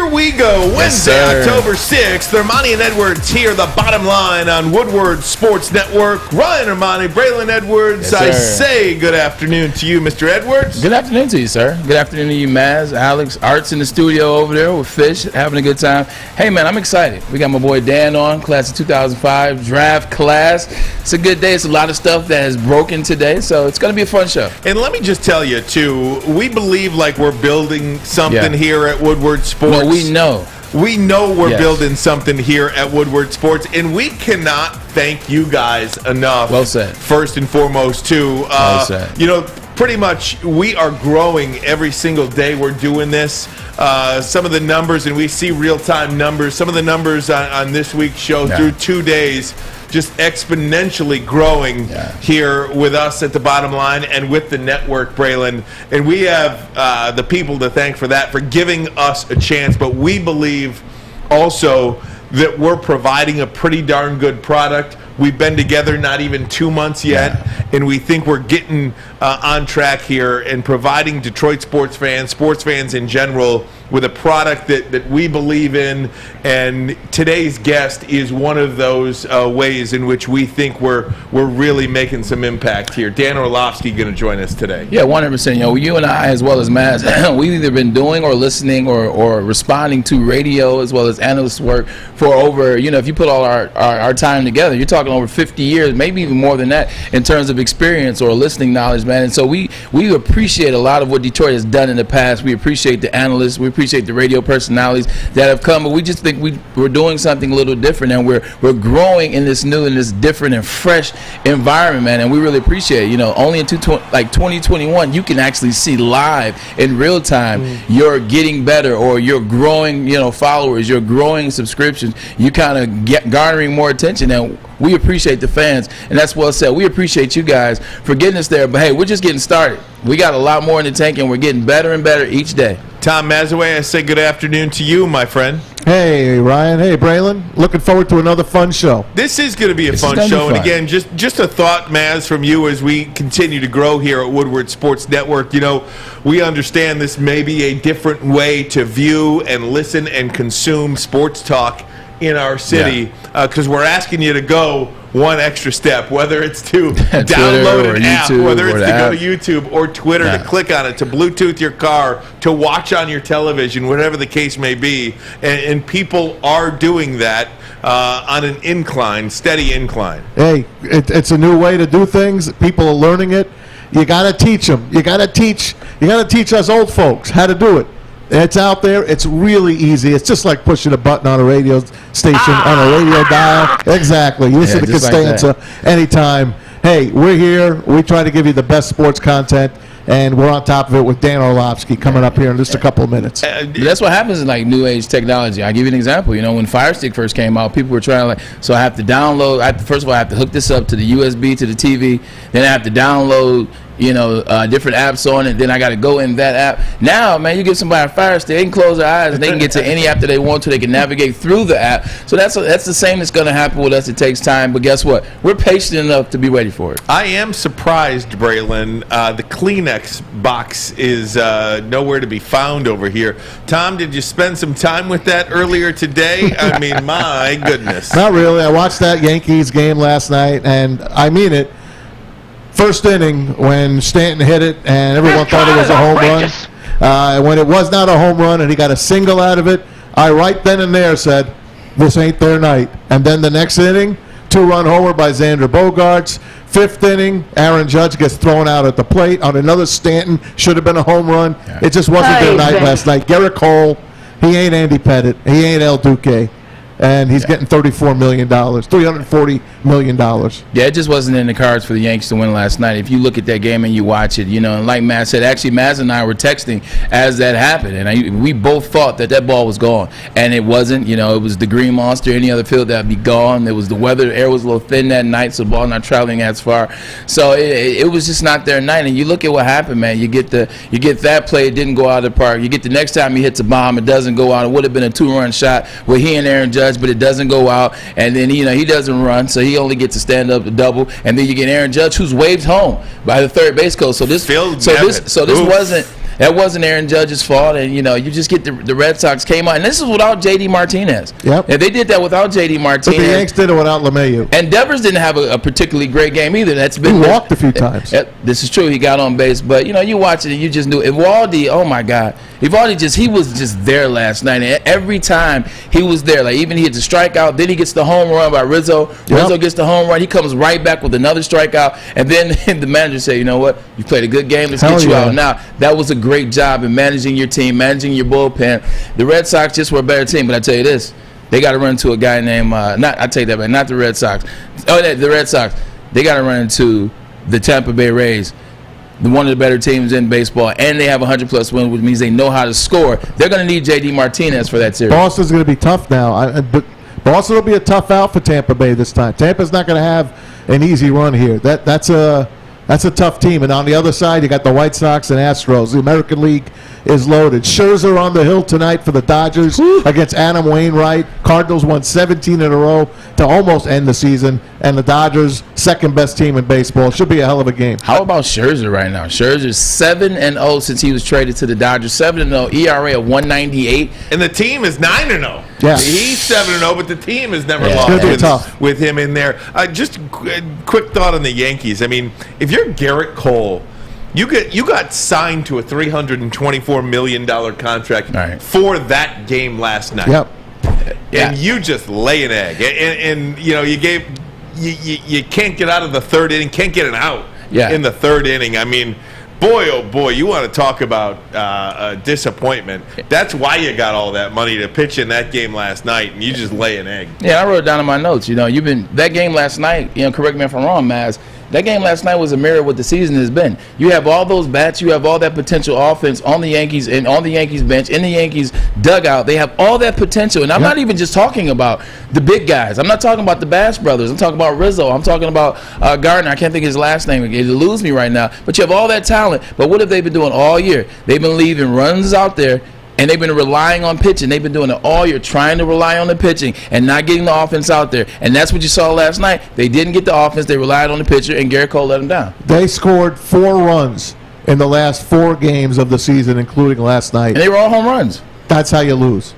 Here we go. Wednesday, October 6th. Armani and Edwards here, the bottom line on Woodward Sports Network. Ryan Armani, Braylon Edwards. I say good afternoon to you, Mr. Edwards. Good afternoon to you, sir. Good afternoon to you, Maz, Alex, Art's in the studio over there with Fish, having a good time. Hey, man, I'm excited. We got my boy Dan on, class of 2005, draft class. It's a good day. It's a lot of stuff that has broken today, so it's going to be a fun show. And let me just tell you, too, we believe like we're building something here at Woodward Sports. Well, we know. We know we're building something here at Woodward Sports, and we cannot thank you guys enough. Well said. First and foremost, too. Well said. You know, pretty much we are growing every single day we're doing this. Some of the numbers, and we see real-time numbers, some of the numbers on this week's show through 2 days, just exponentially growing here with us at the bottom line and with the network, Braylon. And we have the people to thank for that, for giving us a chance. But we believe also that we're providing a pretty darn good product. We've been together not even 2 months yet, and we think we're getting on track here and providing Detroit sports fans in general, with a product that we believe in. And today's guest is one of those ways in which we think we're really making some impact here. Dan Orlovsky going to join us today. Yeah, 100%. You know, you and I, as well as Maz, we've either been doing or listening or responding to radio as well as analyst work for over, you know, if you put all our time together, you're talking over 50 years, maybe even more than that, in terms of experience or listening knowledge, man. And so we appreciate a lot of what Detroit has done in the past. We appreciate the analysts. We appreciate the radio personalities that have come, but we just think we're doing something a little different, and we're growing in this new and this different and fresh environment, man. And we really appreciate it. You know, only in 2021 you can actually see live in real time you're getting better, or you're growing, you know, followers, you're growing subscriptions, you kind of garnering more attention. And we appreciate the fans, and that's well said. We appreciate you guys for getting us there, but hey, we're just getting started. We got a lot more in the tank, and we're getting better and better each day. Tom Mazaway, I say good afternoon to you, my friend. Hey, Ryan. Hey, Braylon. Looking forward to another fun show. This is going to be a fun show. And again, just a thought, Maz, from you as we continue to grow here at Woodward Sports Network. You know, we understand this may be a different way to view and listen and consume sports talk in our city, because we're asking you to go one extra step, whether it's to download an app, whether it's to go to YouTube or Twitter, to click on it, to Bluetooth your car, to watch on your television, whatever the case may be. And people are doing that on an incline, steady incline. Hey, it's a new way to do things. People are learning it. You got to teach them. You got to teach us old folks how to do it. It's out there. It's really easy. It's just like pushing a button on a radio station, on a radio dial. Exactly. You listen to Costanza anytime. Hey, we're here. We try to give you the best sports content, and we're on top of it with Dan Orlovsky coming up here in just a couple of minutes. That's what happens in like new age technology. I'll give you an example. You know, when Fire Stick first came out, people were trying so I have to download. First of all, I have to hook this up to the USB to the TV. Then I have to download, you know, different apps on it. Then I got to go in that app. Now, man, you give somebody a Fire Stick, they can close their eyes and they can get to any app that they want to. They can navigate through the app. So that's the same that's going to happen with us. It takes time, but guess what? We're patient enough to be ready for it. I am surprised, Braylon. The Kleenex box is nowhere to be found over here. Tom, did you spend some time with that earlier today? I mean, my goodness. Not really. I watched that Yankees game last night, and I mean it. First inning, when Stanton hit it, and everyone thought it was a home run. When it was not a home run, and he got a single out of it, I right then and there said, this ain't their night. And then the next inning, 2-run homer by Xander Bogaerts. Fifth inning, Aaron Judge gets thrown out at the plate on another Stanton. Should have been a home run. It just wasn't their night last night. Garrett Cole, he ain't Andy Pettit. He ain't El Duque. And he's getting $34 million, $340 million. Yeah, it just wasn't in the cards for the Yankees to win last night. If you look at that game and you watch it, you know, and like Matt said, actually, Maz and I were texting as that happened, and we both thought that ball was gone, and it wasn't. You know, it was the Green Monster. Any other field that would be gone. It was the weather. The air was a little thin that night, so the ball not traveling as far. So it was just not their night. And you look at what happened, man. You get that play, it didn't go out of the park. You get the next time he hits a bomb, it doesn't go out. It would have been a 2-run shot with he and Aaron Judge, but it doesn't go out. And then, you know, he doesn't run, so he only gets to stand up to double. And then you get Aaron Judge, who's waved home by the third base coach. So this wasn't That wasn't Aaron Judge's fault, and you just get the Red Sox came out, and this is without J.D. Martinez. Yep. And they did that without J.D. Martinez. But the Yanks did it without LeMahieu. And Devers didn't have a particularly great game either. He walked a few times. This is true. He got on base, but you watch it and you just knew Evaldi. Oh my God, Evaldi he was just there last night. And every time he was there, like even he hit the strikeout, then he gets the home run by Rizzo. Yep. Rizzo gets the home run. He comes right back with another strikeout, and then the manager say, you know what, you played a good game. Let's get you out now. That was a great job in managing your team, managing your bullpen. The Red Sox just were a better team, but I tell you this. They got to run into a guy named not the Red Sox. The Red Sox. They got to run into the Tampa Bay Rays, one of the better teams in baseball, and they have 100-plus wins, which means they know how to score. They're going to need J.D. Martinez for that series. Boston's going to be tough now, but Boston will be a tough out for Tampa Bay this time. Tampa's not going to have an easy run here. That's a tough team. And on the other side, you got the White Sox and Astros. The American League is loaded. Scherzer on the hill tonight for the Dodgers against Adam Wainwright. Cardinals won 17 in a row to almost end the season. And the Dodgers, second best team in baseball. Should be a hell of a game. How about Scherzer right now? Scherzer's 7-0 since he was traded to the Dodgers. 7-0, ERA of 198. And the team is 9-0. Yeah. He's 7-0, but the team has never It's gonna be lost tough. with him in there. Just a quick thought on the Yankees. I mean, if you're Garrett Cole, you got signed to a $324 million contract for that game last night. Yep. And you just lay an egg. And you can't get out of the third inning, can't get an out in the third inning. I mean, boy, oh boy, you want to talk about disappointment. That's why you got all that money to pitch in that game last night, and you just lay an egg. Yeah, I wrote it down in my notes. That game last night, correct me if I'm wrong, Maz, that game last night was a mirror of what the season has been. You have all those bats, you have all that potential offense on the Yankees and on the Yankees bench, in the Yankees dugout. They have all that potential. And I'm not even just talking about the big guys. I'm not talking about the Bass brothers. I'm talking about Rizzo. I'm talking about Gardner. I can't think of his last name. It eludes me right now. But you have all that talent. But what have they been doing all year? They've been leaving runs out there, and they've been relying on pitching. They've been doing it all year, trying to rely on the pitching and not getting the offense out there. And that's what you saw last night. They didn't get the offense. They relied on the pitcher, and Garrett Cole let them down. They scored 4 runs in the last 4 games of the season, including last night. And they were all home runs. That's how you lose.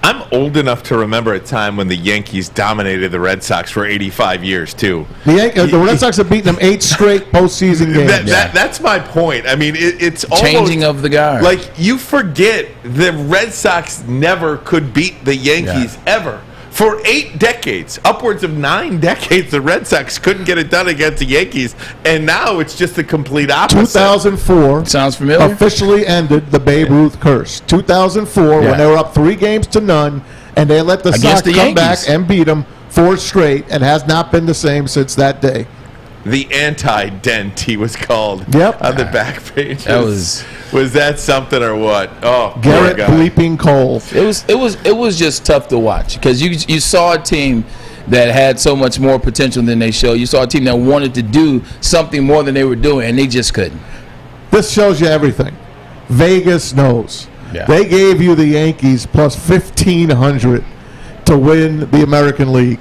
I'm old enough to remember a time when the Yankees dominated the Red Sox for 85 years, too. The Red Sox have beaten them 8 straight postseason games. That's my point. I mean, it's almost changing of the guard. Like, you forget the Red Sox never could beat the Yankees ever. For 8 decades, upwards of 9 decades, the Red Sox couldn't get it done against the Yankees, and now it's just the complete opposite. 2004 sounds familiar. Officially ended the Babe Ruth curse. 2004, when they were up 3-0, and they let the Sox come back and beat them 4 straight, and has not been the same since that day. The anti-dent, he was called. Yep. On the back page. Was that something or what? Oh, Garrett bleeping Cole. It was just tough to watch because you saw a team that had so much more potential than they showed. You saw a team that wanted to do something more than they were doing, and they just couldn't. This shows you everything. Vegas knows. Yeah. They gave you the Yankees plus 1,500 to win the American League.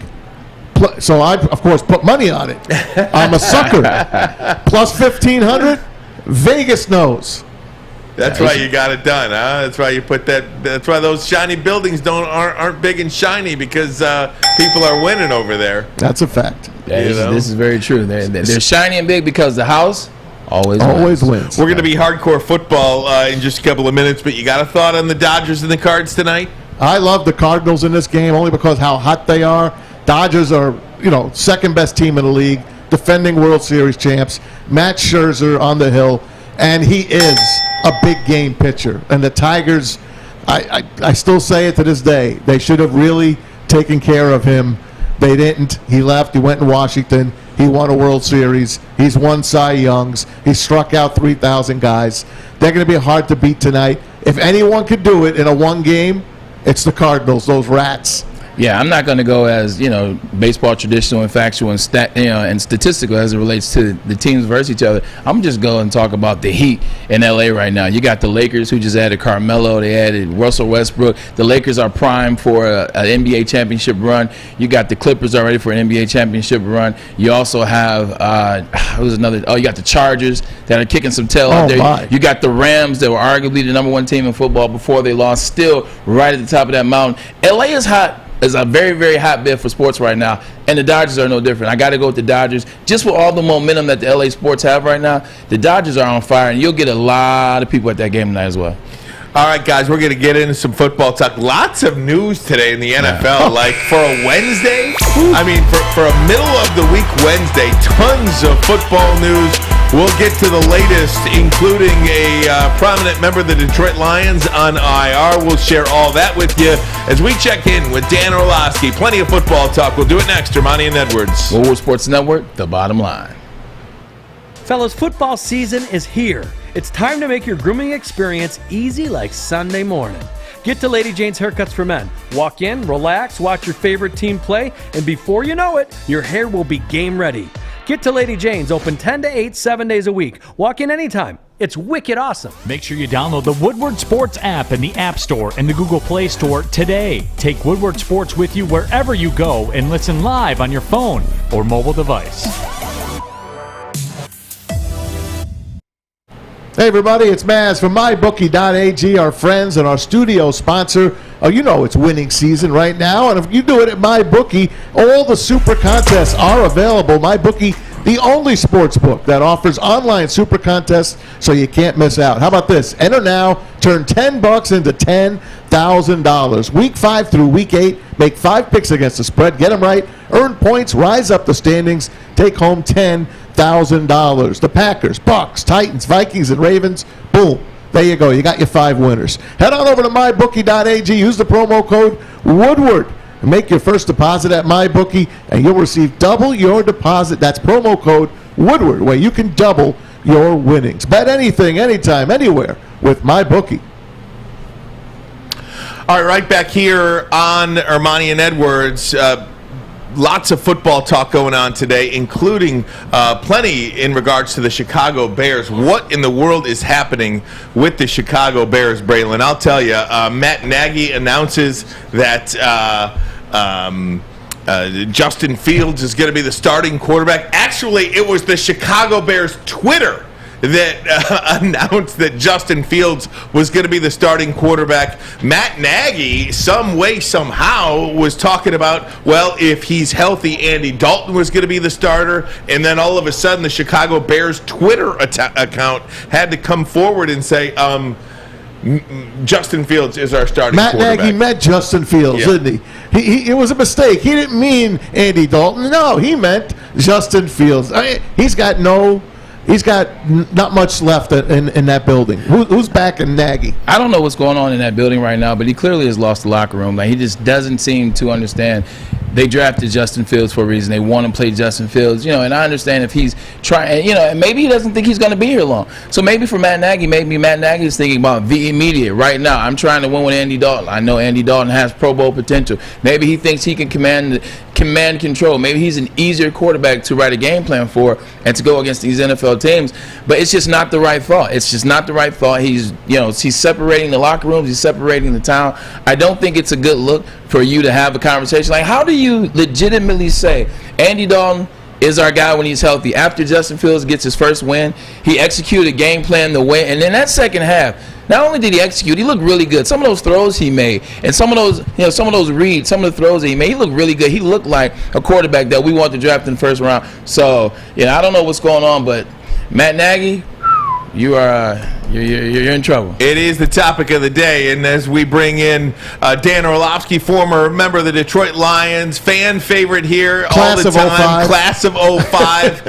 So I, of course, put money on it. I'm a sucker. Plus 1,500. Vegas knows. That's why you got it done, huh? That's why you put that. That's why those shiny buildings aren't big and shiny, because people are winning over there. That's a fact. This is very true. They're shiny and big because the house always wins. We're going to be hardcore football in just a couple of minutes, but you got a thought on the Dodgers and the Cards tonight? I love the Cardinals in this game only because how hot they are. Dodgers are, second best team in the league, defending World Series champs. Matt Scherzer on the hill, and he is a big game pitcher. And the Tigers, I still say it to this day, they should have really taken care of him. They didn't. He left. He went to Washington. He won a World Series. He's won Cy Youngs. He struck out 3,000 guys. They're going to be hard to beat tonight. If anyone could do it in a one game, it's the Cardinals, those rats. Yeah, I'm not going to go as, baseball traditional and factual and and statistical as it relates to the teams versus each other. I'm just going to talk about the Heat in LA right now. You got the Lakers, who just added Carmelo. They added Russell Westbrook. The Lakers are primed for an NBA championship run. You got the Clippers already for an NBA championship run. You also have you got the Chargers that are kicking some tail out there. You got the Rams that were arguably the number one team in football before they lost, still right at the top of that mountain. LA is hot. Is a very, very hotbed for sports right now, and the Dodgers are no different. I got to go with the Dodgers. Just with all the momentum that the LA sports have right now, the Dodgers are on fire, and you'll get a lot of people at that game tonight as well. All right, guys, we're going to get into some football talk. Lots of news today in the NFL. Like, for a Wednesday, for a middle-of-the-week Wednesday, tons of football news. We'll get to the latest, including a prominent member of the Detroit Lions on IR. We'll share all that with you as we check in with Dan Orlovsky. Plenty of football talk. We'll do it next. Armani and Edwards. Woodward Sports Network, the bottom line. Fellas, football season is here. It's time to make your grooming experience easy like Sunday morning. Get to Lady Jane's Haircuts for Men. Walk in, relax, watch your favorite team play, and before you know it, your hair will be game ready. Get to Lady Jane's, open 10 to 8, 7 days a week. Walk in anytime. It's wicked awesome. Make sure you download the Woodward Sports app in the App Store and the Google Play Store today. Take Woodward Sports with you wherever you go and listen live on your phone or mobile device. Hey everybody, it's Maz from MyBookie.ag, our friends and our studio sponsor. Oh, it's winning season right now, and if you do it at MyBookie, all the super contests are available. MyBookie, the only sports book that offers online super contests, so you can't miss out. How about this? Enter now, turn $10 into $10,000. Week 5 through week 8, make 5 picks against the spread, get them right, earn points, rise up the standings, take home $10,000. The Packers, Bucks, Titans, Vikings, and Ravens, boom. There you go. You got your 5 winners. Head on over to MyBookie.ag. Use the promo code Woodward. And make your first deposit at MyBookie, and you'll receive double your deposit. That's promo code Woodward, where you can double your winnings. Bet anything, anytime, anywhere with MyBookie. All right, right back here on Armani and Edwards. Lots of football talk going on today, including plenty in regards to the Chicago Bears. What in the world is happening with the Chicago Bears, Braylon? I'll tell you, Matt Nagy announces that Justin Fields is going to be the starting quarterback. Actually, it was the Chicago Bears Twitter that announced that Justin Fields was going to be the starting quarterback. Matt Nagy, some way, somehow, was talking about, well, if he's healthy, Andy Dalton was going to be the starter. And then all of a sudden, the Chicago Bears Twitter account had to come forward and say, Justin Fields is our starting quarterback. Matt Nagy meant Justin Fields, didn't he? It was a mistake. He didn't mean Andy Dalton. No, he meant Justin Fields. He's got not much left in that building. Who's backing Nagy? I don't know what's going on in that building right now, but he clearly has lost the locker room. Like, he just doesn't seem to understand. They drafted Justin Fields for a reason. They want to play Justin Fields, and I understand if he's trying, and maybe he doesn't think he's going to be here long. So maybe for Matt Nagy, is thinking about the immediate right now. I'm trying to win with Andy Dalton. I know Andy Dalton has Pro Bowl potential. Maybe he thinks he can command control. Maybe he's an easier quarterback to write a game plan for and to go against these NFL teams. But it's just not the right thought. It's just not the right thought. He's separating the locker rooms. He's separating the town. I don't think it's a good look for you to have a conversation. Like, how do you legitimately say Andy Dalton is our guy when he's healthy? After Justin Fields gets his first win, he executed a game plan to win. And then that second half, not only did he execute, he looked really good. Some of those throws he made, and some of those reads, some of the throws that he made, he looked really good. He looked like a quarterback that we want to draft in the first round. So, I don't know what's going on, but Matt Nagy, you're in trouble. It is the topic of the day, and as we bring in Dan Orlovsky, former member of the Detroit Lions, fan favorite here all the time, class of 05,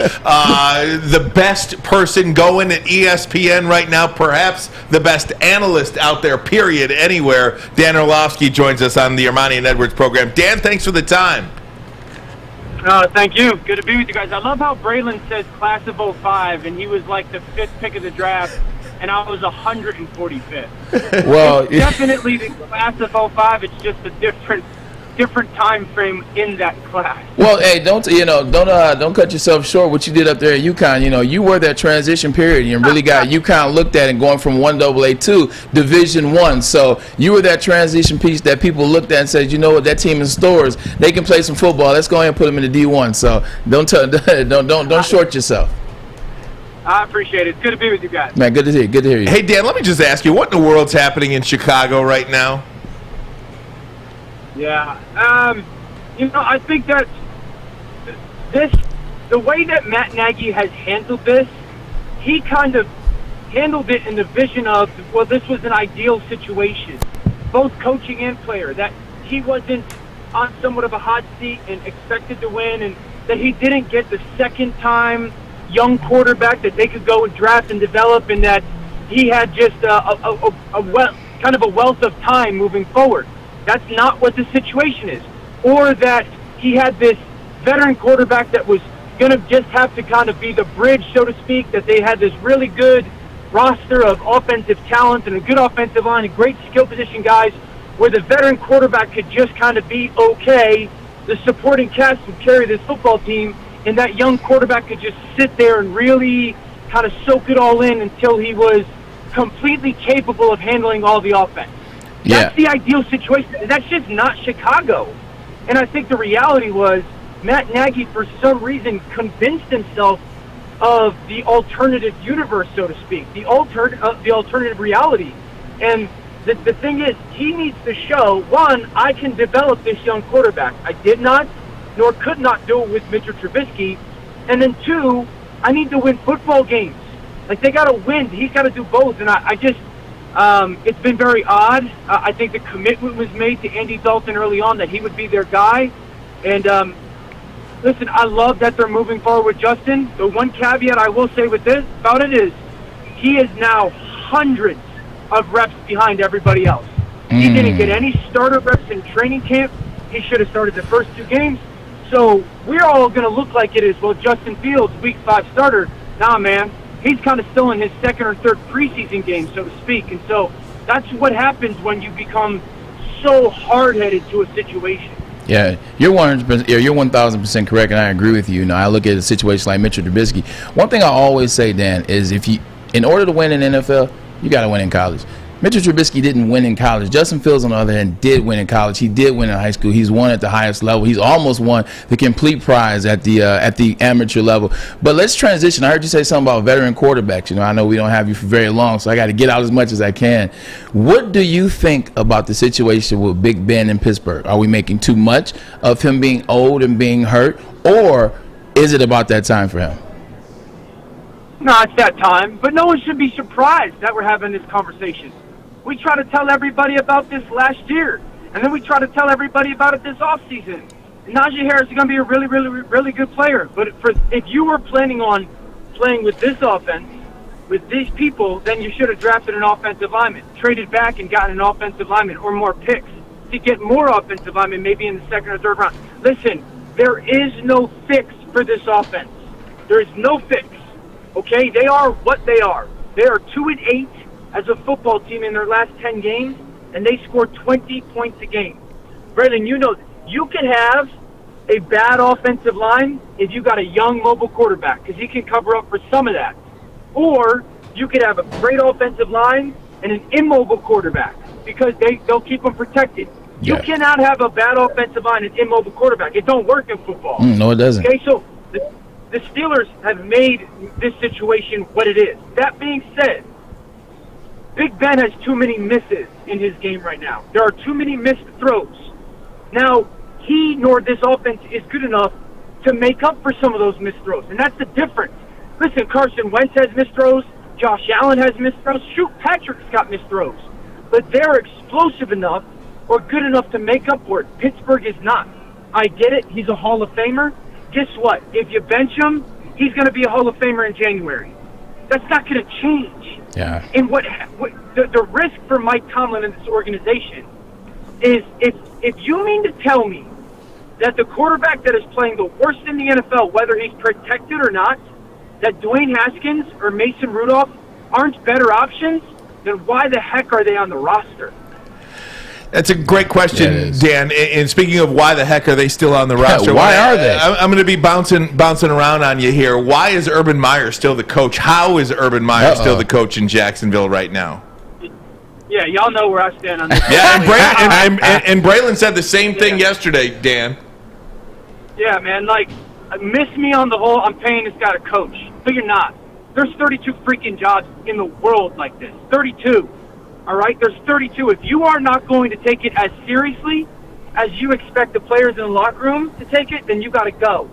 the best person going at ESPN right now, perhaps the best analyst out there, period, anywhere. Dan Orlovsky joins us on the Armani and Edwards program. Dan, thanks for the time. Thank you. Good to be with you guys. I love how Braylon says class of 05, and he was like the 5th pick of the draft, and I was 145th. Well, definitely the class of 05. It's just a different different time frame in that class. Well, hey, don't cut yourself short. What you did up there at UConn, you were that transition period and really got UConn looked at and going from 1AA to Division I. So you were that transition piece that people looked at and said, you know what, that team in stores, they can play some football. Let's go ahead and put them in the D1. So don't short yourself. I appreciate it. It's good to be with you guys. Man, good to hear you. Hey, Dan, let me just ask you, what in the world's happening in Chicago right now? Yeah. I think that the way that Matt Nagy has handled this, he kind of handled it in the vision of, well, this was an ideal situation, both coaching and player, that he wasn't on somewhat of a hot seat and expected to win, and that he didn't get the second-time young quarterback that they could go and draft and develop, and that he had just a wealth of time moving forward. That's not what the situation is. Or that he had this veteran quarterback that was going to just have to kind of be the bridge, so to speak, that they had this really good roster of offensive talent and a good offensive line and great skill position guys, where the veteran quarterback could just kind of be okay, the supporting cast would carry this football team, and that young quarterback could just sit there and really kind of soak it all in until he was completely capable of handling all the offense. That's the ideal situation. That's just not Chicago. And I think the reality was Matt Nagy, for some reason, convinced himself of the alternative universe, so to speak, the alternative reality. And the thing is, he needs to show, one, I can develop this young quarterback. I did not, nor could not do it with Mitchell Trubisky. And then two, I need to win football games. Like, they got to win. He's got to do both. And I just, it's been very odd. I think the commitment was made to Andy Dalton early on that he would be their guy. And listen, I love that they're moving forward with Justin. The one caveat I will say about it is he is now hundreds of reps behind everybody else. He didn't get any starter reps in training camp. He should have started the first 2 games. So we're all going to look like it is, well, Justin Fields, week 5 starter. Nah, man. He's kind of still in his second or third preseason game, so to speak. And so that's what happens when you become so hard-headed to a situation. Yeah, you're 100%, you're 1,000% correct, and I agree with you. I look at a situation like Mitchell Trubisky. One thing I always say, Dan, is in order to win in NFL, you got to win in college. Mitchell Trubisky didn't win in college. Justin Fields, on the other hand, did win in college. He did win in high school. He's won at the highest level. He's almost won the complete prize at the amateur level. But let's transition. I heard you say something about veteran quarterbacks. I know we don't have you for very long, so I got to get out as much as I can. What do you think about the situation with Big Ben in Pittsburgh? Are we making too much of him being old and being hurt, or is it about that time for him? No, it's that time. But no one should be surprised that we're having this conversation. We try to tell everybody about this last year, and then we try to tell everybody about it this offseason. Najee Harris is going to be a really, really, really good player. But if you were planning on playing with this offense, with these people, then you should have drafted an offensive lineman, traded back and gotten an offensive lineman or more picks to get more offensive linemen maybe in the second or third round. Listen, there is no fix for this offense. There is no fix. Okay? They are what they are. They are 2-8. As a football team in their last 10 games, and they scored 20 points a game. Braylon, you can have a bad offensive line if you got a young mobile quarterback, because he can cover up for some of that. Or you could have a great offensive line and an immobile quarterback, because they'll keep them protected. Yeah. You cannot have a bad offensive line and immobile quarterback. It don't work in football. No, it doesn't. Okay, so the Steelers have made this situation what it is. That being said, Big Ben has too many misses in his game right now. There are too many missed throws. Now, he nor this offense is good enough to make up for some of those missed throws, and that's the difference. Listen, Carson Wentz has missed throws. Josh Allen has missed throws. Shoot, Patrick's got missed throws. But they're explosive enough or good enough to make up for it. Pittsburgh is not. I get it. He's a Hall of Famer. Guess what? If you bench him, he's going to be a Hall of Famer in January. That's not going to change. Yeah. And what the risk for Mike Tomlin and this organization is, if you mean to tell me that the quarterback that is playing the worst in the NFL, whether he's protected or not, that Dwayne Haskins or Mason Rudolph aren't better options, then why the heck are they on the roster? That's a great question, Dan. And speaking of why the heck are they still on the roster? Why are they? I'm going to be bouncing around on you here. Why is Urban Meyer still the coach? How is Urban Meyer still the coach in Jacksonville right now? Yeah, y'all know where I stand on this. Yeah, and Braylon said the same thing yesterday, Dan. Yeah, man, like, miss me on the whole, I'm paying this guy to coach. But you're not. There's 32 freaking jobs in the world like this. 32. All right? There's 32. If you are not going to take it as seriously as you expect the players in the locker room to take it, then you got to go.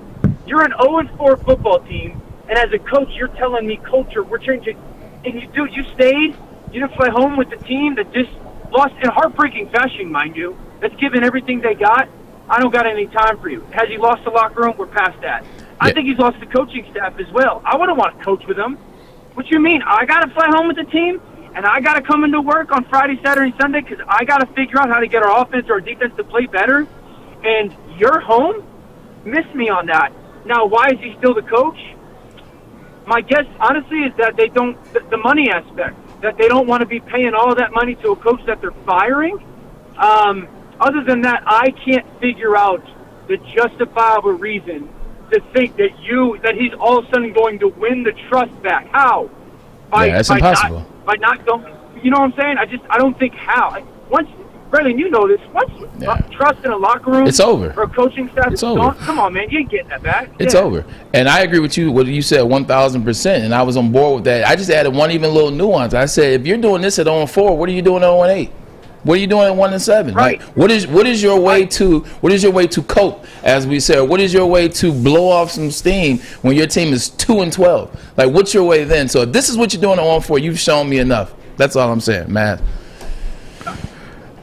You're an 0-4 football team, and as a coach, you're telling me culture, we're changing. And you stayed. You didn't fly home with the team that just lost in heartbreaking fashion, mind you. That's given everything they got. I don't got any time for you. Has he lost the locker room? We're past that. I think he's lost the coaching staff as well. I wouldn't want to coach with him. What you mean? I got to fly home with the team, and I got to come into work on Friday, Saturday, Sunday because I got to figure out how to get our offense or our defense to play better, and you're home? Miss me on that. Now, why is he still the coach? My guess, honestly, is that they don't – the money aspect, that they don't want to be paying all of that money to a coach that they're firing. Other than that, I can't figure out the justifiable reason to think that he's all of a sudden going to win the trust back. How? That's impossible. By not going, you know what I'm saying? I don't think how. Once, Braylon, you know this. Once trust in a locker room, it's over. Or a coaching staff, it's over. Gone, come on, man, you ain't getting that back. It's over. And I agree with you. What you said, 1,000%, and I was on board with that. I just added one even little nuance. I said, if you're doing this at 0-4, what are you doing at 0-8? What are you doing at 1-7? Right. Like, what is your way to cope, as we said? What is your way to blow off some steam when your team is 2-12? Like, what's your way then? So if this is what you're doing at 0-4, you've shown me enough. That's all I'm saying, man.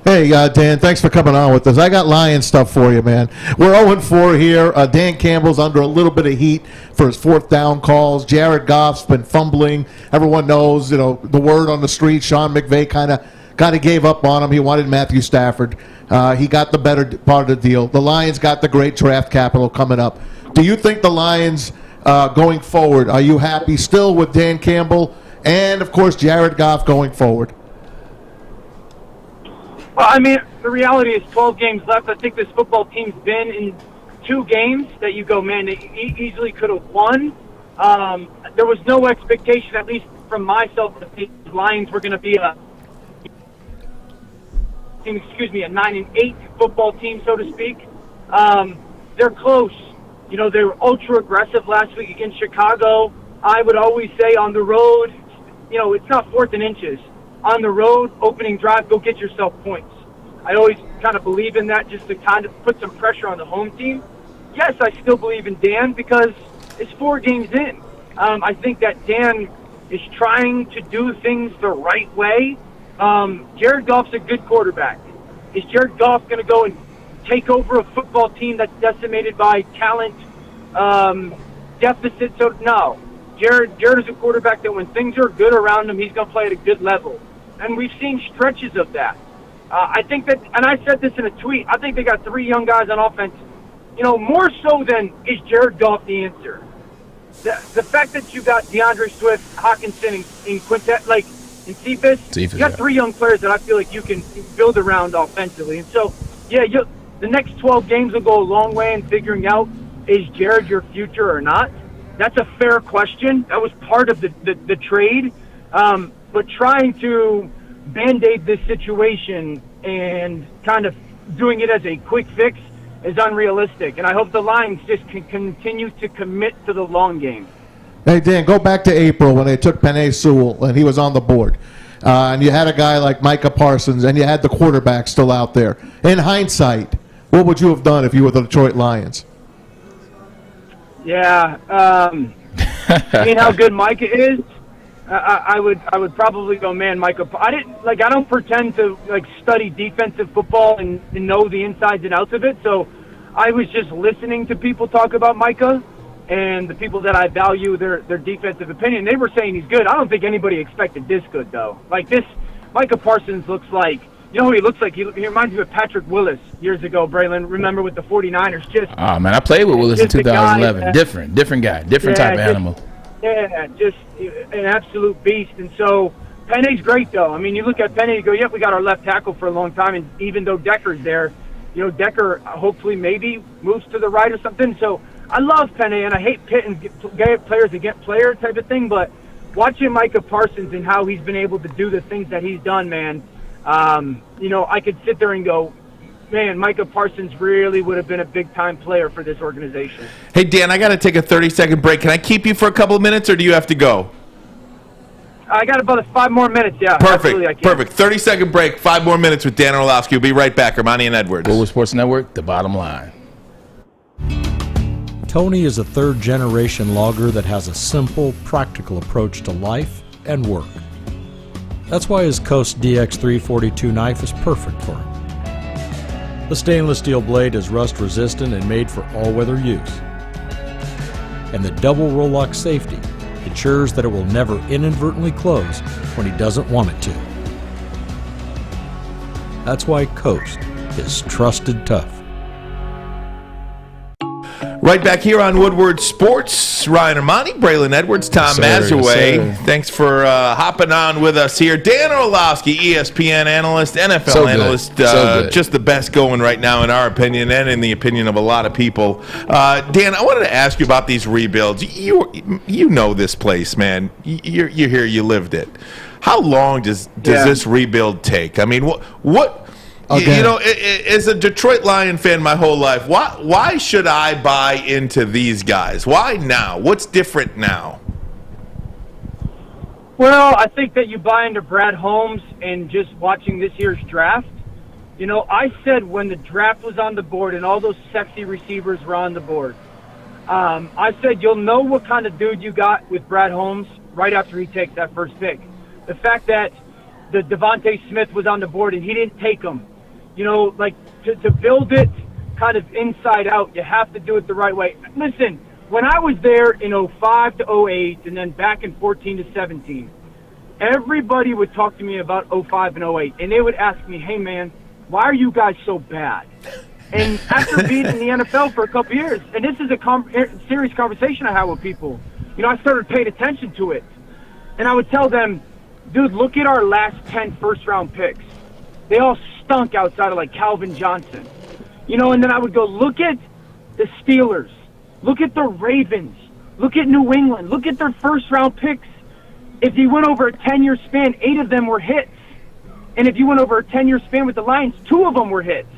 Hey, Dan, thanks for coming on with us. I got Lions stuff for you, man. We're 0-4 here. Dan Campbell's under a little bit of heat for his fourth down calls. Jared Goff's been fumbling. Everyone knows, the word on the street, Sean McVay kind of gave up on him. He wanted Matthew Stafford. He got the better part of the deal. The Lions got the great draft capital coming up. Do you think the Lions, going forward, are you happy still with Dan Campbell and, of course, Jared Goff going forward? Well, I mean, the reality is 12 games left. I think this football team's been in 2 games that you go, man, they easily could have won. There was no expectation, at least from myself, that the Lions were going to be a 9-8 football team, so to speak. They're close. They were ultra aggressive last week against Chicago. I would always say on the road, it's not 4th and inches. On the road, opening drive, go get yourself points. I always kind of believe in that just to kind of put some pressure on the home team. Yes, I still believe in Dan because it's 4 games in. I think that Dan is trying to do things the right way. Jared Goff's a good quarterback. Is Jared Goff going to go and take over a football team that's decimated by talent deficit? So no. Jared is a quarterback that when things are good around him, he's going to play at a good level. And we've seen stretches of that. I think that, and I said this in a tweet, I think they got 3 young guys on offense, more so than is Jared Goff the answer. The fact that you got DeAndre Swift, Hawkinson, and Quintet, and Cephas, you got 3 young players that I feel like you can build around offensively. And so, the next 12 games will go a long way in figuring out, is Jared your future or not? That's a fair question. That was part of the trade. But trying to Band-Aid this situation and kind of doing it as a quick fix is unrealistic. And I hope the Lions just can continue to commit to the long game. Hey, Dan, go back to April when they took Penn Sewell and he was on the board. And you had a guy like Micah Parsons and you had the quarterback still out there. In hindsight, what would you have done if you were the Detroit Lions? Yeah. Seeing how good Micah is, I would probably go, man, Micah. I don't pretend to study defensive football and know the insides and outs of it. So I was just listening to people talk about Micah and the people that I value their defensive opinion. They were saying he's good. I don't think anybody expected this good though. This Micah Parsons looks like, who he looks like? He reminds me of Patrick Willis years ago, Braylon. Remember with the 49ers? Oh man, I played with Willis in 2011. Different guy, different type of animal. Yeah, just an absolute beast. And so Penny's great, though. I mean, you look at Penny and go, yep, we got our left tackle for a long time, and even though Decker's there, Decker hopefully maybe moves to the right or something. So I love Penny, and I hate pitting players against player type of thing, but watching Micah Parsons and how he's been able to do the things that he's done, man, I could sit there and go, man, Micah Parsons really would have been a big-time player for this organization. Hey, Dan, I got to take a 30-second break. Can I keep you for a couple of minutes, or do you have to go? I got about 5 more minutes, yeah. Perfect. 30-second break, 5 more minutes with Dan Orlovsky. We'll be right back. Armani and Edwards. Woodward Sports Network, the bottom line. Tony is a third-generation logger that has a simple, practical approach to life and work. That's why his Coast DX342 knife is perfect for him. The stainless steel blade is rust-resistant and made for all-weather use. And the double roll-lock safety ensures that it will never inadvertently close when he doesn't want it to. That's why Coast is trusted tough. Right back here on Woodward Sports. Ryan Armani, Braylon Edwards, Tom Mazaway. Thanks for hopping on with us here. Dan Orlovsky, ESPN analyst, NFL analyst. Just the best going right now in our opinion and in the opinion of a lot of people. Dan, I wanted to ask you about these rebuilds. You know this place, man. You're here. You lived it. How long does this rebuild take? I mean, what as a Detroit Lion fan my whole life, why should I buy into these guys? Why now? What's different now? Well, I think that you buy into Brad Holmes and just watching this year's draft. I said when the draft was on the board and all those sexy receivers were on the board, I said you'll know what kind of dude you got with Brad Holmes right after he takes that first pick. The fact that the Devontae Smith was on the board and he didn't take him. To build it kind of inside out, you have to do it the right way. Listen, when I was there in 05 to 08 and then back in 14 to 17, everybody would talk to me about 05 and 08, and they would ask me, hey, man, why are you guys so bad? And after being in the NFL for a couple years, and this is a serious conversation I had with people, I started paying attention to it. And I would tell them, dude, look at our last 10 first-round picks. They all stunk outside of like Calvin Johnson. And then I would go, look at the Steelers. Look at the Ravens. Look at New England. Look at their first-round picks. If you went over a 10-year span, 8 of them were hits. And if you went over a 10-year span with the Lions, 2 of them were hits.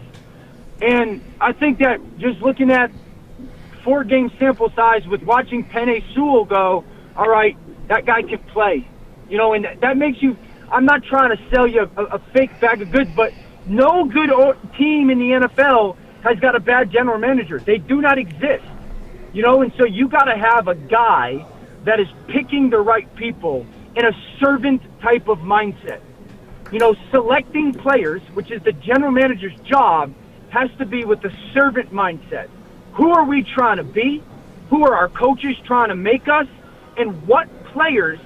And I think that just looking at 4-game sample size with watching Penny Sewell go, all right, that guy can play. And that makes you – I'm not trying to sell you a fake bag of goods, but no good team in the NFL has got a bad general manager. They do not exist. And so you got to have a guy that is picking the right people in a servant type of mindset. Selecting players, which is the general manager's job, has to be with the servant mindset. Who are we trying to be? Who are our coaches trying to make us? And what players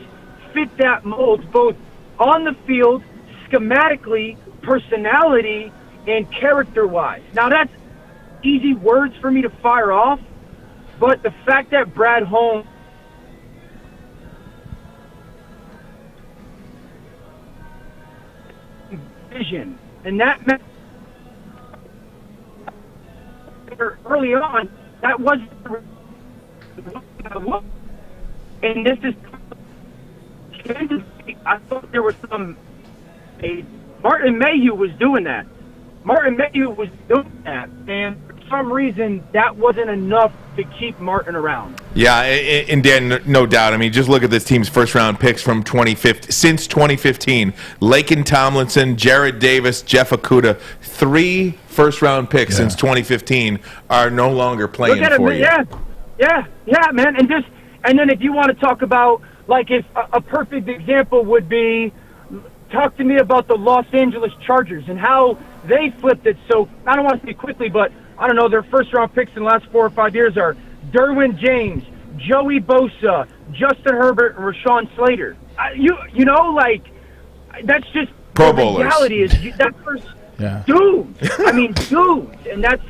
fit that mold, both on the field, schematically, personality, and character-wise. Now, that's easy words for me to fire off, but the fact that Brad Holmes vision, and that meant early on, that wasn't, and this is, I thought there was Martin Mayhew was doing that. And for some reason, that wasn't enough to keep Martin around. Yeah, and Dan, no doubt. I mean, just look at this team's first-round picks from 2015. Since 2015, Laken Tomlinson, Jarrad Davis, Jeff Okudah, 3 first-round picks since 2015 are no longer playing for you. Yeah, man. And then if you want to talk about, like, if a perfect example would be, talk to me about the Los Angeles Chargers and how they flipped it. So I don't want to say quickly, but I don't know, their first-round picks in the last 4 or 5 years are Derwin James, Joey Bosa, Justin Herbert, and Rashawn Slater. That's just Pro the Bowlers. reality is that first dude. I mean, dude, and that's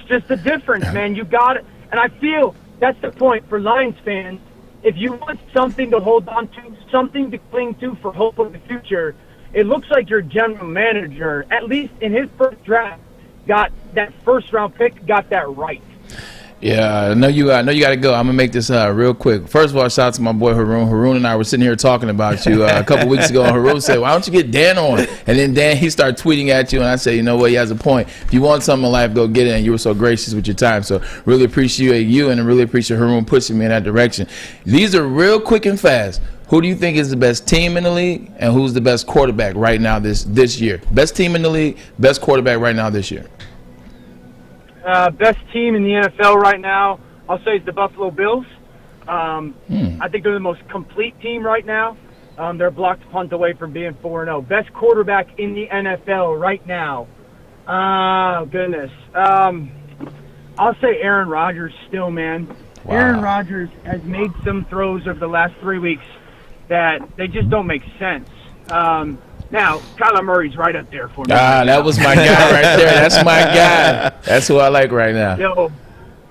just the difference, man. You got it, and I feel that's the point for Lions fans if you want something to hold on to, something to cling to for hope of the future, it looks like your general manager, at least in his first draft, got that first-round pick, got that right. Yeah, I know you got to go. I'm going to make this real quick. First of all, shout out to my boy Haroon. Haroon and I were sitting here talking about you a couple weeks ago, and Haroon said, why don't you get Dan on? And then Dan, he started tweeting at you, and I said, you know what, he has a point. If you want something in life, go get it, and you were so gracious with your time. So really appreciate you, and I really appreciate Haroon pushing me in that direction. These are real quick and fast. Who do you think is the best team in the league, and who's the best quarterback right now this year? Best team in the league, best quarterback right now this year. Best team in the NFL right now, I'll say, is the Buffalo Bills. I think they're the most complete team right now. They're blocked punt away from being 4-0. Best quarterback in the NFL right now. Oh, goodness. I'll say Aaron Rodgers still, man. Wow. Aaron Rodgers has made some throws over the last 3 weeks that they just don't make sense. Now, Kyler Murray's right up there for me. That was my guy right there. That's my guy. That's who I like right now. Yo,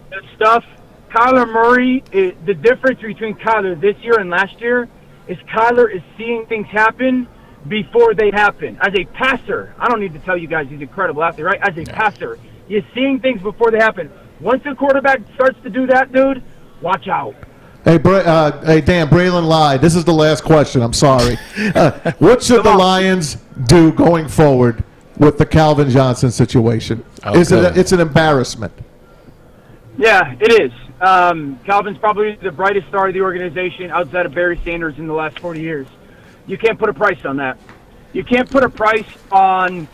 that stuff, Kyler Murray, the difference between Kyler this year and last year is Kyler is seeing things happen before they happen. As a passer, I don't need to tell you guys he's incredible athlete, right? As a passer, you're seeing things before they happen. Once the quarterback starts to do that, dude, watch out. Hey, Dan, Braylon lied. This is the last question. I'm sorry. What should the Lions do going forward with the Calvin Johnson situation? Okay. It's an embarrassment. Yeah, it is. Calvin's probably the brightest star of the organization outside of Barry Sanders in the last 40 years. You can't put a price on that. You can't put a price on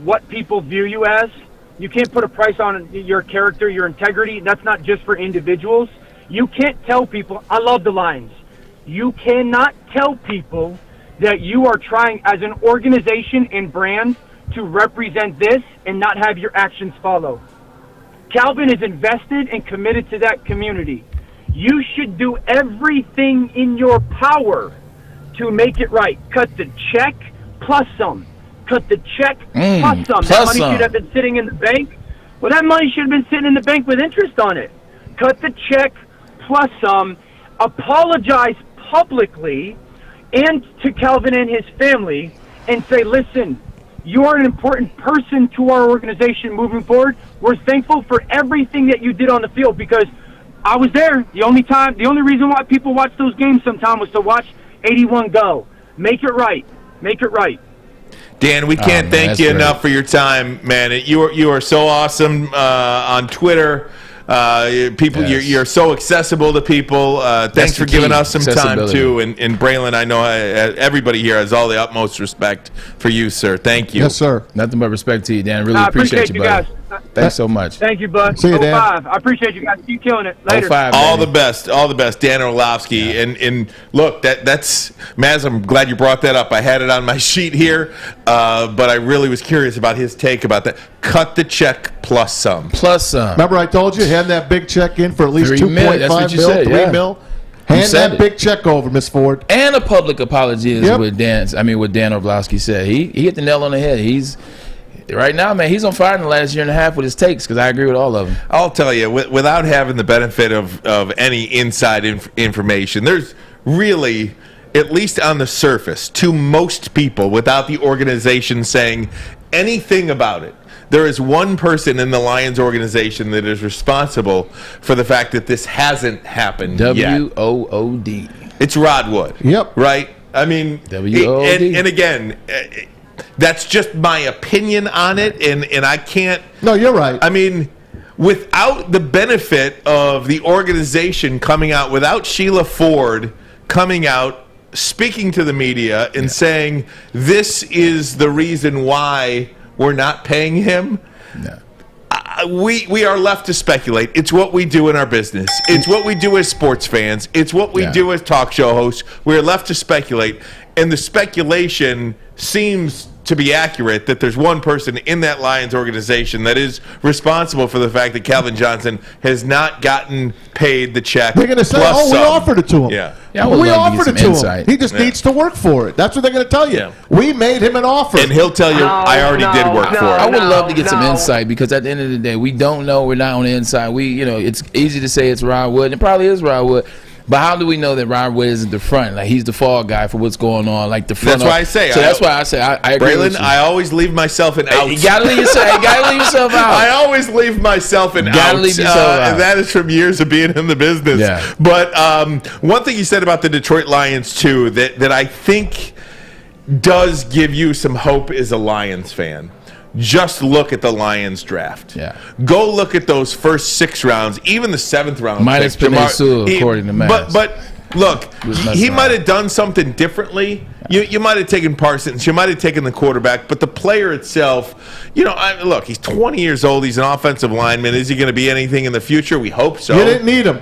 what people view you as. You can't put a price on your character, your integrity. That's not just for individuals. You can't tell people, I love the Lions. You cannot tell people that you are trying as an organization and brand to represent this and not have your actions follow. Calvin is invested and committed to that community. You should do everything in your power to make it right. Cut the check plus some. Cut the check plus some. That money should have been sitting in the bank. Well, that money should have been sitting in the bank with interest on it. Cut the check plus some, apologize publicly and to Calvin and his family and say, listen, you are an important person to our organization moving forward. We're thankful for everything that you did on the field because I was there. The only reason why people watch those games sometimes was to watch 81 go. Make it right. Make it right. Dan, we can't thank you enough for your time, man. You are so awesome on Twitter. You're so accessible to people. Thanks for giving us some time too. And Braylon, I know everybody here has all the utmost respect for you, sir. Thank you. Yes, sir. Nothing but respect to you, Dan. Really appreciate you, buddy. Guys. Thanks so much. Thank you, bud. See you, Dan. 05. I appreciate you guys. Keep killing it. Later. 05, all the best, Dan Orlovsky. Yeah. And look, that's Maz. I'm glad you brought that up. I had it on my sheet here, but I really was curious about his take about that. Cut the check plus some. Remember, I told you hand that big check in for at least 2.5 mil, 3 mil. Hand that big check over, Miss Ford. And a public apology is what Dan Orlovsky said. He hit the nail on the head. He's right now, man, he's on fire in the last year and a half with his takes because I agree with all of them. I'll tell you, without having the benefit of any inside information, there's really, at least on the surface, to most people, without the organization saying anything about it, there is one person in the Lions organization that is responsible for the fact that this hasn't happened yet. W-O-O-D. It's Rod Wood. Yep. Right? I mean, W-O-O-D. And again, that's just my opinion on it, and I can't. No, you're right. I mean, without the benefit of the organization coming out, without Sheila Ford coming out, speaking to the media and saying this is the reason why we're not paying him. No. We are left to speculate. It's what we do in our business. It's what we do as sports fans. It's what we do as talk show hosts. We're left to speculate, and the speculation seems to be accurate that there's one person in that Lions organization that is responsible for the fact that Calvin Johnson has not gotten paid the check. They're going to say, we offered it to him. Yeah, we offered it to him. He just needs to work for it. That's what they're going to tell you. Yeah. We made him an offer. And he'll tell you, I already did work for it. I would love to get some insight because at the end of the day, we don't know. We're not on the inside. It's easy to say it's Rod Wood. It probably is Rod Wood. But how do we know that Ron Wood isn't the front? Like, he's the fall guy for what's going on. Like, the front. That's why I say. So that's why I say I agree Braylon, with you. I always leave myself an out. You gotta leave yourself out. I always leave myself an Gotta out. leave yourself out. And that is from years of being in the business. Yeah. But one thing you said about the Detroit Lions, too, that I think does give you some hope as a Lions fan. Just look at the Lions draft. Yeah. Go look at those first 6 rounds, even the 7th round. Minus Penn Sewell, according to Matt. But look, he might have done something differently. You might have taken Parsons. You might have taken the quarterback. But the player itself, look, he's 20 years old. He's an offensive lineman. Is he going to be anything in the future? We hope so. You didn't need him.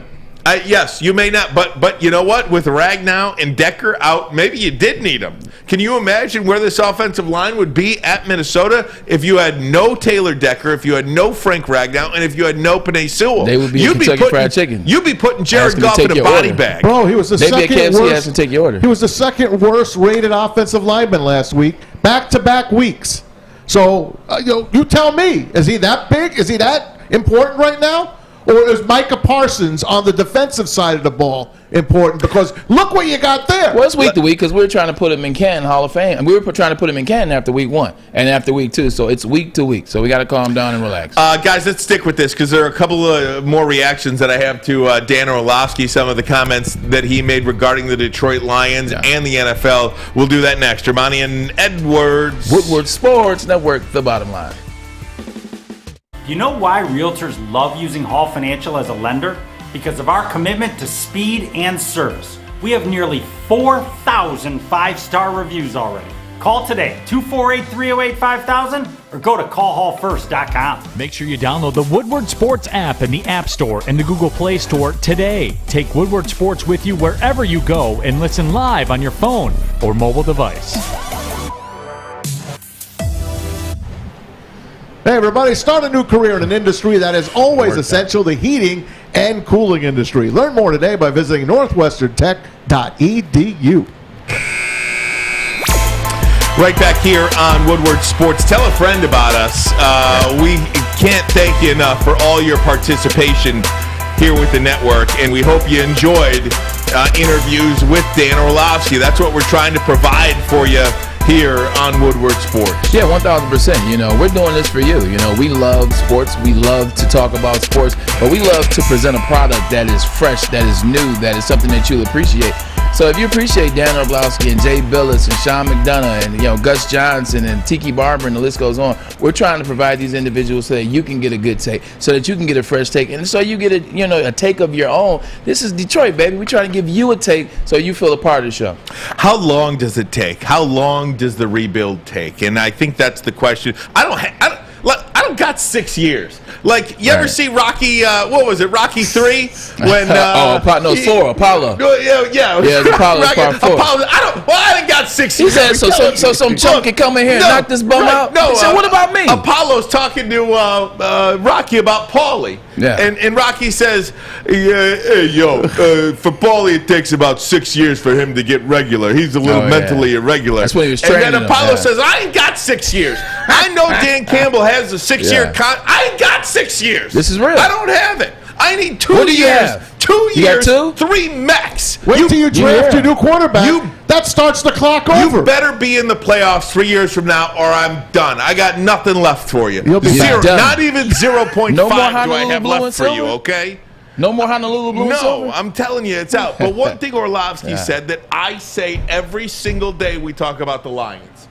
Yes, you may not, but you know what? With Ragnow and Decker out, maybe you did need them. Can you imagine where this offensive line would be at Minnesota if you had no Taylor Decker, if you had no Frank Ragnow, and if you had no Penn Sewell? They would be Kentucky Fried Chicken. You'd be putting Jared Goff in a body bag. Bro, he was the second worst. To take your order. He was the second worst rated offensive lineman last week, back-to-back weeks. So you tell me, is he that big? Is he that important right now? Or is Micah Parsons on the defensive side of the ball important? Because look what you got there. Well, it's week to week because we were trying to put him in Canton Hall of Fame. And we were trying to put him in Canton after week 1 and after week 2. So it's week to week. So we got to calm down and relax. Guys, let's stick with this because there are a couple of more reactions that I have to Dan Orlovsky, some of the comments that he made regarding the Detroit Lions and the NFL. We'll do that next. Germani and Edwards. Woodward Sports Network, the bottom line. You know why realtors love using Hall Financial as a lender? Because of our commitment to speed and service. We have nearly 4,000 5-star reviews already. Call today, 248-308-5000, or go to callhallfirst.com. Make sure you download the Woodward Sports app in the App Store and the Google Play Store today. Take Woodward Sports with you wherever you go and listen live on your phone or mobile device. Hey, everybody, start a new career in an industry that is always essential, the heating and cooling industry. Learn more today by visiting northwesterntech.edu. Right back here on Woodward Sports. Tell a friend about us. We can't thank you enough for all your participation here with the network, and we hope you enjoyed interviews with Dan Orlovsky. That's what we're trying to provide for you here on Woodward Sports. Yeah, 1,000%. We're doing this for you. We love sports. We love to talk about sports, but we love to present a product that is fresh, that is new, that is something that you'll appreciate. So if you appreciate Dan Orlovsky and Jay Billis and Sean McDonough and Gus Johnson and Tiki Barber and the list goes on, we're trying to provide these individuals so that you can get a good take, so that you can get a fresh take, and so you get a take of your own. This is Detroit, baby. We're trying to give you a take so you feel a part of the show. How long does it take? How long does the rebuild take? And I think that's the question. I don't got 6 years. Like, you ever see Rocky, what was it, Rocky 3? When, 4, Apollo. Yeah, it's Apollo, part 4. I didn't got 6 years. He said, so some chump can come in here and knock this bum out? No, he said, what about me? Apollo's talking to Rocky about Paulie. Yeah. And Rocky says, for Paulie, it takes about 6 years for him to get regular. He's a little mentally irregular. That's when he was training. And then Apollo says, I ain't got 6 years. I know Dan Campbell has a 6-year I ain't got 6 years. This is real. I don't have it. I need 2 years. What do you have? 2 You years. got 2? 3 max. Wait till you draft your new quarterback. That starts the clock over. You better be in the playoffs 3 years from now, or I'm done. I got nothing left for you. You'll be Zero, done. not even 0.5 No more do I Honolulu have blue left and for you, silver? okay? No more Honolulu blue and silver? No, I'm telling you, it's out. But one thing Orlovsky said that I say every single day we talk about the Lions.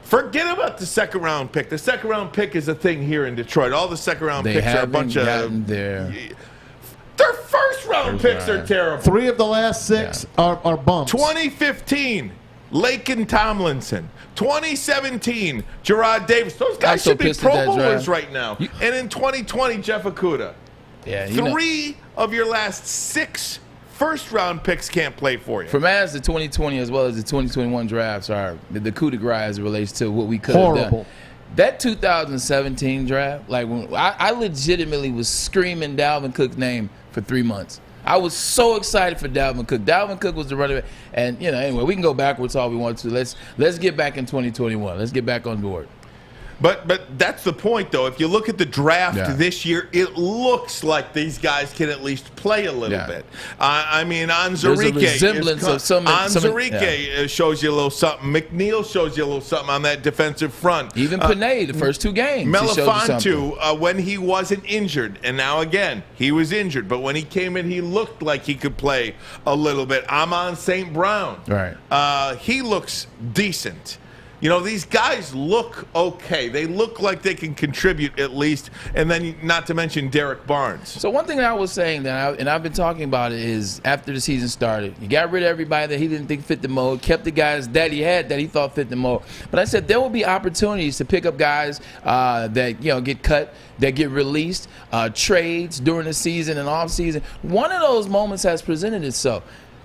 Forget about the second-round pick. The second-round pick is a thing here in Detroit. All the second-round picks are a bunch of... Their first-round picks are terrible. 3 of the last 6 are bumps. 2015, Laken Tomlinson. 2017, Gerard Davis. Those guys should be Pro Bowlers right now. And in 2020, Jeff Okudah. Yeah, 3 of your last 6 first-round picks can't play for you. For Mavs, the 2020 as well as the 2021 drafts are the coup de grace as it relates to what we could have done. That 2017 draft, like when I legitimately was screaming Dalvin Cook's name for 3 months. I was so excited for Dalvin Cook. Dalvin Cook was the running back, and anyway, we can go backwards all we want to. Let's get back in 2021. Let's get back on board. But that's the point, though. If you look at the draft this year, it looks like these guys can at least play a little bit. I mean, Onwuzurike shows you a little something. McNeil shows you a little something on that defensive front. Even Panay, the first 2 games. Melifonte, when he wasn't injured, and now again he was injured, but when he came in, he looked like he could play a little bit. Amon St. Brown, he looks decent. You know, these guys look okay. They look like they can contribute at least, and then not to mention Derek Barnes. So one thing that I was saying, and I've been talking about it, is after the season started, he got rid of everybody that he didn't think fit the mold, kept the guys that he had that he thought fit the mold. But I said there will be opportunities to pick up guys that get cut, that get released, trades during the season and off season. One of those moments has presented itself.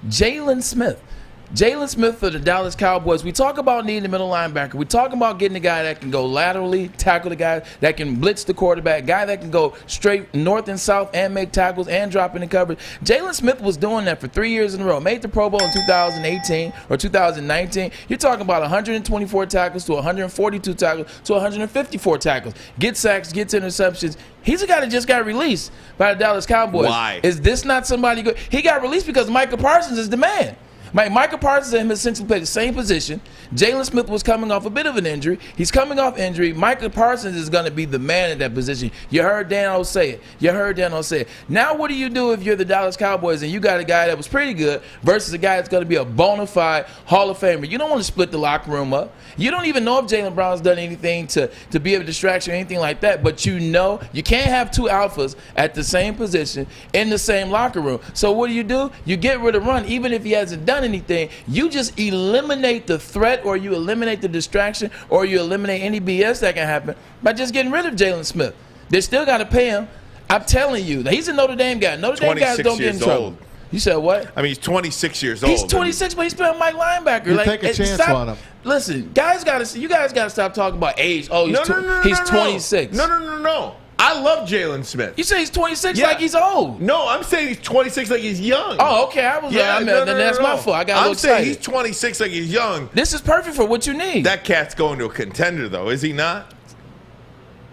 Jalen Smith for the Dallas Cowboys. We talk about needing a middle linebacker. We talk about getting a guy that can go laterally, tackle the guy, that can blitz the quarterback, guy that can go straight north and south and make tackles and drop in the coverage. Jalen Smith was doing that for 3 years in a row. Made the Pro Bowl in 2018 or 2019. You're talking about 124 tackles to 142 tackles to 154 tackles. Gets sacks, gets interceptions. He's a guy that just got released by the Dallas Cowboys. Why? Is this not somebody good? He got released because Micah Parsons is the man. Micah Parsons and him essentially played the same position. Jalen Smith was coming off a bit of an injury. He's coming off injury. Micah Parsons is going to be the man in that position. You heard Dan O say it. Now what do you do if you're the Dallas Cowboys and you got a guy that was pretty good versus a guy that's going to be a bona fide Hall of Famer? You don't want to split the locker room up. You don't even know if Jalen Brown's done anything to be a distraction or anything like that, but you know you can't have 2 alphas at the same position in the same locker room. So what do? You get rid of run, even if he hasn't done anything. You just eliminate the threat, or you eliminate the distraction, or you eliminate any BS that can happen by just getting rid of Jalen Smith. They still got to pay him. I'm telling you, he's a Notre Dame guy. Notre Dame guys don't get in trouble. You said what? I mean, he's 26 years old. He's 26, but he's playing Mike linebacker. You take a chance on him. Listen, you guys got to stop talking about age. Oh, he's 26. No. I love Jalen Smith. You say he's 26 like he's old. No, I'm saying he's 26 like he's young. Oh, okay. That's my fault. I got a little excited. I'm saying he's 26 like he's young. This is perfect for what you need. That cat's going to a contender, though, is he not?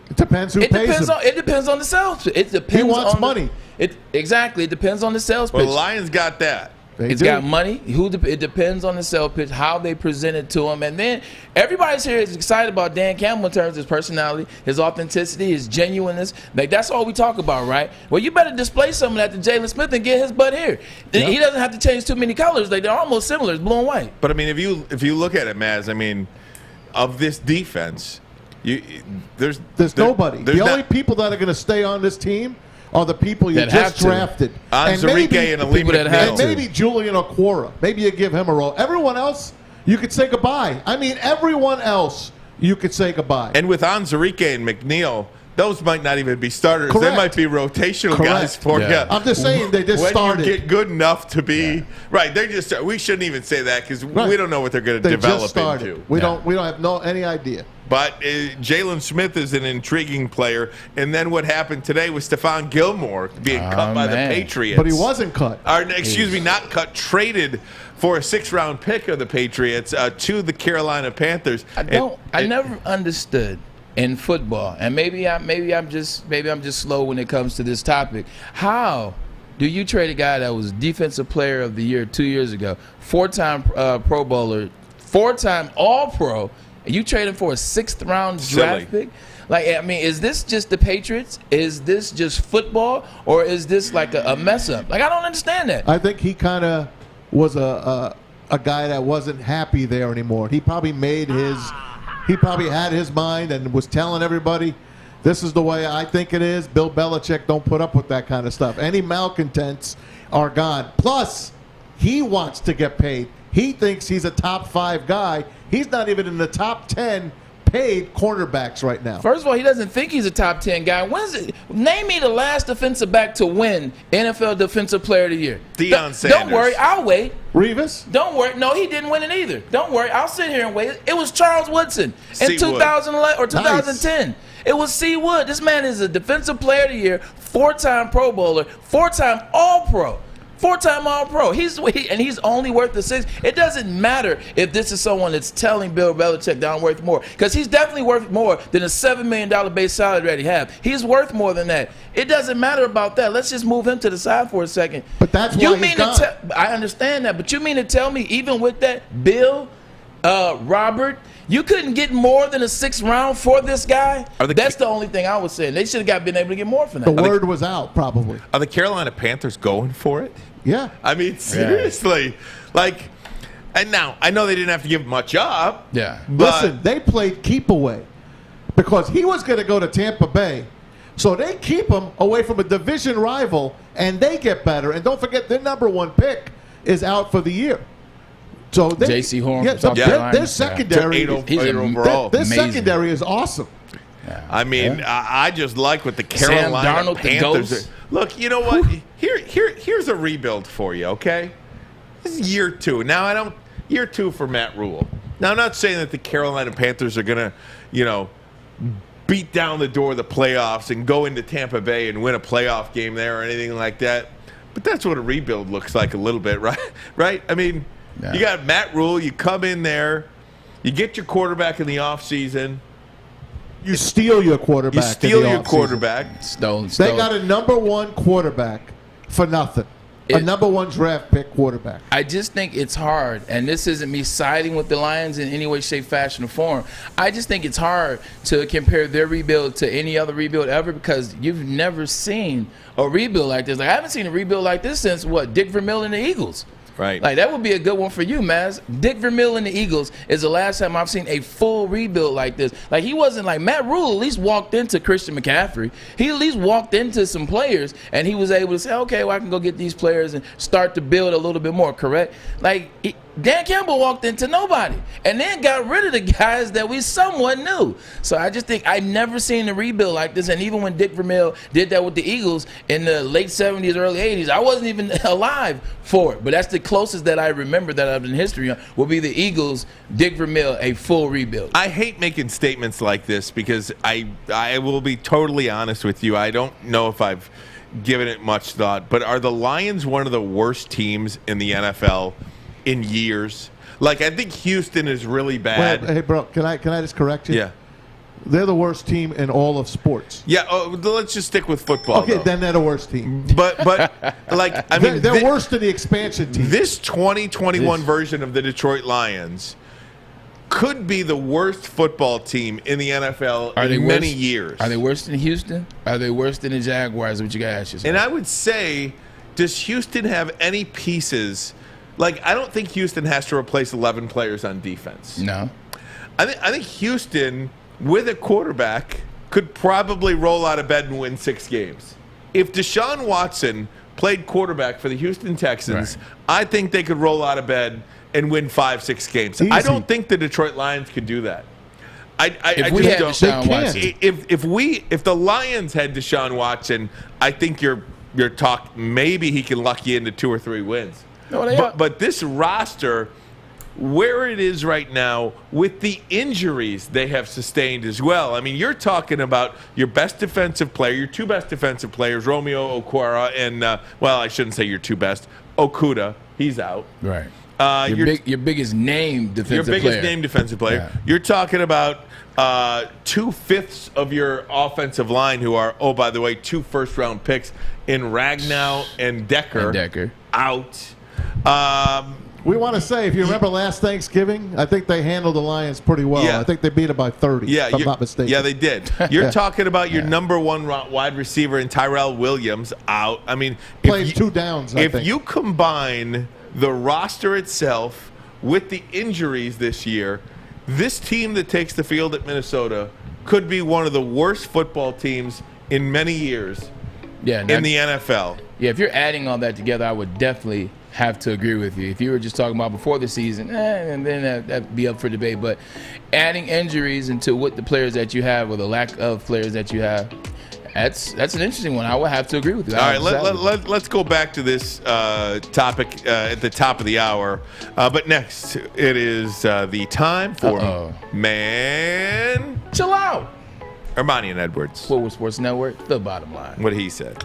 It depends who pays him. It depends on the sales. It depends. He wants money. Exactly. It depends on the sales pitch. Well, the Lions got that. It's got money. It depends on the sell pitch, how they present it to him. And then everybody's here is excited about Dan Campbell in terms of his personality, his authenticity, his genuineness. Like, that's all we talk about, right? Well, you better display some of that to Jalen Smith and get his butt here. Yep. He doesn't have to change too many colors. Like, they're almost similar. It's blue and white. But, I mean, if you look at it, Maz, I mean, of this defense, there's nobody. The only people that are going to stay on this team are the people you just drafted. Onwuzurike and Ali McNeil. And maybe Julian Okwara. Maybe you give him a role. Everyone else, you could say goodbye. I mean, everyone else, you could say goodbye. And with Onwuzurike and McNeil, those might not even be starters. Correct. They might be rotational guys for you. I'm just saying they just started. When you get good enough to be right, they just. We shouldn't even say that because we don't know what they're going to develop into. We don't have any idea. But Jalen Smith is an intriguing player. And then what happened today was Stephon Gilmore being cut by the Patriots. But he wasn't cut. Not cut. Traded for a 6th-round pick of the Patriots to the Carolina Panthers. I never understood in football, and maybe I'm just slow when it comes to this topic. How do you trade a guy that was Defensive Player of the Year 2 years ago, 4-time Pro Bowler, 4-time All-Pro? You trade him for a 6th-round draft pick? Like, I mean, is this just the Patriots? Is this just football? Or is this like a mess-up? Like, I don't understand that. I think he kind of was a guy that wasn't happy there anymore. He probably had his mind and was telling everybody, this is the way I think it is. Bill Belichick don't put up with that kind of stuff. Any malcontents are gone. Plus, he wants to get paid. He thinks he's a top 5 guy. He's not even in the top 10 paid cornerbacks right now. First of all, he doesn't think he's a top 10 guy. Name me the last defensive back to win NFL Defensive Player of the Year. Deion Sanders. Don't worry, I'll wait. Revis? Don't worry. No, he didn't win it either. Don't worry, I'll sit here and wait. It was Charles Woodson in 2011 or 2010. Nice. It was C. Wood. This man is a Defensive Player of the Year, 4-time Pro Bowler, 4-time All-Pro. 4-time All-Pro. He's only worth the 6. It doesn't matter if this is someone that's telling Bill Belichick that I'm worth more, because he's definitely worth more than a $7 million base salary that he have. He's worth more than that. It doesn't matter about that. Let's just move him to the side for a second. But that's why he's gone. I understand that, but you mean to tell me even with that, Bill, Robert, you couldn't get more than a 6th round for this guy? That's the only thing I was saying. They should have been able to get more for that. The word was out, probably. Are the Carolina Panthers going for it? Yeah. I mean, seriously. Like, and now, I know they didn't have to give much up. Yeah. Listen, they played keep away because he was going to go to Tampa Bay. So they keep him away from a division rival, and they get better. And don't forget, their number 1 pick is out for the year. So J.C. Horn. Their secondary, their secondary is awesome. Yeah. I mean, I just like what the Carolina Panthers are. Look, you know what? Here's a rebuild for you, okay? This is year 2. Now, year 2 for Matt Rule. Now, I'm not saying that the Carolina Panthers are going to, beat down the door of the playoffs and go into Tampa Bay and win a playoff game there or anything like that. But that's what a rebuild looks like a little bit, right? Right? I mean, you got Matt Rule. You come in there. You get your quarterback in the offseason. You steal your quarterback. You steal your quarterback. Stolen. They got a number 1 quarterback for nothing. A number 1 draft pick quarterback. I just think it's hard, and this isn't me siding with the Lions in any way, shape, fashion, or form. I just think it's hard to compare their rebuild to any other rebuild ever, because you've never seen a rebuild like this. Like, I haven't seen a rebuild like this since, Dick Vermeil and the Eagles. Right. Like, that would be a good one for you, Maz. Dick Vermeil and the Eagles is the last time I've seen a full rebuild like this. Like, he wasn't like Matt Rule at least walked into Christian McCaffrey. He at least walked into some players, and he was able to say, okay, well, I can go get these players and start to build a little bit more, correct? Like, Dan Campbell walked into nobody and then got rid of the guys that we somewhat knew. So I just think I've never seen a rebuild like this. And even when Dick Vermeil did that with the Eagles in the late 70s, early 80s, I wasn't even alive for it. But that's the closest that I remember that I've in history will be the Eagles, Dick Vermeil, a full rebuild. I hate making statements like this because I will be totally honest with you. I don't know if I've given it much thought, but are the Lions one of the worst teams in the NFL in years? Like, I think Houston is really bad. Hey, bro, can I just correct you? Yeah. They're the worst team in all of sports. Yeah, let's just stick with football. Okay, though. then they're the worst team. But like, I mean, they're worse than the expansion team. This 2021 version of the Detroit Lions could be the worst football team in the NFL in many years. Are they worse than Houston? Are they worse than the Jaguars? What you got to ask yourself. And I would say, does Houston have any pieces? Like, I don't think Houston has to replace 11 players on defense. No. I think Houston, with a quarterback, could probably roll out of bed and win 6 games. If Deshaun Watson played quarterback for the Houston Texans, I think they could roll out of bed and win 5-6 games. Easy. I don't think the Detroit Lions could do that. If we had Deshaun Watson. If the Lions had Deshaun Watson, I think your talk, maybe he can luck you into 2 or 3 wins. No, but this roster, where it is right now, with the injuries they have sustained as well. I mean, you're talking about your best defensive player, your 2 best defensive players, Romeo Okwara and, well, I shouldn't say your 2 best, Okudah. He's out. Right. Your biggest name defensive player. Your biggest name defensive player. Yeah. You're talking about 2/5 of your offensive line who are, oh, by the way, 2 first-round picks in Ragnow and Decker. Out. We want to say, if you remember last Thanksgiving, I think they handled the Lions pretty well. Yeah. I think they beat it by 30, if I'm not mistaken. Yeah, they did. You're talking about your number 1 wide receiver in Tyrell Williams out. I mean, played 2 downs, I think. If you combine the roster itself with the injuries this year, this team that takes the field at Minnesota could be one of the worst football teams in many years in the NFL. Yeah, if you're adding all that together, I would definitely have to agree with you. If you were just talking about before the season, and then that'd be up for debate. But adding injuries into what the players that you have or the lack of players that you have, that's an interesting one. I would have to agree with you. All right, let's go back to this topic at the top of the hour. But next, it is the time for Man Chill Out. Armani and Edwards. Woodward Sports Network, the bottom line. What he said.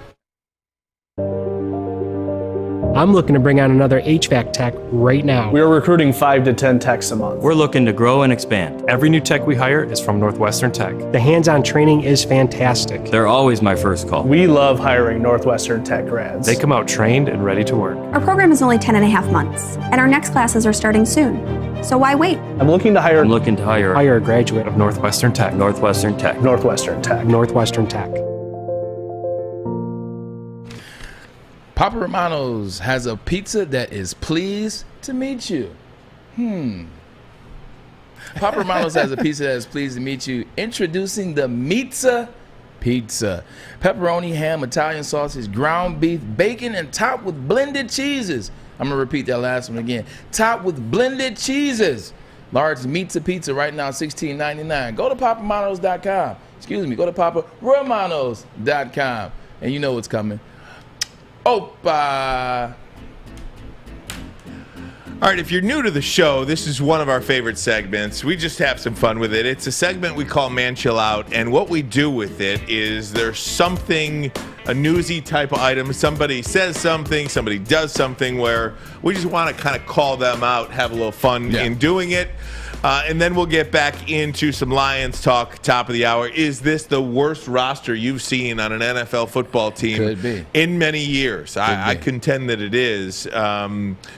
I'm looking to bring on another HVAC tech right now. We are recruiting 5 to 10 techs a month. We're looking to grow and expand. Every new tech we hire is from Northwestern Tech. The hands-on training is fantastic. They're always my first call. We love hiring Northwestern Tech grads. They come out trained and ready to work. Our program is only 10.5 months, and our next classes are starting soon. So why wait? I'm looking to hire a graduate of Northwestern Tech. Northwestern Tech. Northwestern Tech. Northwestern Tech. Papa Romano's has a pizza that is pleased to meet you. Papa Romano's has a pizza that is pleased to meet you. Introducing the Meatza Pizza. Pepperoni, ham, Italian sausage, ground beef, bacon, and topped with blended cheeses. I'm going to repeat that last one again. Topped with blended cheeses. Large Meatza Pizza right now, $16.99. Go to paparomanos.com. Go to paparomanos.com. And you know what's coming. Opa! All right, if you're new to the show, this is one of our favorite segments. We just have some fun with it. It's a segment we call Man Chill Out, and what we do with it is there's something, a newsy type of item. Somebody says something, somebody does something where we just want to kind of call them out, have a little fun in doing it. And then we'll get back into some Lions talk, top of the hour. Is this the worst roster you've seen on an NFL football team in many years? I contend that it is.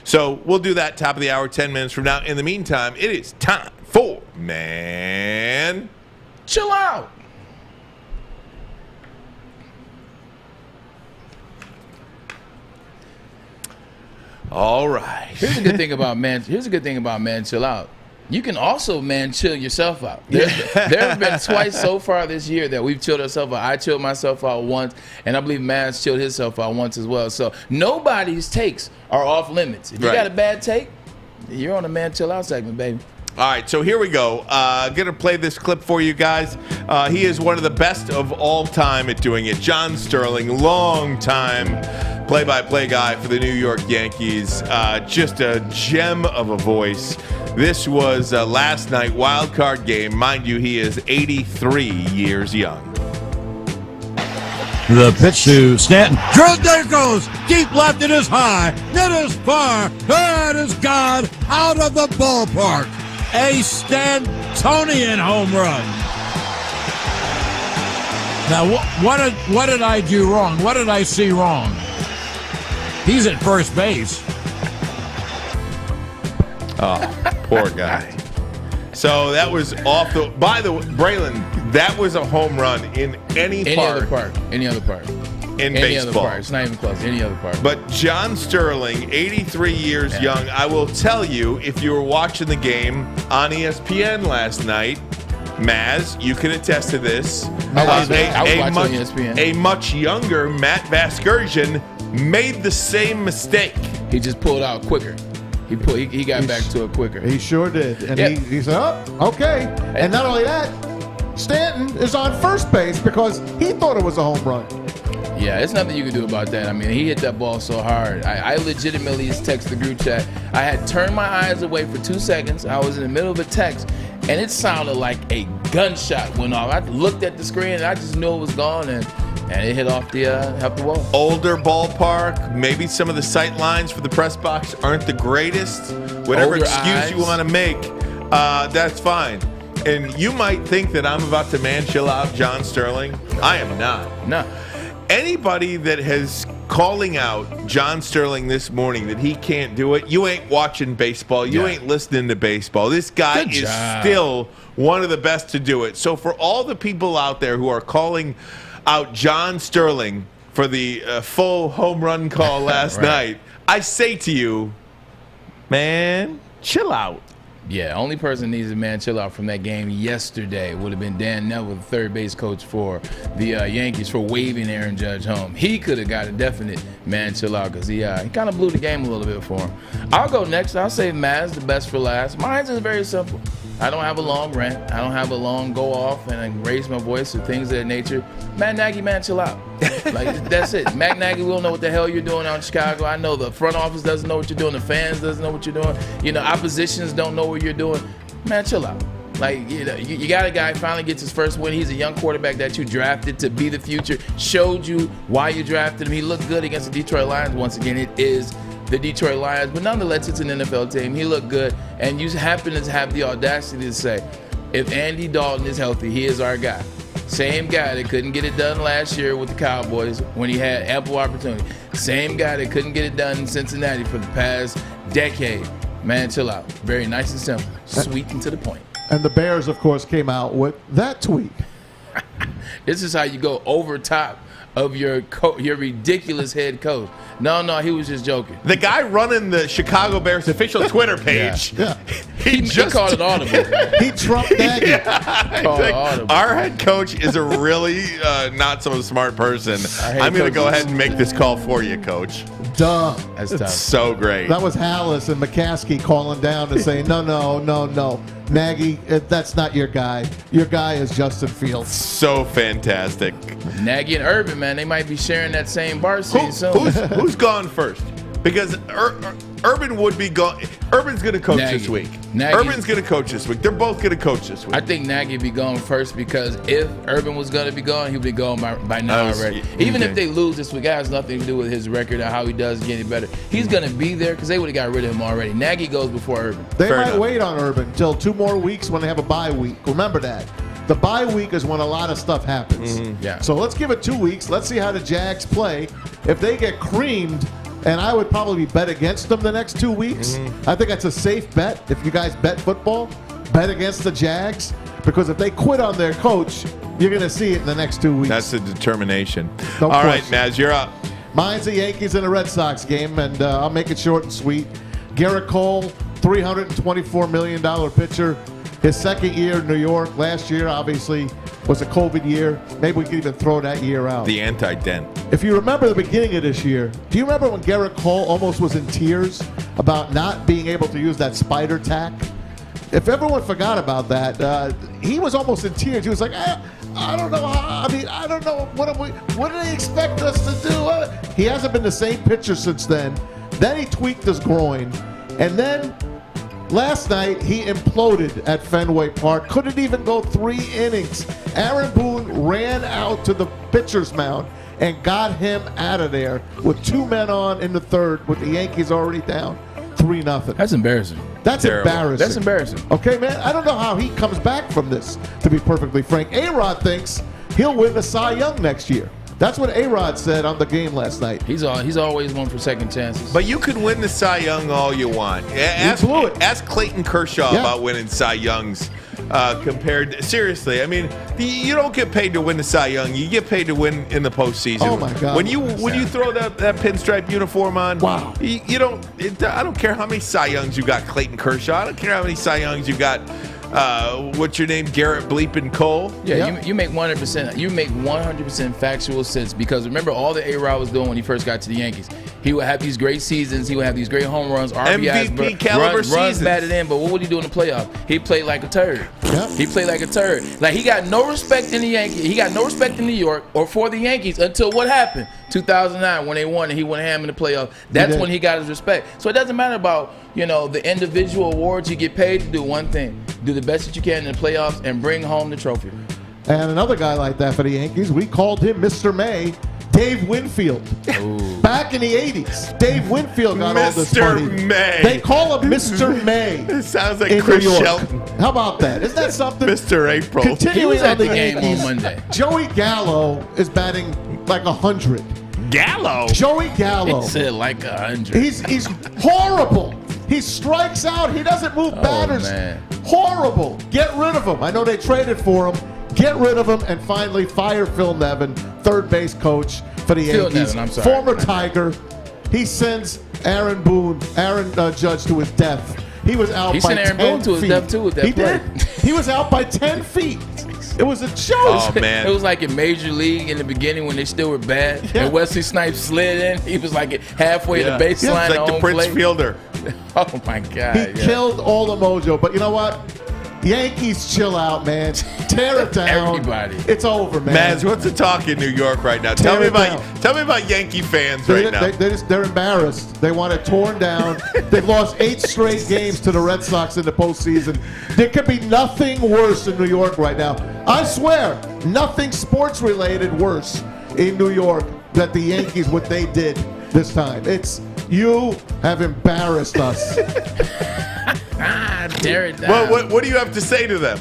So we'll do that top of the hour, 10 minutes from now. In the meantime, it is time for Man Chill Out. All right. Here's a good thing about Man Chill Out. You can also, chill yourself out. There have been twice so far this year that we've chilled ourselves out. I chilled myself out once, and I believe Man's chilled himself out once as well. So nobody's takes are off limits. If you got a bad take, you're on the Man Chill Out segment, baby. All right, so here we go. Going to play this clip for you guys. He is one of the best of all time at doing it. John Sterling, long time play-by-play guy for the New York Yankees. Just a gem of a voice. This was last night, wild card game. Mind you, he is 83 years young. The pitch to Stanton. There it goes. Deep left. It is high. It is far. It is gone out of the ballpark. A Stantonian home run. Now, what did I do wrong? What did I see wrong? He's at first base. Oh, poor guy. So that was off the. By the way, Braylon, that was a home run in any other park. Any other park. In baseball. Other park. It's not even close. Any other park. But John Sterling, 83 years young. I will tell you, if you were watching the game on ESPN last night, Maz, you can attest to this. I was watching on ESPN. A much younger Matt Vasgersian made the same mistake. He just pulled out quicker. He got back to it quicker. He sure did. And he said, oh, okay. And not only that, Stanton is on first base because he thought it was a home run. Yeah, there's nothing you can do about that. I mean, he hit that ball so hard. I legitimately texted the group chat. I had turned my eyes away for 2 seconds. I was in the middle of a text, and it sounded like a gunshot went off. I looked at the screen, and I just knew it was gone, and it hit off the wall. Older ballpark, maybe some of the sight lines for the press box aren't the greatest. Whatever Older excuse eyes. you want to make, that's fine. And you might think that I'm about to man chill out John Sterling. I am not. No. Anybody that has calling out John Sterling this morning that he can't do it, you ain't watching baseball. You ain't listening to baseball. This guy is still one of the best to do it. So for all the people out there who are calling out John Sterling for the full home run call last night, I say to you, man, chill out. Yeah, only person needs a man chill out from that game yesterday would have been Dan Neville, the third base coach for the Yankees, for waving Aaron Judge home. He could have got a definite man chill out because he kind of blew the game a little bit for him. I'll go next. I'll say Maz, the best for last. Mine's is very simple. I don't have a long rant. I don't have a long go off and raise my voice or things of that nature. Matt Nagy, man, chill out. Like, that's it. Matt Nagy, we don't know what the hell you're doing out in Chicago. I know the front office doesn't know what you're doing. The fans doesn't know what you're doing. You know, oppositions don't know what you're doing. Man, chill out. Like, you know, you got a guy who finally gets his first win. He's a young quarterback that you drafted to be the future. Showed you why you drafted him. He looked good against the Detroit Lions once again. It is the Detroit Lions, but nonetheless, it's an NFL team. He looked good, and you happen to have the audacity to say, if Andy Dalton is healthy, he is our guy. Same guy that couldn't get it done last year with the Cowboys when he had ample opportunity. Same guy that couldn't get it done in Cincinnati for the past decade. Man, chill out. Very nice and simple. Sweet and to the point. And the Bears, of course, came out with that tweet. This is how you go over top of your ridiculous head coach. No, he was just joking. The guy running the Chicago Bears official Twitter page, he just called it audible. He trumped Nagy. Our head coach is a really not so smart person. I'm going to go ahead and make this call for you, Coach. Duh. That's it's tough. So great. That was Hallis and McCaskey calling down and saying, no. Nagy, that's not your guy. Your guy is Justin Fields. So fantastic. Nagy and Urban, man, they might be sharing that same bar seat soon. Who's gone first? Because Urban would be gone. Urban's going to coach this week. Urban's going to coach this week. They're both going to coach this week. I think Nagy would be gone first because if Urban was going to be gone, he would be gone by now already. Even if they lose this week, it has nothing to do with his record or how he does getting better. He's going to be there because they would have got rid of him already. Nagy goes before Urban. They might wait on Urban until 2 more weeks when they have a bye week. Remember that. The bye week is when a lot of stuff happens. Yeah. So let's give it 2 weeks. Let's see how the Jags play. If they get creamed, and I would probably bet against them the next 2 weeks. I think that's a safe bet. If you guys bet football, bet against the Jags. Because if they quit on their coach, you're going to see it in the next 2 weeks. That's the determination. No All right, question. Maz, you're up. Mine's the Yankees and the Red Sox game, and I'll make it short and sweet. Garrett Cole, $324 million pitcher. His second year in New York. Last year, obviously, was a COVID year. Maybe we could even throw that year out. The anti-dent. If you remember the beginning of this year, do you remember when Garrett Cole almost was in tears about not being able to use that spider tack? If everyone forgot about that, he was almost in tears. He was like, I don't know how. I mean, I don't know. What do they expect us to do? He hasn't been the same pitcher since then. Then he tweaked his groin. And then last night, he imploded at Fenway Park. Couldn't even go 3 innings. Aaron Boone ran out to the pitcher's mound and got him out of there with 2 men on in the third with the Yankees already down 3-0. That's embarrassing. That's Terrible. embarrassing. That's embarrassing. Okay, man, I don't know how he comes back from this, to be perfectly frank. A-Rod thinks he'll win the Cy Young next year. That's what A-Rod said on the game last night. He's always one for second chances. But you could win the Cy Young all you want. Ask Clayton Kershaw about winning Cy Youngs compared. Seriously, I mean, you don't get paid to win the Cy Young. You get paid to win in the postseason. Oh my God! When you throw that pinstripe uniform on, wow! You don't. I don't care how many Cy Youngs you got, Clayton Kershaw. I don't care how many Cy Youngs you got. What's your name? Garrett Bleepin' Cole. Yeah, yep. you make 100%. You make 100% factual sense because remember all that A-Rod was doing when he first got to the Yankees. He would have these great seasons. He would have these great home runs, RBIs, MVP caliber runs batted in. But what would he do in the playoff? He played like a turd. Yep. He played like a turd. Like he got no respect in the Yankees. He got no respect in New York or for the Yankees until what happened? 2009 when they won and he went ham in the playoff. That's when he got his respect. So it doesn't matter about the individual awards. You get paid to do one thing: do the best that you can in the playoffs and bring home the trophy. And another guy like that for the Yankees, we called him Mr. May, Dave Winfield. Ooh. Back in the 80s, Dave Winfield got all this money. Mr. May. They call him Mr. May. It sounds like Chris Shelton. How about that? Isn't that something? Mr. April. Continuing at on the the game Yankees, on Monday. Joey Gallo is batting like 100. Gallo. Joey Gallo. He said like 100. He's horrible. He strikes out. He doesn't move batters. Man. Horrible. Get rid of him. I know they traded for him. Get rid of him and finally fire Phil Nevin, third base coach for the Yankees. Nevin, I'm sorry. Former Tiger. He sends Aaron Judge to his death. He was out by 10 feet. He sent Aaron Boone to his death too with that play. Did. He was out by 10 feet. It was a joke. Oh, man. It was like in Major League in the beginning when they still were bad. Yeah. And Wesley Snipes slid in. He was like halfway to the baseline. It's like the Prince Fielder. Oh, my God. He killed all the mojo. But you know what? Yankees, chill out, man. Tear it down. Everybody. It's over, man. Maz, what's the talk in New York right now? Tell me about Yankee fans right now. They're embarrassed. They want it torn down. They've lost 8 straight games to the Red Sox in the postseason. There could be nothing worse in New York right now. I swear, nothing sports-related worse in New York than the Yankees, what they did this time. It's You have embarrassed us. Tear it down. What do you have to say to them?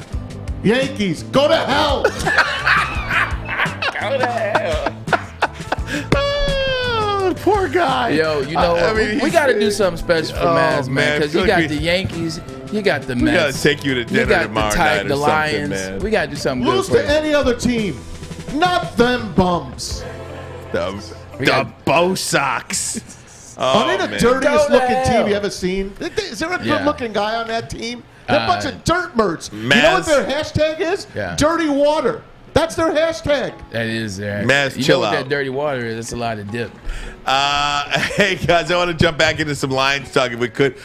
Yankees, go to hell. Go to hell. Poor guy. Yo, you know, we got to do something special for Maz, man, because you got the Yankees, you got the Mets. We got to take you to dinner tomorrow night or the Lions. man. We got to do something Lose good for to any other team, not them bums. The Bo Sox. Are they the dirtiest looking team you ever seen? Is there a good looking guy on that team? They're a bunch of dirt mercs. You know what their hashtag is? Yeah. Dirty water. That's their hashtag. That is there. Maz, you chill know what out. that dirty water is? It's a lot of dip. Hey, guys, I want to jump back into some Lions talk if we could.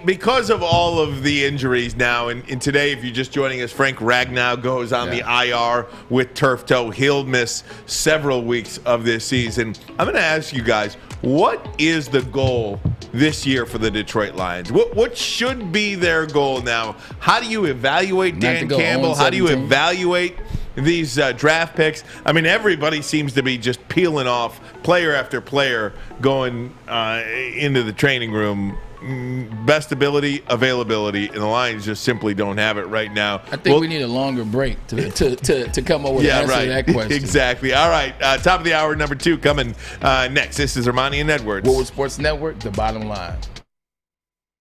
Because of all of the injuries now, and today, if you're just joining us, Frank Ragnow goes on the IR with turf toe. He'll miss several weeks of this season. I'm going to ask you guys, what is the goal this year for the Detroit Lions? What should be their goal now? How do you evaluate Dan Campbell? How do you evaluate these draft picks? I mean, everybody seems to be just peeling off player after player going into the training room. Best ability, availability, and the Lions just simply don't have it right now. I think we need a longer break to come up with an answer to that question. Exactly. All right, top of the hour, number 2 coming next. This is Armani and Edwards. Woodward Sports Network, the bottom line.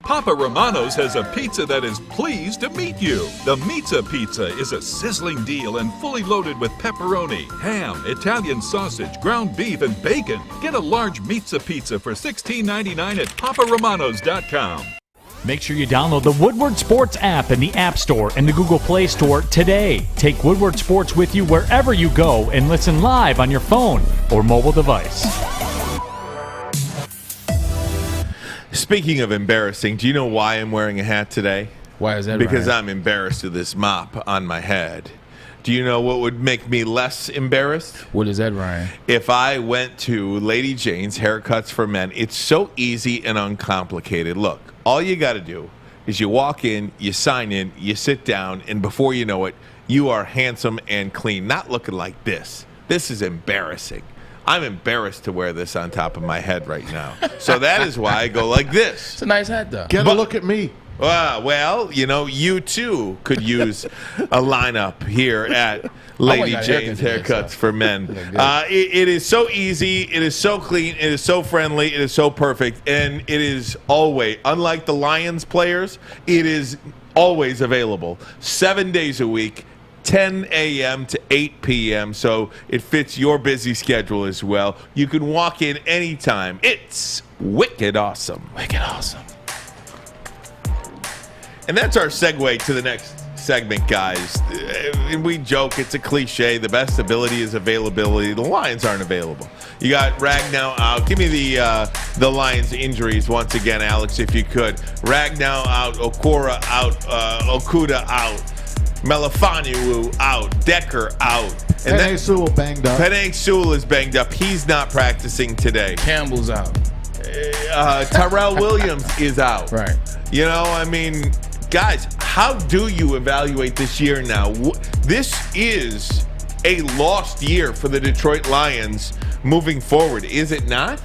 Papa Romano's has a pizza that is pleased to meet you. The Pizza Pizza is a sizzling deal and fully loaded with pepperoni, ham, Italian sausage, ground beef, and bacon. Get a large Pizza for $16.99 at paparomanos.com. Make sure you download the Woodward Sports app in the App Store and the Google Play Store today. Take Woodward Sports with you wherever you go and listen live on your phone or mobile device. Speaking of embarrassing, do you know why I'm wearing a hat today? Why is that? Because Ryan? I'm embarrassed of this mop on my head. Do you know what would make me less embarrassed? What is that, Ryan? If I went to Lady Jane's Haircuts for Men, it's so easy and uncomplicated. Look, all you got to do is you walk in, you sign in, you sit down, and before you know it, you are handsome and clean. Not looking like this. This is embarrassing. I'm embarrassed to wear this on top of my head right now. So that is why I go like this. It's a nice hat, though. Get a look at me. Well, you know, you too could use a lineup here at Lady Jane's Haircuts for Men. It is so easy. It is so clean. It is so friendly. It is so perfect. And it is always, unlike the Lions players, it is always available 7 days a week. 10 a.m. to 8 p.m., so it fits your busy schedule as well. You can walk in anytime. It's wicked awesome. Wicked awesome. And that's our segue to the next segment, guys. And we joke, it's a cliche. The best ability is availability. The Lions aren't available. You got Ragnow out. Give me the Lions injuries once again, Alex, if you could. Ragnow out, Okora out, Okuda out. Melifonwu out, Decker out. And Penn Sewell banged up. Penn Sewell is banged up. He's not practicing today. Campbell's out. Tyrell Williams is out. Right. You know, I mean, guys, how do you evaluate this year now? This is a lost year for the Detroit Lions moving forward, is it not?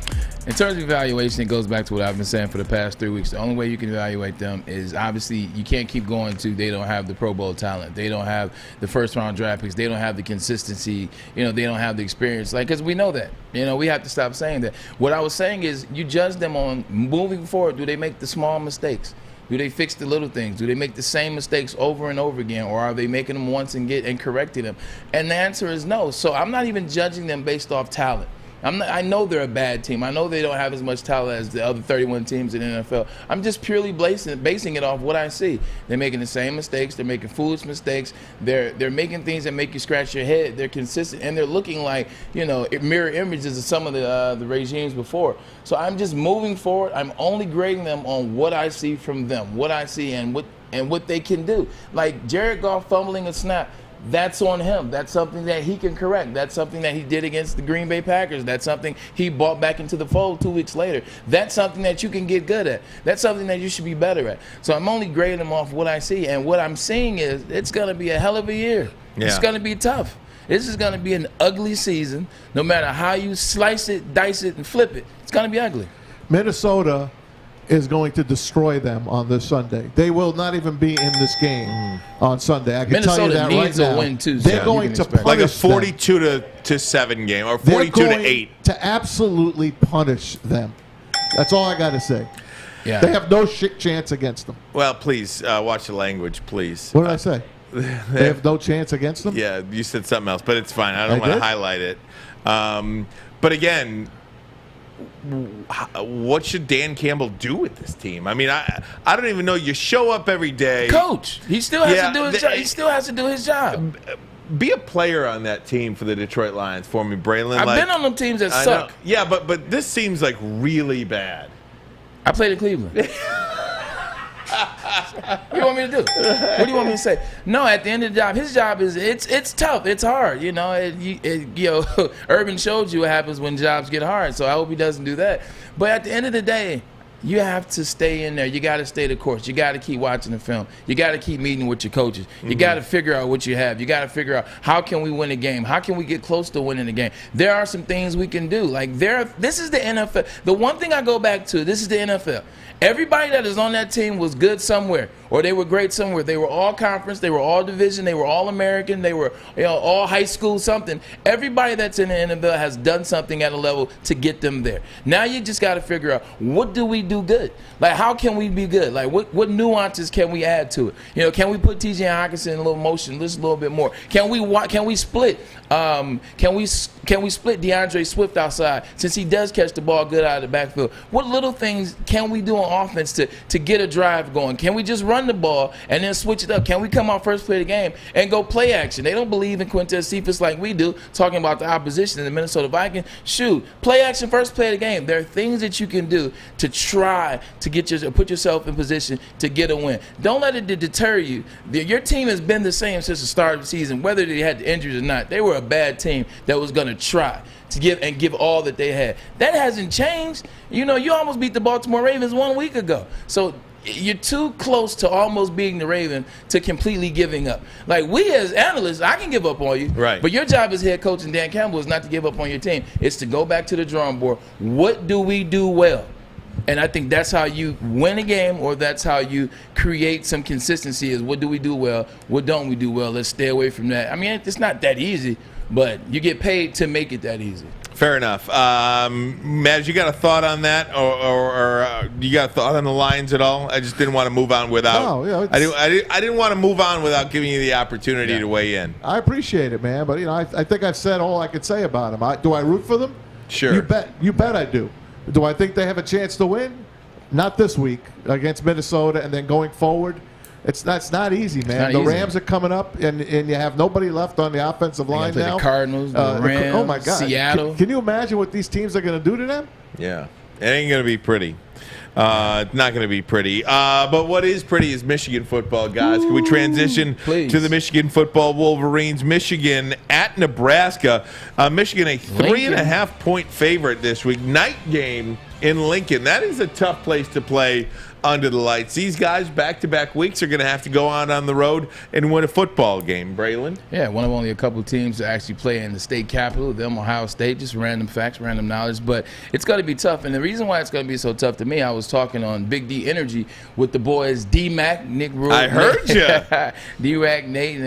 In terms of evaluation, it goes back to what I've been saying for the past 3 weeks. The only way you can evaluate them is obviously you can't keep going to they don't have the Pro Bowl talent. They don't have the first-round draft picks. They don't have the consistency. You know, they don't have the experience. Like, because we know that. You know, we have to stop saying that. What I was saying is you judge them on moving forward. Do they make the small mistakes? Do they fix the little things? Do they make the same mistakes over and over again, or are they making them once and correcting them? And the answer is no. So I'm not even judging them based off talent. I know they're a bad team. I know they don't have as much talent as the other 31 teams in the NFL. I'm just purely basing it off what I see. They're making the same mistakes. They're making foolish mistakes. They're making things that make you scratch your head. They're consistent, and they're looking like, you know, mirror images of some of the regimes before. So I'm just moving forward. I'm only grading them on what I see from them, what I see and what they can do. Like Jared Goff fumbling a snap. That's on him. That's something that he can correct. That's something that he did against the Green Bay Packers. That's something he brought back into the fold 2 weeks later. That's something that you can get good at. That's something that you should be better at. So I'm only grading him off what I see. And what I'm seeing is it's going to be a hell of a year. Yeah. It's going to be tough. This is going to be an ugly season. No matter how you slice it, dice it, and flip it, it's going to be ugly. Minnesota is going to destroy them on this Sunday. They will not even be in this game on Sunday. I can Minnesota tell you that needs right a now. win too. They're going to punish like a them. 42-7 game or They're 42-8. going to absolutely punish them. That's all I got to say. Yeah. They have no chance against them. Well, please watch the language, please. What did I say? They have no chance against them? Yeah, you said something else, but it's fine. I don't want to highlight it. But again, what should Dan Campbell do with this team? I mean, I don't even know. You show up every day. Coach. He still has to do his job. He still has to do his job. Be a player on that team for the Detroit Lions for me, Braylon. I've been on them teams that suck. Know. Yeah, but this seems like really bad. I played in Cleveland. What do you want me to do? What do you want me to say? No, at the end of the job, his job is it's tough. It's hard. You know, Urban showed you what happens when jobs get hard. So I hope he doesn't do that. But at the end of the day, you have to stay in there. You got to stay the course. You got to keep watching the film. You got to keep meeting with your coaches. You got to figure out what you have. You got to figure out how can we win a game? How can we get close to winning the game? There are some things we can do. Like this is the NFL. The one thing I go back to, this is the NFL. Everybody that is on that team was good somewhere, or they were great somewhere. They were all conference, they were all division, they were all American, they were all high school something. Everybody that's in the NFL has done something at a level to get them there. Now you just got to figure out, what do we do good? Like, how can we be good? Like, what nuances can we add to it? Can we put T.J. Hockenson in a little motion, just a little bit more? Can we split? Can we split DeAndre Swift outside, since he does catch the ball good out of the backfield? What little things can we do on offense to get a drive going? Can we just run the ball and then switch it up? Can we come out first play of the game and go play action? They don't believe in Quintez Cephas like we do, talking about the opposition in the Minnesota Vikings. Shoot, play action first play of the game. There are things that you can do to try to put yourself in position to get a win. Don't let it deter you. Your team has been the same since the start of the season, whether they had the injuries or not. They were a bad team that was going to try to give all that they had. That hasn't changed. You almost beat the Baltimore Ravens 1 week ago. So you're too close to almost being the Raven to completely giving up. Like, we as analysts, I can give up on you. Right. But your job as head coach and Dan Campbell is not to give up on your team. It's to go back to the drawing board. What do we do well? And I think that's how you win a game, or that's how you create some consistency, is what do we do well? What don't we do well? Let's stay away from that. I mean, it's not that easy, but you get paid to make it that easy. Fair enough. Maz, you got a thought on that, or you got a thought on the Lions at all? I just didn't want to move on without. No, yeah, I didn't want to move on without giving you the opportunity to weigh in. I appreciate it, man, but I think I've said all I could say about them. Do I root for them? Sure. You bet I do. Do I think they have a chance to win? Not this week against Minnesota, and then going forward. That's not easy, man. The Rams are coming up, and you have nobody left on the offensive line now. The Cardinals, the Rams, oh my God, Seattle. Can you imagine what these teams are going to do to them? Yeah, it ain't going to be pretty. It's not going to be pretty. But what is pretty is Michigan football, guys. Can we transition to the Michigan football Wolverines? Michigan at Nebraska. Michigan a 3.5-point favorite this week. Night game in Lincoln. That is a tough place to play under the lights. These guys, back-to-back weeks, are going to have to go on the road and win a football game. Braylon? Yeah, one of only a couple teams to actually play in the state capital, them Ohio State. Just random facts, random knowledge. But it's going to be tough. And the reason why it's going to be so tough to me, I was talking on Big D Energy with the boys D-Mac, Nick Rule. I heard you. D-Rack, Nate,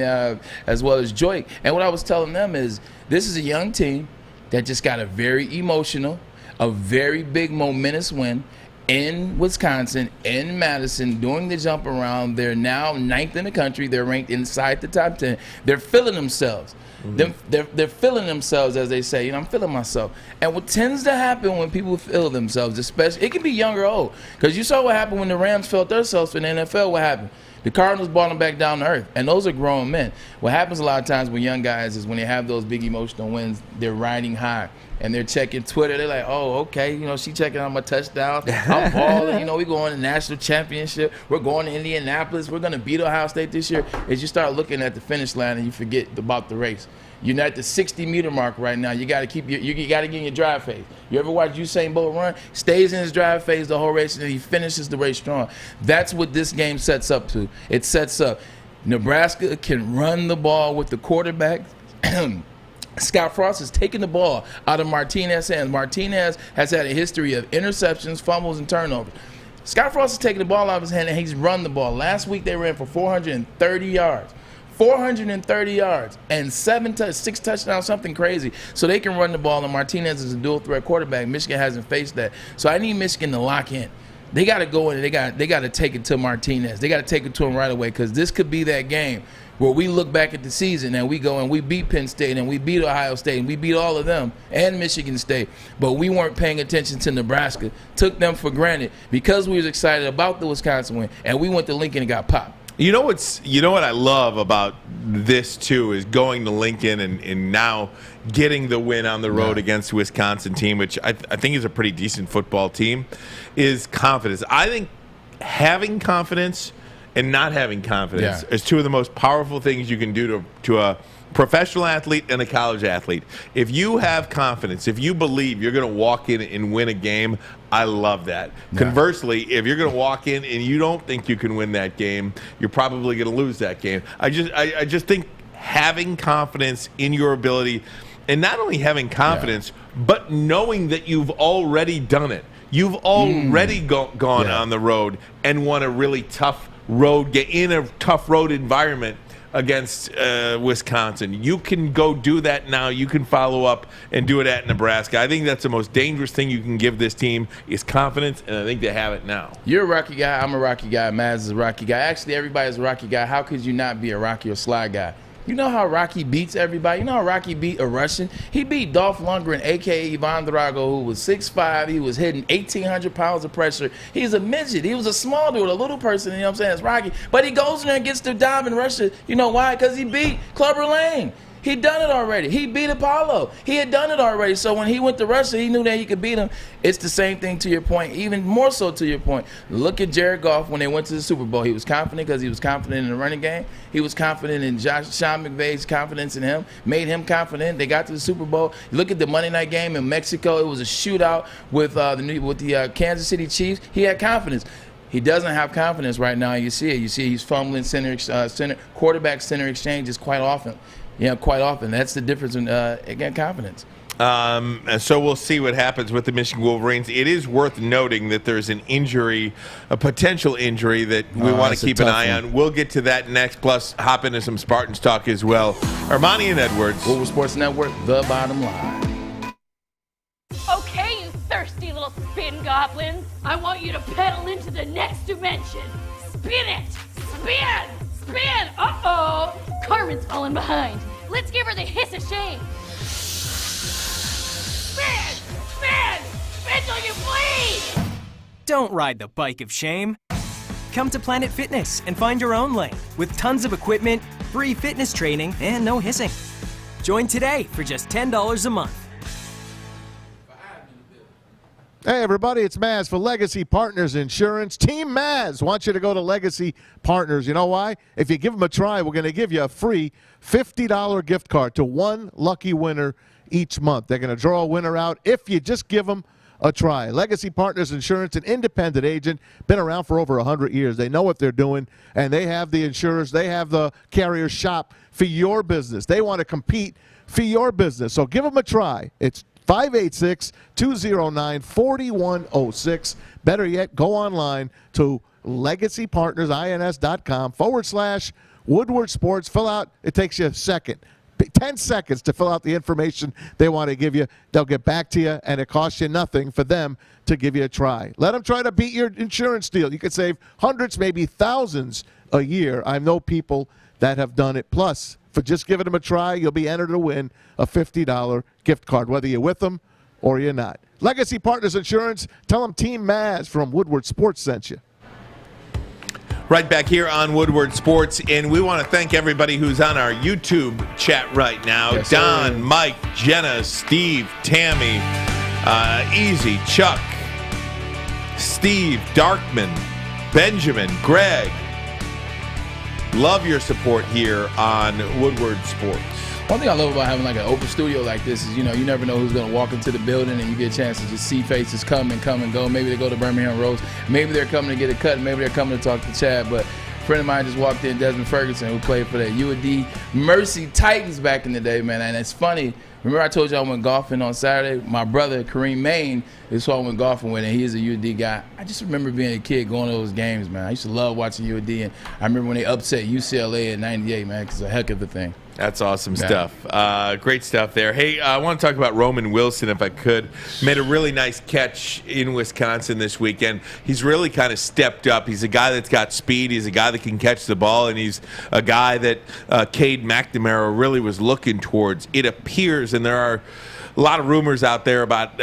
as well as Joik. And what I was telling them is, this is a young team that just got a very emotional, a very big momentous win in Wisconsin, in Madison, doing the jump around. They're now 9th in the country. They're ranked inside the top 10. They're feeling themselves. They're feeling themselves, as they say. I'm feeling myself. And what tends to happen when people feel themselves, especially, it can be young or old, because you saw what happened when the Rams felt themselves in the NFL. What happened? The Cardinals brought them back down to earth, and those are grown men. What happens a lot of times with young guys is when they have those big emotional wins, they're riding high, and they're checking Twitter. They're like, oh, okay, she checking out my touchdown. I'm balling. We're going to national championship. We're going to Indianapolis. We're going to beat Ohio State this year. As you start looking at the finish line and you forget about the race. You're at the 60-meter mark right now. You got to keep you got to get in your drive phase. You ever watch Usain Bolt run? Stays in his drive phase the whole race, and he finishes the race strong. That's what this game sets up to. It sets up. Nebraska can run the ball with the quarterback. Scott Frost has taken the ball out of Martinez's hands. Martinez has had a history of interceptions, fumbles, and turnovers. Scott Frost has taken the ball out of his hand, and he's run the ball. Last week they ran for 430 yards. 430 yards and 6 touchdowns, something crazy. So they can run the ball, and Martinez is a dual-threat quarterback. Michigan hasn't faced that. So I need Michigan to lock in. They got to go in and they got to take it to Martinez. They got to take it to him right away, because this could be that game where we look back at the season and we go and we beat Penn State and we beat Ohio State and we beat all of them and Michigan State, but we weren't paying attention to Nebraska, took them for granted because we was excited about the Wisconsin win, and we went to Lincoln and got popped. You know what I love about this too is going to Lincoln and now getting the win on the road against the Wisconsin team, which I think is a pretty decent football team, is confidence. I think having confidence and not having confidence is two of the most powerful things you can do to a professional athlete and a college athlete. If you have confidence, if you believe you're going to walk in and win a game, I love that. Conversely, if you're going to walk in and you don't think you can win that game, you're probably going to lose that game. I just think having confidence in your ability, and not only having confidence, but knowing that you've already done it. You've already gone on the road and won a really tough road, get in a tough road environment against Wisconsin. You can go do that now. You can follow up and do it at Nebraska. I think that's the most dangerous thing you can give this team is confidence, and I think they have it now. You're a Rocky guy. I'm a Rocky guy. Maz is a Rocky guy. Actually, everybody's a Rocky guy. How could you not be a Rocky or Sly guy? You know how Rocky beats everybody? You know how Rocky beat a Russian? He beat Dolph Lundgren, a.k.a. Ivan Drago, who was 6'5". He was hitting 1,800 pounds of pressure. He's a midget. He was a small dude, a little person, you know what I'm saying? It's Rocky. But he goes in there and gets the dive in Russia. You know why? Because he beat Clubber Lang. He'd done it already. He beat Apollo. He had done it already. So when he went to Russia, he knew that he could beat him. It's the same thing to your point, even more so to your point. Look at Jared Goff when they went to the Super Bowl. He was confident because he was confident in the running game. He was confident in Sean McVay's confidence in him, made him confident. They got to the Super Bowl. Look at the Monday night game in Mexico. It was a shootout with the Kansas City Chiefs. He had confidence. He doesn't have confidence right now. You see it. You see he's fumbling quarterback-center exchanges quite often. Yeah, quite often. That's the difference in, again, confidence. And so we'll see what happens with the Michigan Wolverines. It is worth noting that there's an injury, a potential injury that we want to keep an eye on. We'll get to that next, plus hop into some Spartans talk as well. Armani and Edwards. Woodward Sports Network, the bottom line. Okay, you thirsty little spin goblins. I want you to pedal into the next dimension. Spin it! Spin! Spin! Uh-oh! Carmen's falling behind. Let's give her the hiss of shame. Spin! Spin! Spin till you bleed! Don't ride the bike of shame. Come to Planet Fitness and find your own lane with tons of equipment, free fitness training, and no hissing. Join today for just $10 a month. Hey, everybody, it's Maz for Legacy Partners Insurance. Team Maz wants you to go to Legacy Partners. You know why? If you give them a try, we're going to give you a free $50 gift card to one lucky winner each month. They're going to draw a winner out if you just give them a try. Legacy Partners Insurance, an independent agent, been around for over 100 years. They know what they're doing, and they have the insurers. They have the carriers shop for your business. They want to compete for your business. So give them a try. It's 586-209-4106. Better yet, go online to legacypartnersins.com/Woodward Sports. Fill out, it takes you 10 seconds to fill out the information they want to give you. They'll get back to you, and it costs you nothing for them to give you a try. Let them try to beat your insurance deal. You could save hundreds, maybe thousands a year. I know people that have done it. Plus, for just giving them a try, you'll be entered to win a $50 gift card, whether you're with them or you're not. Legacy Partners Insurance, tell them Team Maz from Woodward Sports sent you. Right back here on Woodward Sports, and we want to thank everybody who's on our YouTube chat right now. Yes, Don, sir. Mike, Jenna, Steve, Tammy, Easy, Chuck, Steve, Darkman, Benjamin, Greg. Love your support here on Woodward Sports. One thing I love about having like an open studio like this is, you know, you never know who's going to walk into the building, and you get a chance to just see faces come and go. Maybe they go to Birmingham Rose. Maybe they're coming to get a cut. Maybe they're coming to talk to Chad. But friend of mine just walked in, Desmond Ferguson, who played for the UD Mercy Titans back in the day, man. And it's funny. Remember I told you I went golfing on Saturday? My brother, Kareem Maine, is who I went golfing with, and he's a UD guy. I just remember being a kid going to those games, man. I used to love watching UD, and I remember when they upset UCLA in '98, man, because it's a heck of a thing. That's awesome stuff. Great stuff there. Hey, I want to talk about Roman Wilson, if I could. Made a really nice catch in Wisconsin this weekend. He's really kind of stepped up. He's a guy that's got speed. He's a guy that can catch the ball, and he's a guy that Cade McNamara really was looking towards. It appears, and there are a lot of rumors out there about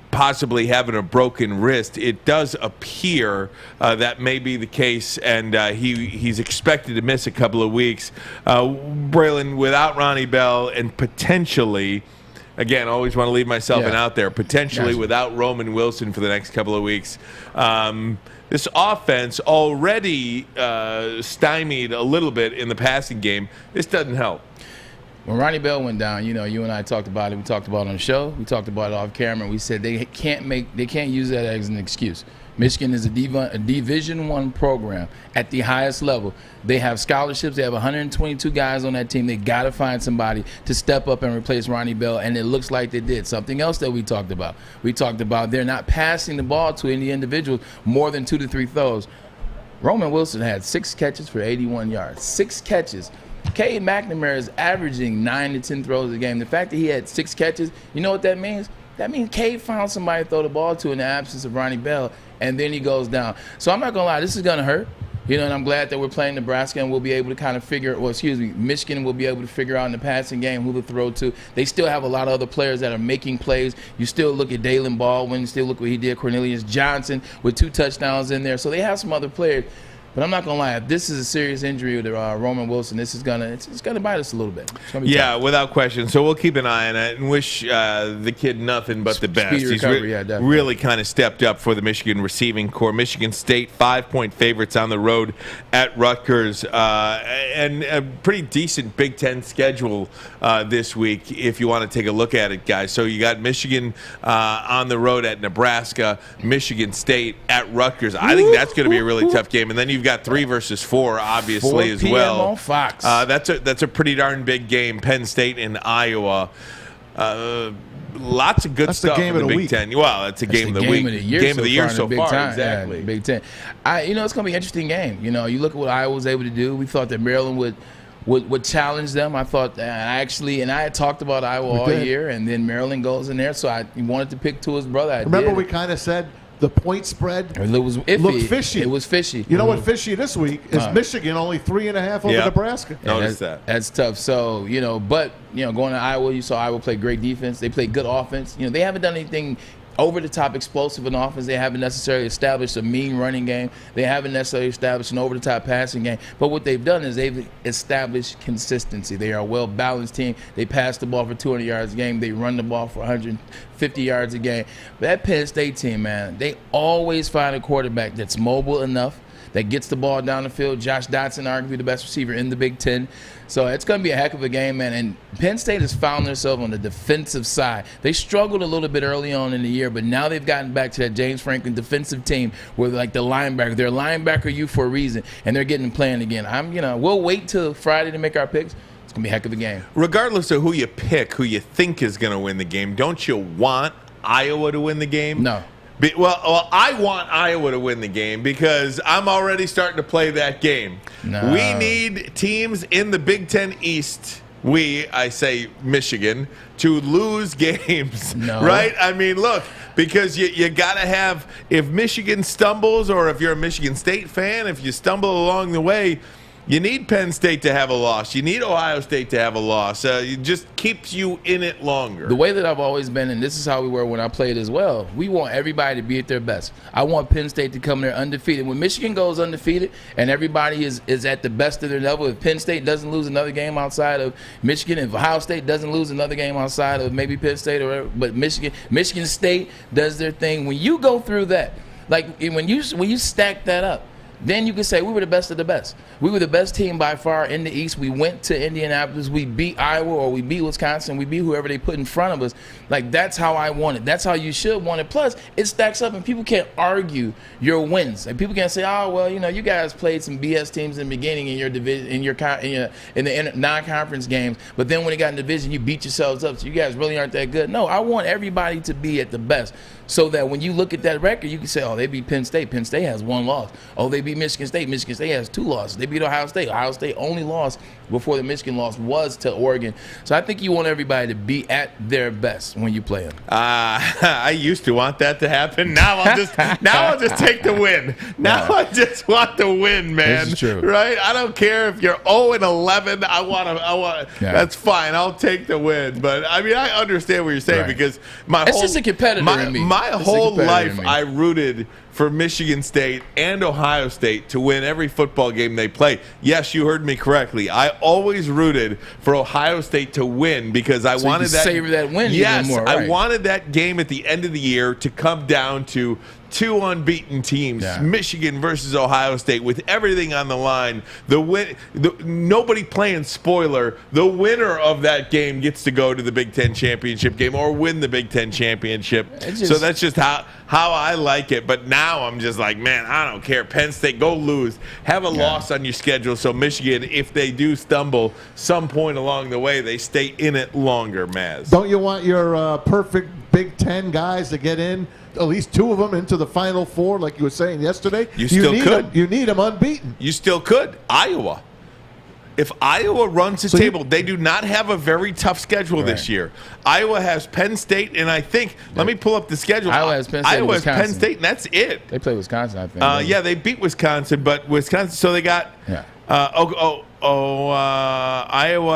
possibly having a broken wrist. It does appear that may be the case, and he's expected to miss a couple of weeks. Braylon, without Ronnie Bell, and potentially, again, I always want to leave myself an out there, potentially without Roman Wilson for the next couple of weeks. This offense already stymied a little bit in the passing game. This doesn't help. When Ronnie Bell went down, you and I talked about it. We talked about it on the show. We talked about it off camera. We said they can't use that as an excuse. Michigan is a Division I program at the highest level. They have scholarships. They have 122 guys on that team. They got to find somebody to step up and replace Ronnie Bell, and it looks like they did. Something else that we talked about. We talked about they're not passing the ball to any individuals more than 2 to 3 throws. Roman Wilson had 6 catches for 81 yards. 6 catches. Cade McNamara is averaging 9 to 10 throws a game. The fact that he had 6 catches, you know what that means? That means Cade found somebody to throw the ball to in the absence of Ronnie Bell, and then he goes down. So I'm not going to lie, this is going to hurt. And I'm glad that we're playing Nebraska, and we'll be able to kind of Michigan will be able to figure out in the passing game who to throw to. They still have a lot of other players that are making plays. You still look at Dalen Baldwin, you still look what he did, Cornelius Johnson with 2 touchdowns in there. So they have some other players. But I'm not gonna lie, if this is a serious injury to Roman Wilson, this is gonna bite us a little bit. Yeah, without question. So we'll keep an eye on it and wish the kid nothing but the best. Speedy recovery, He's definitely. really kind of stepped up for the Michigan receiving corps. Michigan State 5-point favorites on the road at Rutgers, and a pretty decent Big Ten schedule this week if you want to take a look at it, guys. So you got Michigan on the road at Nebraska, Michigan State at Rutgers. I think that's going to be a really tough game, and then you've got 3 versus 4, obviously, 4 as p.m. well. on Fox. That's a pretty darn big game. Penn State and Iowa. Lots of good stuff in the Big Ten. Well, it's a game of the week. Game of the year so far. Exactly. Yeah, Big Ten. It's going to be an interesting game. You look at what Iowa was able to do. We thought that Maryland would challenge them. I thought I had talked about Iowa all year, and then Maryland goes in there. So I wanted to pick Tua's brother. Remember, we kind of said the point spread looked fishy. It was fishy. You know what fishy this week is? Michigan only 3.5 over Nebraska. Notice that. That's tough. So, going to Iowa, you saw Iowa play great defense. They play good offense. They haven't done anything over-the-top explosive in offense. They haven't necessarily established a mean running game. They haven't necessarily established an over-the-top passing game. But what they've done is they've established consistency. They are a well-balanced team. They pass the ball for 200 yards a game. They run the ball for 150 yards a game. But that Penn State team, man, they always find a quarterback that's mobile enough, that gets the ball down the field. Josh Dotson, arguably the best receiver in the Big Ten. So it's going to be a heck of a game, man. And Penn State has found themselves on the defensive side. They struggled a little bit early on in the year, but now they've gotten back to that James Franklin defensive team where like the linebacker. They're linebacker you for a reason, and they're getting playing again. We'll wait till Friday to make our picks. It's going to be a heck of a game. Regardless of who you pick, who you think is going to win the game, don't you want Iowa to win the game? No. Well, I want Iowa to win the game because I'm already starting to play that game. No. We need teams in the Big Ten East, I say Michigan, to lose games, right? I mean, look, because you got to have, if Michigan stumbles or if you're a Michigan State fan, if you stumble along the way, you need Penn State to have a loss. You need Ohio State to have a loss. It just keeps you in it longer. The way that I've always been, and this is how we were when I played as well, we want everybody to be at their best. I want Penn State to come there undefeated. When Michigan goes undefeated and everybody is at the best of their level, if Penn State doesn't lose another game outside of Michigan, if Ohio State doesn't lose another game outside of maybe Penn State or whatever, but Michigan State does their thing. When you go through that, like when you stack that up, then you can say we were the best of the best. We were the best team by far in the East. We went to Indianapolis. We beat Iowa or we beat Wisconsin. We beat whoever they put in front of us. Like, that's how I want it. That's how you should want it. Plus, it stacks up, and people can't argue your wins. Like, people can't say, oh, well, you guys played some BS teams in the beginning in your division, in the non-conference games, but then when it got in division, you beat yourselves up. So you guys really aren't that good. No, I want everybody to be at the best, so that when you look at that record, you can say, oh, they beat Penn State. Penn State has 1 loss. Oh, they beat Michigan State. Michigan State has 2 losses. They beat Ohio State. Ohio State only lost before the Michigan loss was to Oregon. So I think you want everybody to be at their best when you play them. I used to want that to happen. Now I'll just take the win. Now I just want the win, man. This is true. Right? I don't care if you're 0-11. I want. That's fine. I'll take the win. But I mean, I understand what you're saying because it's just a competitor in me. My whole life, I rooted for Michigan State and Ohio State to win every football game they play. Yes, you heard me correctly. I always rooted for Ohio State to win because I wanted that savor that win. Yes, even more, right. I wanted that game at the end of the year to come down to 2 unbeaten teams, Michigan versus Ohio State, with everything on the line. Nobody playing spoiler. The winner of that game gets to go to the Big Ten championship game or win the Big Ten championship. So that's just how I like it. But now I'm just like, man, I don't care. Penn State, go lose. Have a loss on your schedule so Michigan, if they do stumble some point along the way, they stay in it longer, Maz. Don't you want your perfect Big Ten guys to get in? At least 2 of them into the Final Four, like you were saying yesterday. You still could. You need them unbeaten. You still could. Iowa. If Iowa runs the table, they do not have a very tough schedule this year. Iowa has Penn State, and I think, let me pull up the schedule. Iowa has Penn State, Iowa has Penn State, and that's it. They play Wisconsin, I think. Yeah, they beat Wisconsin, but Wisconsin, so they got Iowa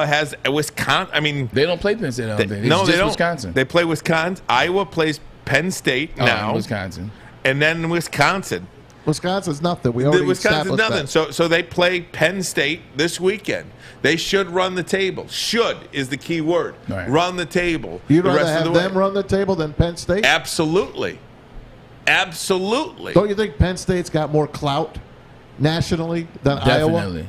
has Wisconsin. I mean, they don't play Penn State, I don't think. No, they don't. Wisconsin. They play Wisconsin. Iowa plays Penn State now. Wisconsin. And then Wisconsin. Wisconsin's nothing. We already Wisconsin's established nothing. So they play Penn State this weekend. They should run the table. Should is the key word. Right. Run the table. You'd rather have them run the table than Penn State? Absolutely. Absolutely. Don't you think Penn State's got more clout nationally than Iowa?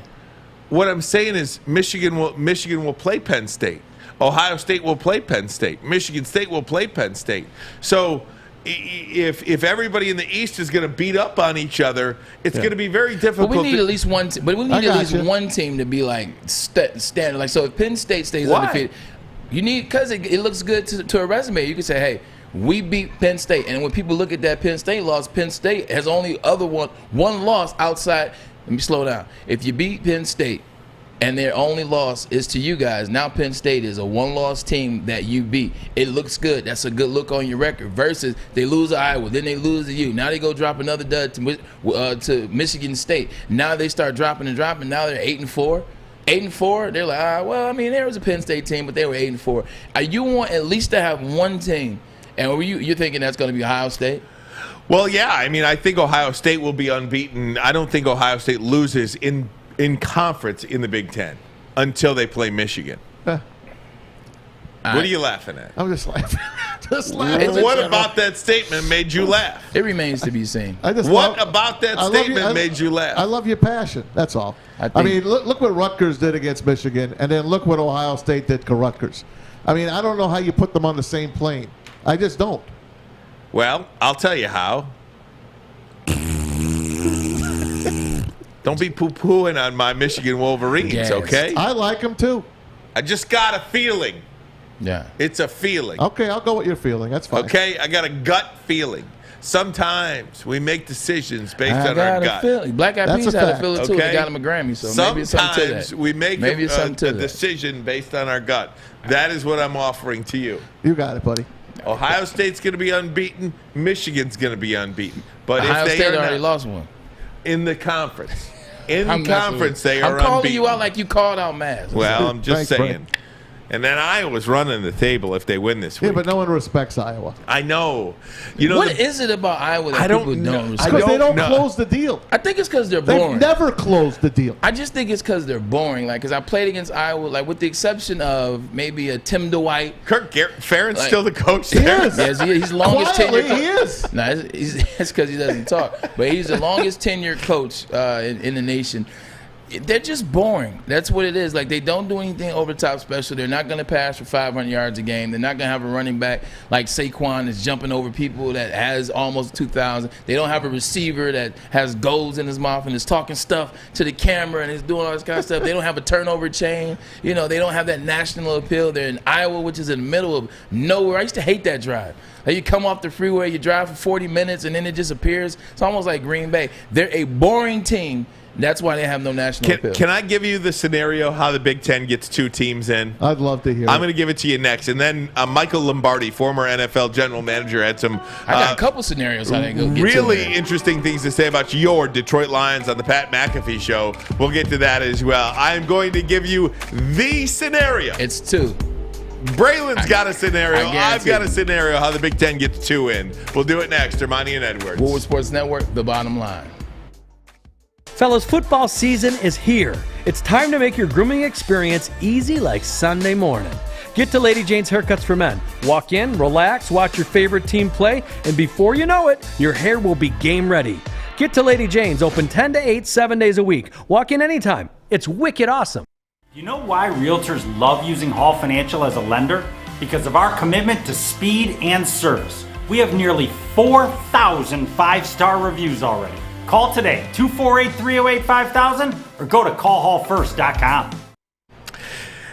What I'm saying is Michigan will play Penn State. Ohio State will play Penn State. Michigan State will play Penn State. So if everybody in the East is going to beat up on each other, it's going to be very difficult. But we need at least one. One team to be like standard. Like, so if Penn State stays undefeated, you need, because it looks good to a resume. You can say, hey, we beat Penn State, and when people look at that Penn State loss, Penn State has only one loss outside. Let me slow down. If you beat Penn State, and their only loss is to you guys, now Penn State is a 1-loss team that you beat. It looks good. That's a good look on your record. Versus they lose to Iowa, then they lose to you. Now they go drop another dud to Michigan State. Now they start dropping. Now they're 8-4. 8-4. They're like, well, I mean, there was a Penn State team, but they were 8-4. You want at least to have one team, and you're thinking that's going to be Ohio State? Well, yeah. I mean, I think Ohio State will be unbeaten. I don't think Ohio State loses in conference in the Big Ten until they play Michigan. What are you laughing at? I'm just laughing. What about that statement made you laugh? It remains to be seen. What about that statement made you laugh? I love your passion. That's all. I mean, look what Rutgers did against Michigan, and then look what Ohio State did to Rutgers. I mean, I don't know how you put them on the same plane. I just don't. Well, I'll tell you how. Don't be poo-pooing on my Michigan Wolverines, okay? I like them too. I just got a feeling. Yeah. It's a feeling. Okay, I'll go with your feeling. That's fine. Okay, I got a gut feeling. Sometimes we make decisions based on our gut. Black Eyed Peas had a feeling too. They got him a Grammy, so maybe it's something to that. Sometimes we make a decision based on our gut. That is what I'm offering to you. You got it, buddy. Ohio State's going to be unbeaten. Michigan's going to be unbeaten. But Ohio if they State are already lost one in the conference. In conference, they are unbeaten. I'm calling unbeaten. you out like you called out Maz. Well, I'm just saying. And then Iowa's running the table if they win this week. Yeah, but no one respects Iowa. I know. You know what is it about Iowa that people don't respect? Because they don't close the deal. I think it's because they're boring. They've never closed the deal. I just think it's because they're boring. Like, because I played against Iowa, like with the exception of maybe a Tim DeWhite. Kirk Ferentz still the coach there? Yes, he's the longest tenured coach. He is. No, it's because he doesn't talk. But he's the longest tenured coach in the nation. They're just boring. That's what it is. Like, they don't do anything over the top special. They're not going to pass for 500 yards a game. They're not going to have a running back like Saquon that's jumping over people that has almost 2,000. They don't have a receiver that has goals in his mouth and is talking stuff to the camera and is doing all this kind of stuff. They don't have a turnover chain. You know, they don't have that national appeal. They're in Iowa, which is in the middle of nowhere. I used to hate that drive. Like, you come off the freeway, you drive for 40 minutes, and then it just appears. It's almost like Green Bay. They're a boring team. That's why they have no national appeal. Can I give you the scenario how the Big Ten gets 2 teams in? I'd love to hear I'm going to give it to you next. And then Michael Lombardi, former NFL general manager, had some I got a couple scenarios how they go get really interesting things to say about your Detroit Lions on the Pat McAfee Show. We'll get to that as well. I'm going to give you the scenario. It's 2. Braylon's got a scenario. I've got a scenario how the Big Ten gets 2 in. We'll do it next. Armani and Edwards. Woodward Sports Network, the bottom line. Fellas, football season is here. It's time to make your grooming experience easy like Sunday morning. Get to Lady Jane's Haircuts for Men. Walk in, relax, watch your favorite team play, and before you know it, your hair will be game ready. Get to Lady Jane's, open 10 to 8, 7 days a week. Walk in anytime. It's wicked awesome. Do you know why realtors love using Hall Financial as a lender? Because of our commitment to speed and service. We have nearly 4,000 5-star reviews already. Call today, 248-308-5000, or go to callhallfirst.com.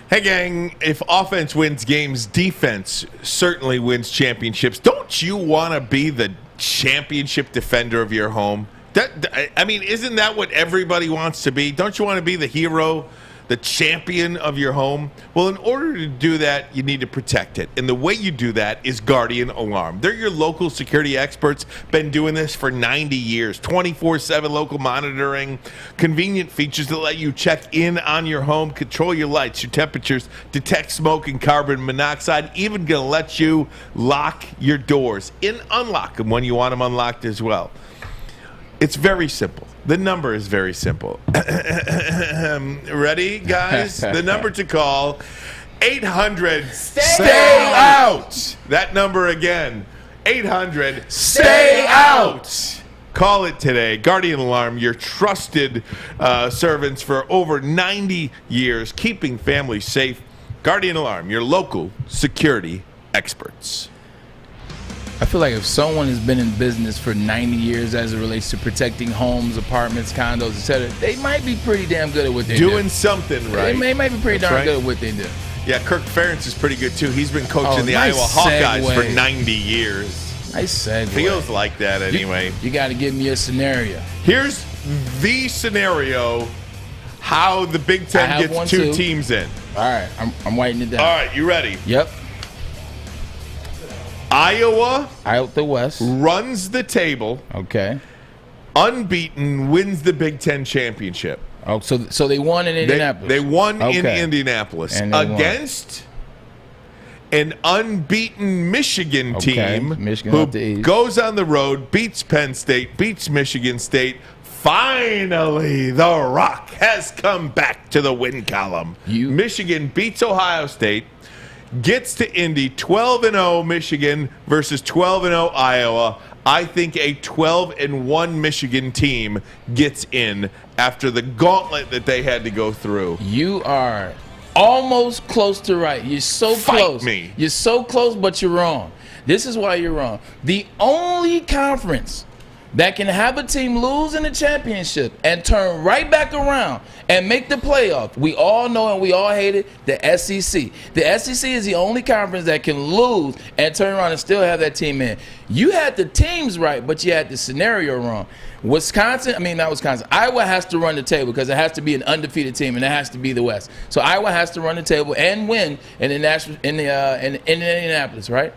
Hey, gang, if offense wins games, defense certainly wins championships. Don't you want to be the championship defender of your home? Isn't that what everybody wants to be? Don't you want to be the hero, the champion of your home? Well, in order to do that, you need to protect it. And the way you do that is Guardian Alarm. They're your local security experts, been doing this for 90 years, 24/7 local monitoring, convenient features that let you check in on your home, control your lights, your temperatures, detect smoke and carbon monoxide, even going to let you lock your doors and unlock them when you want them unlocked as well. It's very simple. The number is very simple. Ready, guys? The number to call, 800 Stay Out. That number again, 800 Stay Out. Call it today. Guardian Alarm, your trusted servants for over 90 years, keeping families safe. Guardian Alarm, your local security experts. I feel like if someone has been in business for 90 years as it relates to protecting homes, apartments, condos, etc., they might be pretty damn good at what they do. Doing something right. They might be pretty darn good at what they do. Yeah, Kirk Ferentz is pretty good, too. He's been coaching the Iowa Hawkeyes for 90 years. Nice segue. Feels like that anyway. You got to give me a scenario. Here's the scenario how the Big Ten gets 2 teams in. All right, I'm writing it down. All right, you ready? Yep. Iowa out the West runs the table. Okay. Unbeaten wins the Big Ten championship. Oh, so they won in Indianapolis. They won in Indianapolis against an unbeaten Michigan team who goes on the road, beats Penn State, beats Michigan State. Finally, the Rock has come back to the win column. Michigan beats Ohio State. Gets to Indy, 12-0 Michigan versus 12-0 Iowa. I think a 12-1 Michigan team gets in after the gauntlet that they had to go through. You are almost close to right. You're so close. Me. You're so close, but you're wrong. This is why you're wrong. The only conference that can have a team lose in the championship and turn right back around and make the playoff, we all know and we all hate it, the SEC. The SEC is the only conference that can lose and turn around and still have that team in. You had the teams right, but you had the scenario wrong. Iowa has to run the table because it has to be an undefeated team, and it has to be the West. So Iowa has to run the table and win in Indianapolis, right?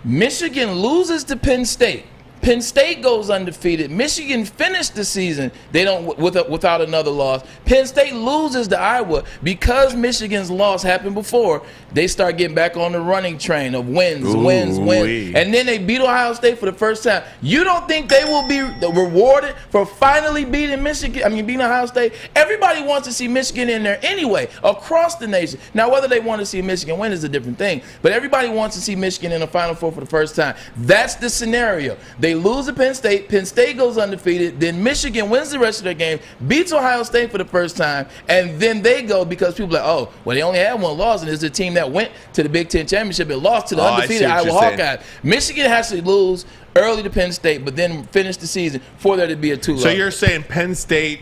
Michigan loses to Penn State. Penn State goes undefeated. Michigan finished the season. They don't without another loss. Penn State loses to Iowa because Michigan's loss happened before. They start getting back on the running train of wins, and then they beat Ohio State for the first time. You don't think they will be rewarded for finally beating Michigan? I mean, beating Ohio State. Everybody wants to see Michigan in there anyway, across the nation. Now, whether they want to see Michigan win is a different thing, but everybody wants to see Michigan in the Final Four for the first time. That's the scenario. They lose to Penn State. Penn State goes undefeated. Then Michigan wins the rest of their game, beats Ohio State for the first time, and then they go because people are like, oh, well, they only had one loss, and it's a team that went to the Big Ten championship and lost to the undefeated Iowa Hawkeyes. Michigan has to lose early to Penn State, but then finish the season for there to be a 2-loss. So you're saying Penn State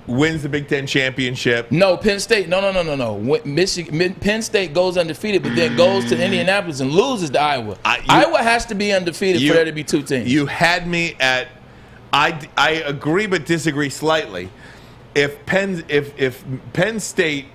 wins the Big Ten championship? No, Penn State. No. Penn State goes undefeated, but then goes to Indianapolis and loses to Iowa. Iowa has to be undefeated for there to be 2 teams. You had me at. I agree but disagree slightly. If Penn State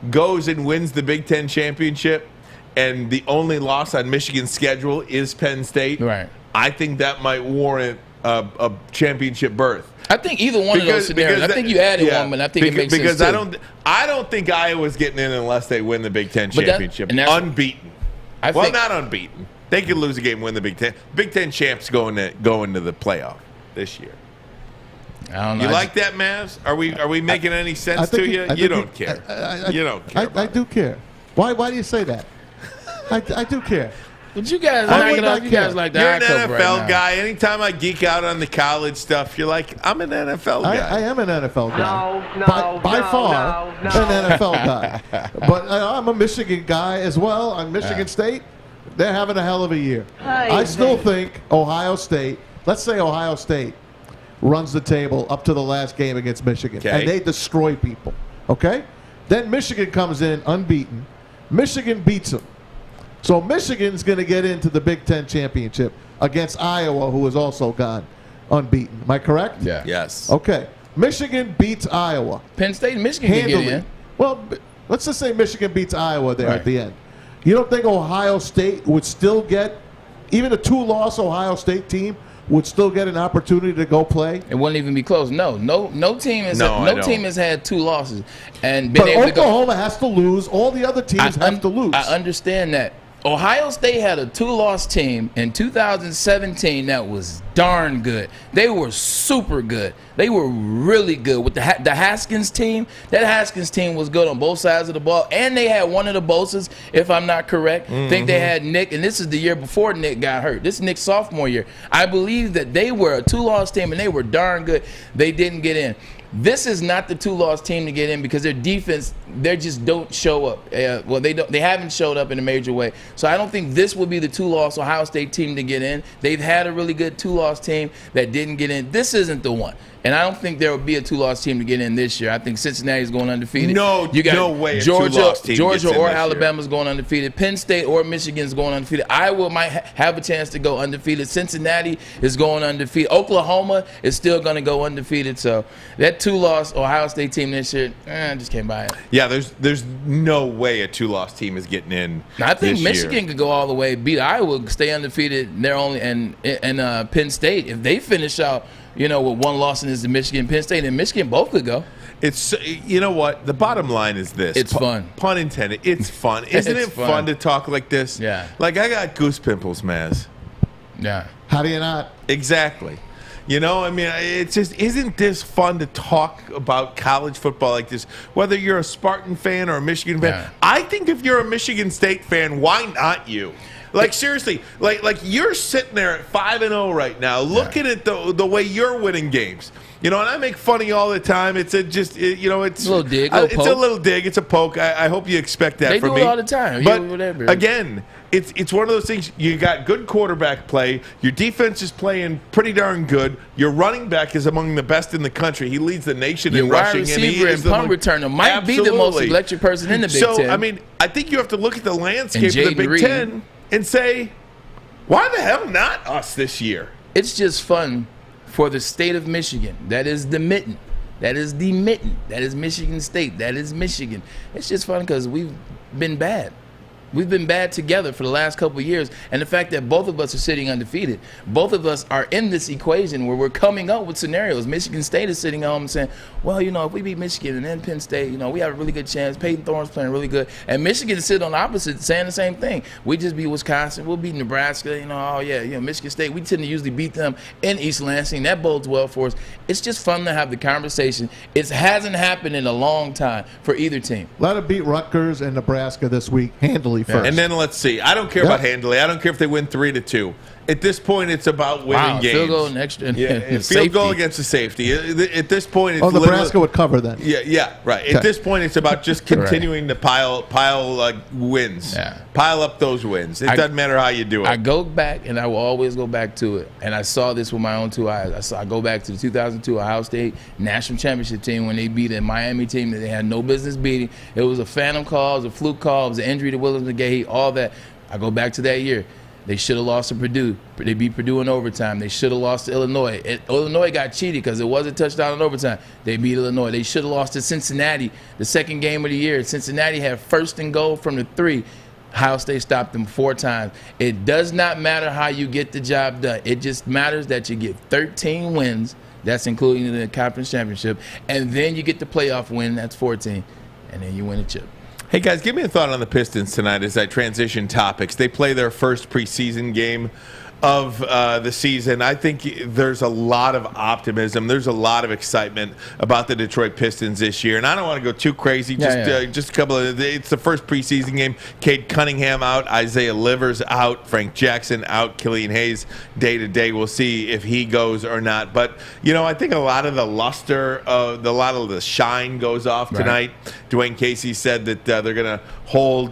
goes and wins the Big Ten championship, and the only loss on Michigan's schedule is Penn State, right? I think that might warrant a championship berth. I think either one of those scenarios. I think you added one, but I think it makes sense too. I don't think Iowa's getting in unless they win the Big Ten championship. Unbeaten. Not unbeaten. They could lose a game, win the Big Ten. Big Ten champs going to the playoff this year. I don't know. You like that, Mavs? Are we making any sense to you? You don't care. You don't care. I do care. Why do you say that? I do care. But you guys like the You're an NFL guy. Anytime I geek out on the college stuff, you're like, I'm an NFL guy. I am an NFL guy. By far, an NFL guy. But I'm a Michigan guy as well. On Michigan State, they're having a hell of a year. I still think Ohio State, let's say Ohio State runs the table up to the last game against Michigan, and they destroy people, okay? Then Michigan comes in unbeaten. Michigan beats them. So Michigan's going to get into the Big Ten championship against Iowa, who has also gone unbeaten. Am I correct? Yeah. Yes. Okay. Michigan beats Iowa. Penn State and Michigan can get in. Well, let's just say Michigan beats Iowa there at the end. You don't think Ohio State would still get, even a 2-loss Ohio State team would still get an opportunity to go play? It wouldn't even be close. No team has had 2 losses and been but able Oklahoma to go. Has to lose. All the other teams have to lose. I understand that. Ohio State had a 2-loss team in 2017 that was darn good. They were super good. They were really good. With the Haskins team, that Haskins team was good on both sides of the ball. And they had one of the Bosas, if I'm not correct. I think they had Nick, and this is the year before Nick got hurt. This is Nick's sophomore year. I believe that they were a 2-loss team, and they were darn good. They didn't get in. This is not the 2-loss team to get in because their defense, they just don't show up. They haven't showed up in a major way. So I don't think this will be the 2-loss Ohio State team to get in. They've had a really good 2-loss team that didn't get in. This isn't the one. And I don't think there will be a 2-loss team to get in this year. I think Cincinnati's going undefeated. No way. Georgia or Alabama's going undefeated. Penn State or Michigan's going undefeated. Iowa might have a chance to go undefeated. Cincinnati is going undefeated. Oklahoma is still going to go undefeated. So that 2-loss Ohio State team this year, I just can't buy it. Yeah, there's no way a 2-loss team is getting in. Now, I think Michigan could go all the way, beat Iowa, stay undefeated. They're only and Penn State, if they finish out, with 1 loss in the Michigan, Penn State, and Michigan both could go. It's, you know what? The bottom line is this. It's fun. Pun intended. It's fun. Isn't it fun to talk like this? Yeah. Like, I got goose pimples, Maz. Yeah. How do you not? Exactly. It's just, isn't this fun to talk about college football like this? Whether you're a Spartan fan or a Michigan fan. Yeah. I think if you're a Michigan State fan, why not you? Like, seriously, like you're sitting there at 5-0 right now, looking at the way you're winning games. And I make fun of you all the time. It's it's a little dig, it's a little dig, it's a poke. I hope you expect that from me. They do it all the time. But again, it's one of those things. You got good quarterback play. Your defense is playing pretty darn good. Your running back is among the best in the country. He leads the nation in rushing. Wide receiver and punt returner might be the most electric person in the Big Ten. So, I think you have to look at the landscape of the Big Ten and say, why the hell not us this year? It's just fun for the state of Michigan. That is the mitten. That is the mitten. That is Michigan State. That is Michigan. It's just fun because we've been bad. We've been bad together for the last couple of years. And the fact that both of us are sitting undefeated, both of us are in this equation where we're coming up with scenarios. Michigan State is sitting home and saying, well, if we beat Michigan and then Penn State, we have a really good chance. Peyton Thorne's playing really good. And Michigan is sitting on the opposite saying the same thing. We just beat Wisconsin. We'll beat Nebraska. Michigan State, we tend to usually beat them in East Lansing. That bodes well for us. It's just fun to have the conversation. It hasn't happened in a long time for either team. Let them beat Rutgers and Nebraska this week handily first. And then let's see. I don't care about handily. I don't care if they win 3-2. At this point, it's about winning games. Field goal and extra. Field goal against the safety. At this point, it's Nebraska would cover then. Yeah, right. Okay. At this point, it's about just continuing to pile wins. Yeah. Pile up those wins. It doesn't matter how you do it. I go back, and I will always go back to it. And I saw this with my own two eyes. I go back to the 2002 Ohio State National Championship team when they beat a Miami team that they had no business beating. It was a phantom call, it was a fluke call, it was an injury to Williams McGahee, all that. I go back to that year. They should have lost to Purdue. They beat Purdue in overtime. They should have lost to Illinois. Illinois got cheated because it was a touchdown in overtime. They beat Illinois. They should have lost to Cincinnati, the second game of the year. Cincinnati had 1st and goal from the 3. Ohio State stopped them 4 times. It does not matter how you get the job done. It just matters that you get 13 wins. That's including the conference championship. And then you get the playoff win. That's 14. And then you win a chip. Hey, guys, give me a thought on the Pistons tonight as I transition topics. They play their first preseason game of the season. I think there's a lot of optimism. There's a lot of excitement about the Detroit Pistons this year. And I don't want to go too crazy. Just a couple of – it's the first preseason game. Cade Cunningham out. Isaiah Livers out. Frank Jackson out. Killian Hayes day-to-day. We'll see if he goes or not. But, I think a lot of the luster, a lot of the shine goes off tonight. Dwayne Casey said that they're going to hold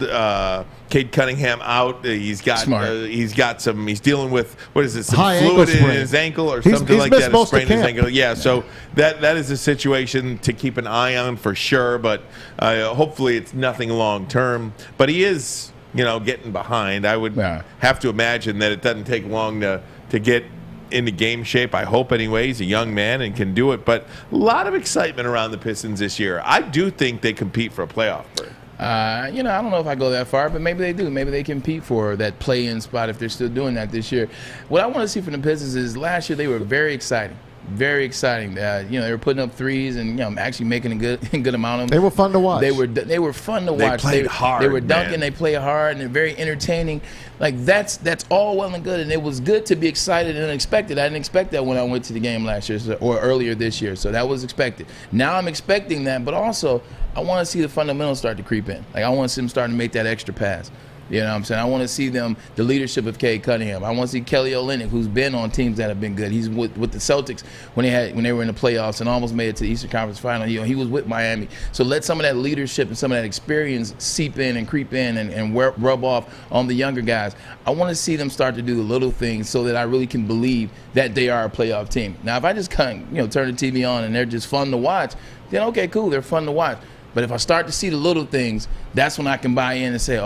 Cade Cunningham out. He's dealing with some fluid in his ankle or something like that. A sprain in his ankle. Yeah, so that is a situation to keep an eye on for sure. But hopefully it's nothing long term. But he is, getting behind. I would have to imagine that it doesn't take long to get into game shape. I hope anyway. He's a young man and can do it. But a lot of excitement around the Pistons this year. I do think they compete for a playoff berth. I don't know if I go that far, but maybe they do. Maybe they compete for that play-in spot if they're still doing that this year. What I want to see from the Pistons is last year they were very exciting. Very exciting. They were putting up threes and actually making a good amount of them. They were fun to watch. They were fun to watch. They played hard. They were dunking. They played hard and they're very entertaining. That's all well and good, and it was good to be excited and unexpected. I didn't expect that when I went to the game last year or earlier this year, so that was expected. Now I'm expecting that, but also I want to see the fundamentals start to creep in. I want to see them starting to make that extra pass. You know what I'm saying? I want to see the leadership of Cade Cunningham. I want to see Kelly Olynyk, who's been on teams that have been good. He's with the Celtics when they were in the playoffs and almost made it to the Eastern Conference Final. He was with Miami. So let some of that leadership and some of that experience seep in and creep in and rub off on the younger guys. I want to see them start to do the little things so that I really can believe that they are a playoff team. Now, if I just turn the TV on and they're just fun to watch, then okay, cool, they're fun to watch. But if I start to see the little things, that's when I can buy in and say,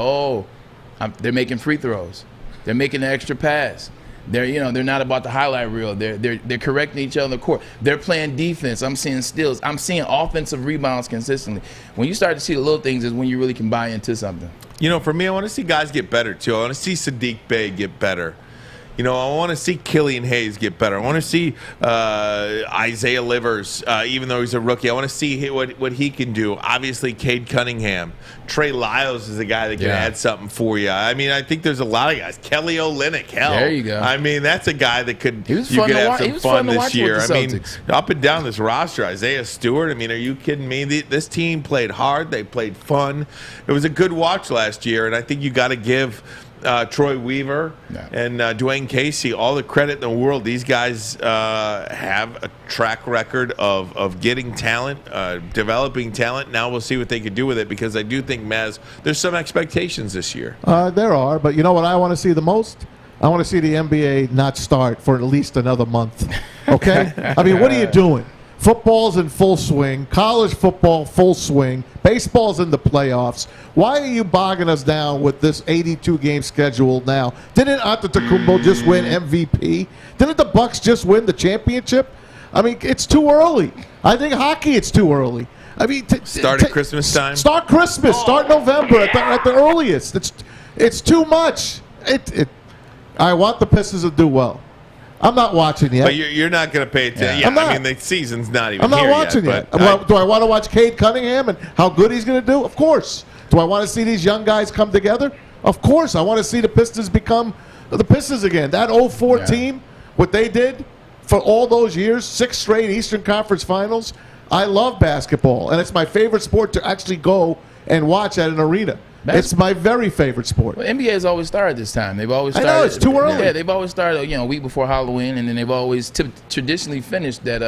they're making free throws. They're making an extra pass. They're not about the highlight reel. They're correcting each other on the court. They're playing defense. I'm seeing steals. I'm seeing offensive rebounds consistently. When you start to see the little things is when you really can buy into something. For me, I want to see guys get better too. I want to see Sadiq Bey get better. I want to see Killian Hayes get better. I want to see Isaiah Livers, even though he's a rookie. I want to see what he can do. Obviously, Cade Cunningham. Trey Lyles is a guy that can add something for you. I mean, I think there's a lot of guys. Kelly Olynyk, hell. There you go. I mean, that's a guy that could have some fun this year. I mean, up and down this roster, Isaiah Stewart. I mean, are you kidding me? This team played hard. They played fun. It was a good watch last year, and I think you got to give Troy Weaver and Dwayne Casey all the credit in the world. These guys have a track record of getting talent, developing talent. Now we'll see what they can do with it, because I do think, Maz, there's some expectations this year. There are, but you know what I want to see the most? I want to see the NBA not start for at least another month. Okay? I mean, what are you doing? Football's in full swing. College football, full swing. Baseball's in the playoffs. Why are you bogging us down with this 82-game schedule now? Didn't Antetokounmpo just win MVP? Didn't the Bucks just win the championship? I mean, it's too early. I think hockey, it's too early. I mean, start at Christmas time. Start Christmas. Start November at the earliest. It's too much. I want the Pistons to do well. I'm not watching yet. But you're not going to pay attention. Yeah, I mean, the season's not even here I'm not watching yet. Do I want to watch Cade Cunningham and how good he's going to do? Of course. Do I want to see these young guys come together? Of course. I want to see the Pistons become the Pistons again. That 04 team, what they did for all those years, 6 straight Eastern Conference Finals. I love basketball, and it's my favorite sport to actually go and watch at an arena. It's my very favorite sport. Well, NBA has always started this time. They've always started. I know, it's too early. Yeah, they've always started, a week before Halloween, and then they've always traditionally finished that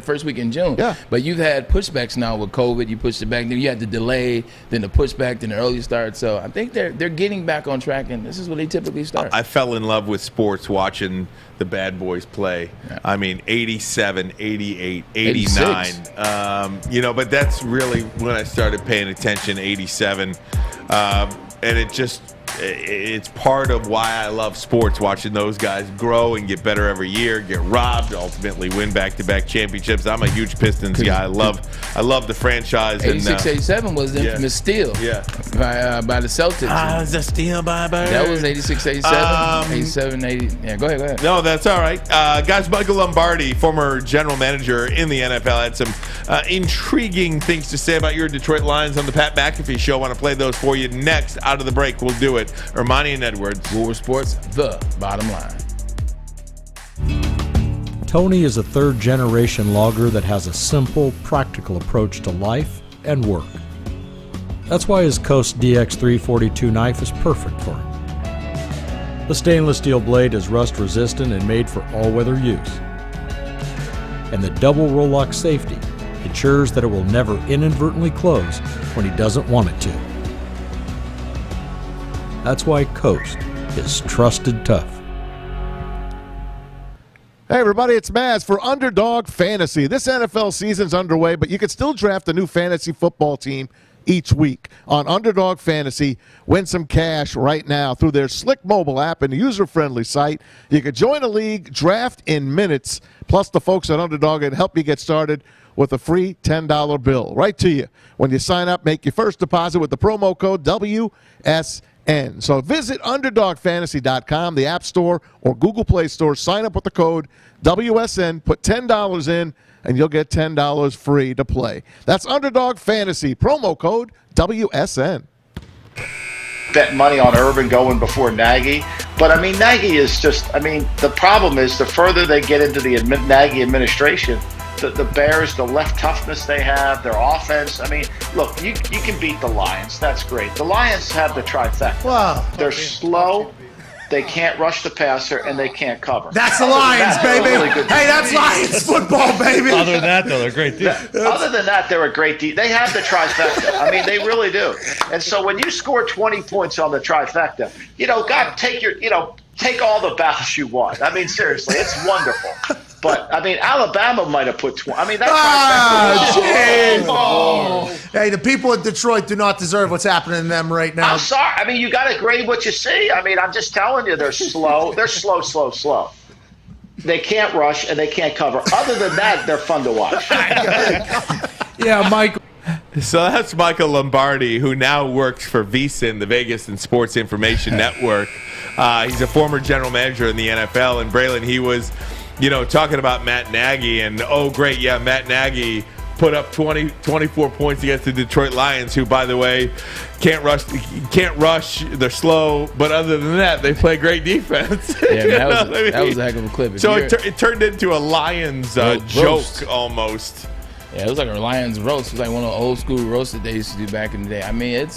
first week in June. Yeah. But you've had pushbacks now with COVID. You pushed it back. Then you had the delay, then the pushback, then the early start. So I think they're getting back on track, and this is where they typically start. I fell in love with sports watching the bad boys play. Yeah. I mean, 87, 88, 89. But that's really when I started paying attention, 87. And it's part of why I love sports, watching those guys grow and get better every year, get robbed, ultimately win back-to-back championships. I'm a huge Pistons guy. I love the franchise. 86-87 was the infamous steal by the Celtics. It was a steal by Bird. That was 86-87, 87-80. Yeah, go ahead. No, that's all right. Guys, Michael Lombardi, former general manager in the NFL, had some intriguing things to say about your Detroit Lions on the Pat McAfee Show. I want to play those for you next. Out of the break, we'll do it. Armani and Edwards. Woodward Sports, the bottom line. Tony is a third-generation logger that has a simple, practical approach to life and work. That's why his Coast DX342 knife is perfect for him. The stainless steel blade is rust-resistant and made for all-weather use. And the double roll-lock safety ensures that it will never inadvertently close when he doesn't want it to. That's why Coast is trusted tough. Hey everybody, it's Maz for Underdog Fantasy. This NFL season's underway, but you can still draft a new fantasy football team each week on Underdog Fantasy. Win some cash right now through their slick mobile app and user-friendly site. You can join a league, draft in minutes, plus the folks at Underdog can help you get started with a free $10 bill right to you. When you sign up, make your first deposit with the promo code WSN. So visit UnderdogFantasy.com, the App Store or Google Play Store. Sign up with the code WSN, put $10 in, and you'll get $10 free to play. That's Underdog Fantasy, promo code WSN. Bet money on Urban going before Nagy. But, Nagy is just, the problem is the further they get into the Nagy administration, the Bears, the left toughness they have, their offense. Look, you can beat the Lions. That's great. The Lions have the trifecta. Wow. They're slow, they can't rush the passer, and they can't cover. That's the Lions, baby. Really hey, that's Lions football, baby. Other than that, though, they're a great team. Other than that, they're a great team. They have the trifecta. They really do. And so when you score 20 points on the trifecta, God, take all the battles you want. Seriously, it's wonderful. But, Alabama might have put 20. Hey, the people at Detroit do not deserve what's happening to them right now. I'm sorry. You got to grade what you see. I'm just telling you, they're slow. They're slow. They can't rush, and they can't cover. Other than that, they're fun to watch. Yeah, Michael. So that's Michael Lombardi, who now works for VSiN, the Vegas and Sports Information Network. He's a former general manager in the NFL. And, Braylon, he was talking about Matt Nagy, and Matt Nagy put up 24 points against the Detroit Lions, who, by the way, can't rush. They're slow, but other than that, they play great defense. Yeah, that was a heck of a clip. So it turned into a Lions joke almost. Yeah, it was like a Lions roast. It was like one of the old school roasts that they used to do back in the day.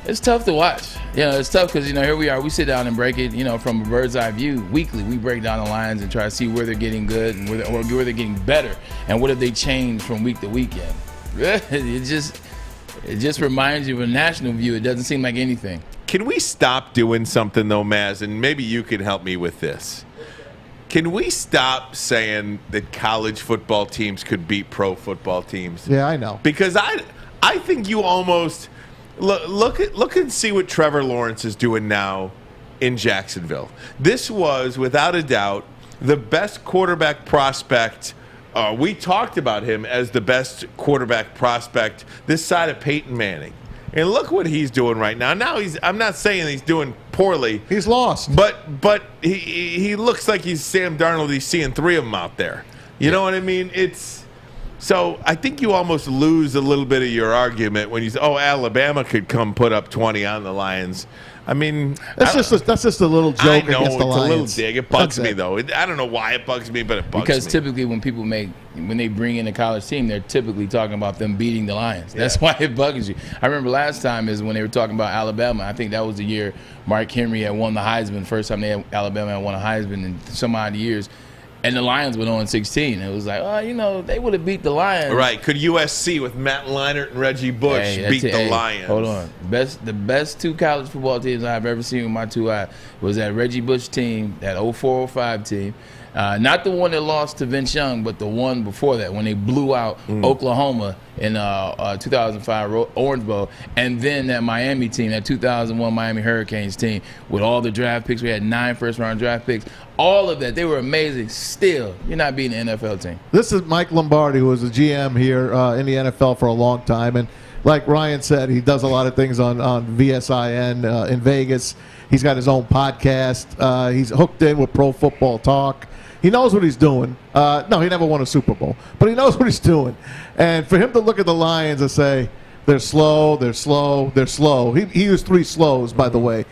It's tough to watch. It's tough because, here we are. We sit down and break it, from a bird's eye view. Weekly, we break down the lines and try to see where they're getting good and where they're getting better and what have they changed from week to weekend. It just reminds you of a national view. It doesn't seem like anything. Can we stop doing something, though, Maz? And maybe you can help me with this. Can we stop saying that college football teams could beat pro football teams? Yeah, I know. Because I think you almost – Look and see what Trevor Lawrence is doing now in Jacksonville. This was, without a doubt, the best quarterback prospect. We talked about him as the best quarterback prospect this side of Peyton Manning. And look what he's doing right now. I'm not saying he's doing poorly. He's lost. But he looks like he's Sam Darnold. He's seeing 3 of them out there. You know what I mean? So I think you almost lose a little bit of your argument when you say, Alabama could come put up 20 on the Lions. I mean, that's just a little joke against the Lions. It's a little dig. It bugs me though. I don't know why it bugs me, but it bugs me. Because typically when they bring in a college team, they're typically talking about them beating the Lions. That's why it bugs you. I remember last time is when they were talking about Alabama. I think that was the year Mark Henry had won the Heisman. First time Alabama had won a Heisman in some odd years. And the Lions went on 16. It was like, they would have beat the Lions. Right. Could USC with Matt Leinart and Reggie Bush beat the Lions? Hold on. The best 2 college football teams I've ever seen with my 2 eyes was that Reggie Bush team, that 04-05 team. Not the one that lost to Vince Young, but the one before that when they blew out Oklahoma in 2005 Orange Bowl. And then that Miami team, that 2001 Miami Hurricanes team with all the draft picks. We had 9 first-round draft picks. All of that. They were amazing. Still, you're not beating an NFL team. This is Mike Lombardi, who was a GM here in the NFL for a long time. And like Ryan said, he does a lot of things on VSIN in Vegas. He's got his own podcast. He's hooked in with Pro Football Talk. He knows what he's doing. No, he never won a Super Bowl, but he knows what he's doing. And for him to look at the Lions and say, they're slow, they're slow, they're slow. He used 3 slows, by the way.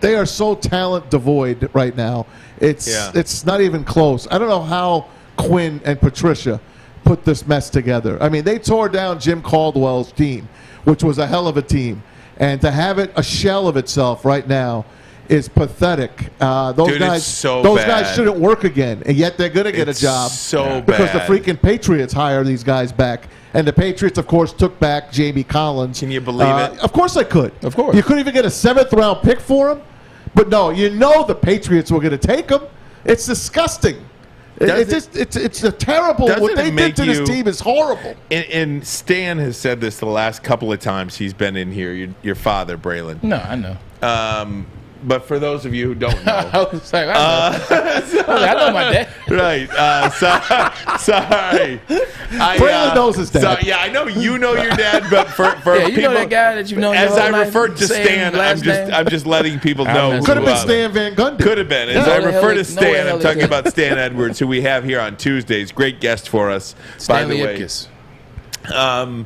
They are so talent devoid right now. It's not even close. I don't know how Quinn and Patricia put this mess together. I mean, they tore down Jim Caldwell's team, which was a hell of a team. And to have it a shell of itself right now is pathetic. Those guys shouldn't work again, and yet they're going to get a job because the freaking Patriots hire these guys back. And the Patriots, of course, took back Jamie Collins. Can you believe it? Of course I could. Of course. You couldn't even get a 7th-round pick for him? But no, the Patriots were going to take him. It's disgusting. It's a terrible. What they did to this team is horrible. And Stan has said this the last couple of times he's been in here. Your father, Braylon. No, I know. But for those of you who don't know, I was like, I know my dad. Right. Sorry. Braylon knows his dad. So, I know you know your dad, but for you people, know that guy that you know. As I referred to Stan, I'm just letting people know. Could have been Stan Van Gundy. Could have been. As I refer to Stan, I'm talking about Stan Edwards, who we have here on Tuesdays. Great guest for us, Stanley by the way. Ipkiss.